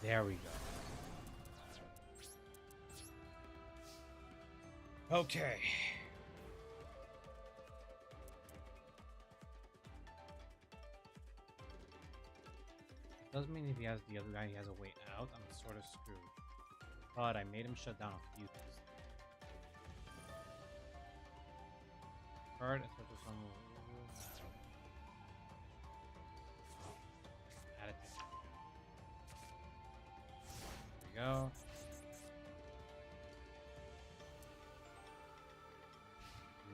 S1: There we go. Okay. Doesn't mean if he has the other guy, he has a way out. I'm sort of screwed. But I made him shut down a few things. Card, especially some. Add it. There we go.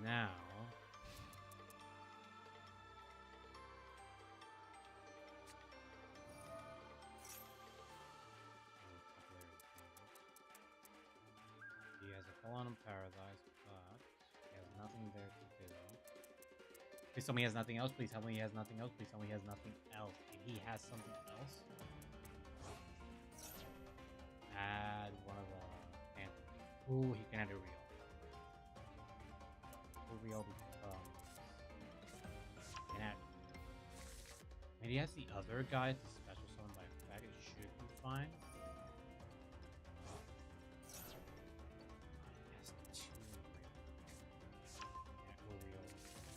S1: Now. He has a full on paradise, but he has nothing there to do. Please tell me he has nothing else. Please tell me he has nothing else. Please tell me he has nothing else. If he has something else, add one of the Phantoms. Ooh, he can add a real. Real becomes. Can add. Maybe he has the other guy to special summon by effect. It should be fine.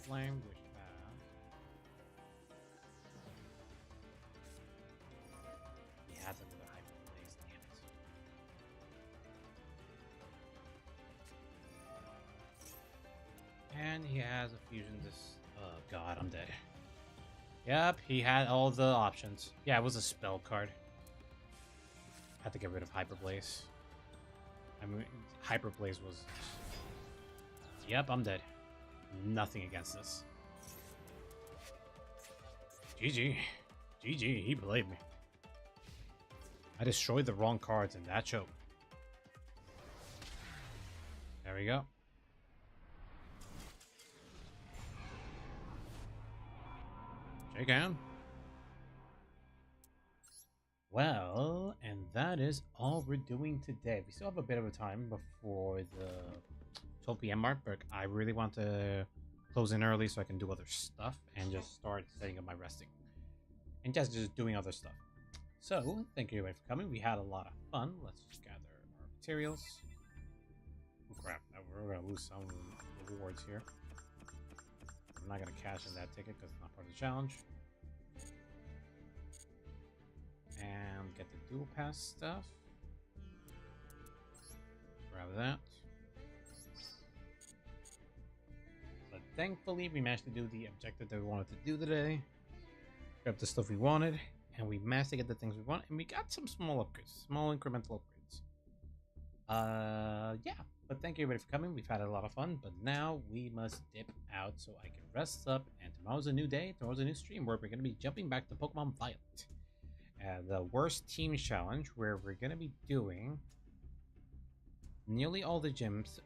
S1: Flame, which has he has another hyper blaze, damn it. And he has a fusion this oh god, I'm dead. Yep, he had all the options. Yeah, it was a spell card. Had to get rid of hyper blaze. I mean hyper blaze was yep, I'm dead. Nothing against this. GG. GG, he believed me. I destroyed the wrong cards in that choke. There we go. Shake hand. Well, and that is all we're doing today. We still have a bit of a time before the 12 p.m. mark, but I really want to close in early so I can do other stuff and just start setting up my resting and just doing other stuff. So thank you everybody for coming. We had a lot of fun. Let's just gather our materials. Oh crap, we're gonna lose some rewards here. I'm not gonna cash in that ticket because it's not part of the challenge. And get the dual pass stuff. Grab that. But thankfully, we managed to do the objective that we wanted to do today. Grab the stuff we wanted, and we managed to get the things we want, and we got some small upgrades, small incremental upgrades. Yeah. But thank you everybody for coming. We've had a lot of fun, but now we must dip out so I can rest up. And tomorrow's a new day. Tomorrow's a new stream where we're going to be jumping back to Pokemon Violet. The worst team challenge where we're going to be doing nearly all the gyms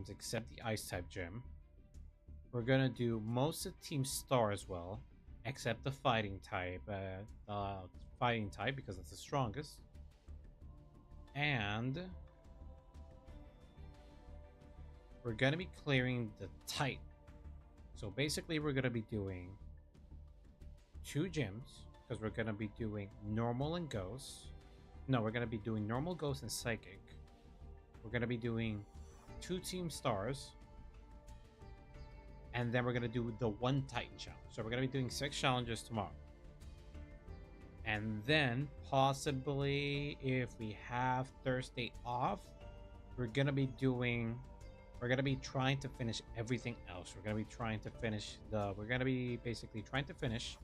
S1: except the ice type gym. We're going to do most of Team Star as well, except the fighting type because it's the strongest. And we're going to be clearing the Titan. So basically we're going to be doing 2 gyms because we're going to be doing normal and ghost. No, we're going to be doing normal, ghost, and psychic. We're going to be doing 2 Team Stars. And then we're going to do the 1 Titan challenge. So we're going to be doing 6 challenges tomorrow. And then possibly if we have Thursday off, we're going to be trying to finish everything else. We're going to be basically trying to finish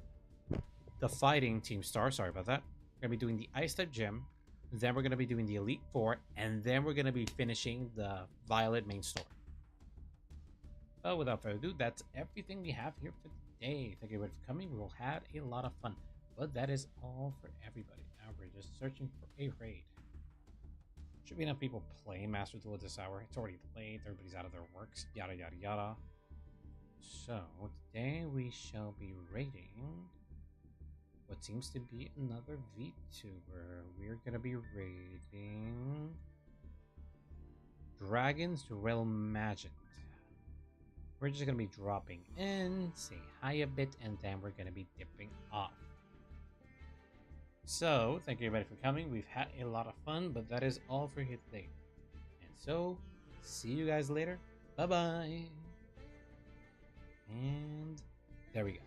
S1: the fighting Team Star. Sorry about that. We're going to be doing the ice type gym. Then we're going to be doing the Elite Four. And then we're going to be finishing the Violet main story. So without further ado, that's everything we have here for today. Thank you everybody for coming. We will have a lot of fun. But that is all for everybody. Now we're just searching for a raid. Should be enough people playing Master Duel at this hour. It's already late. Everybody's out of their works. Yada, yada, yada. So today we shall be raiding what seems to be another VTuber. We're going to be raiding Dragon's Realm Magent. We're just going to be dropping in, say hi a bit, and then we're going to be dipping off. So, thank you everybody for coming. We've had a lot of fun, but that is all for here today. And so, see you guys later. Bye-bye. And there we go.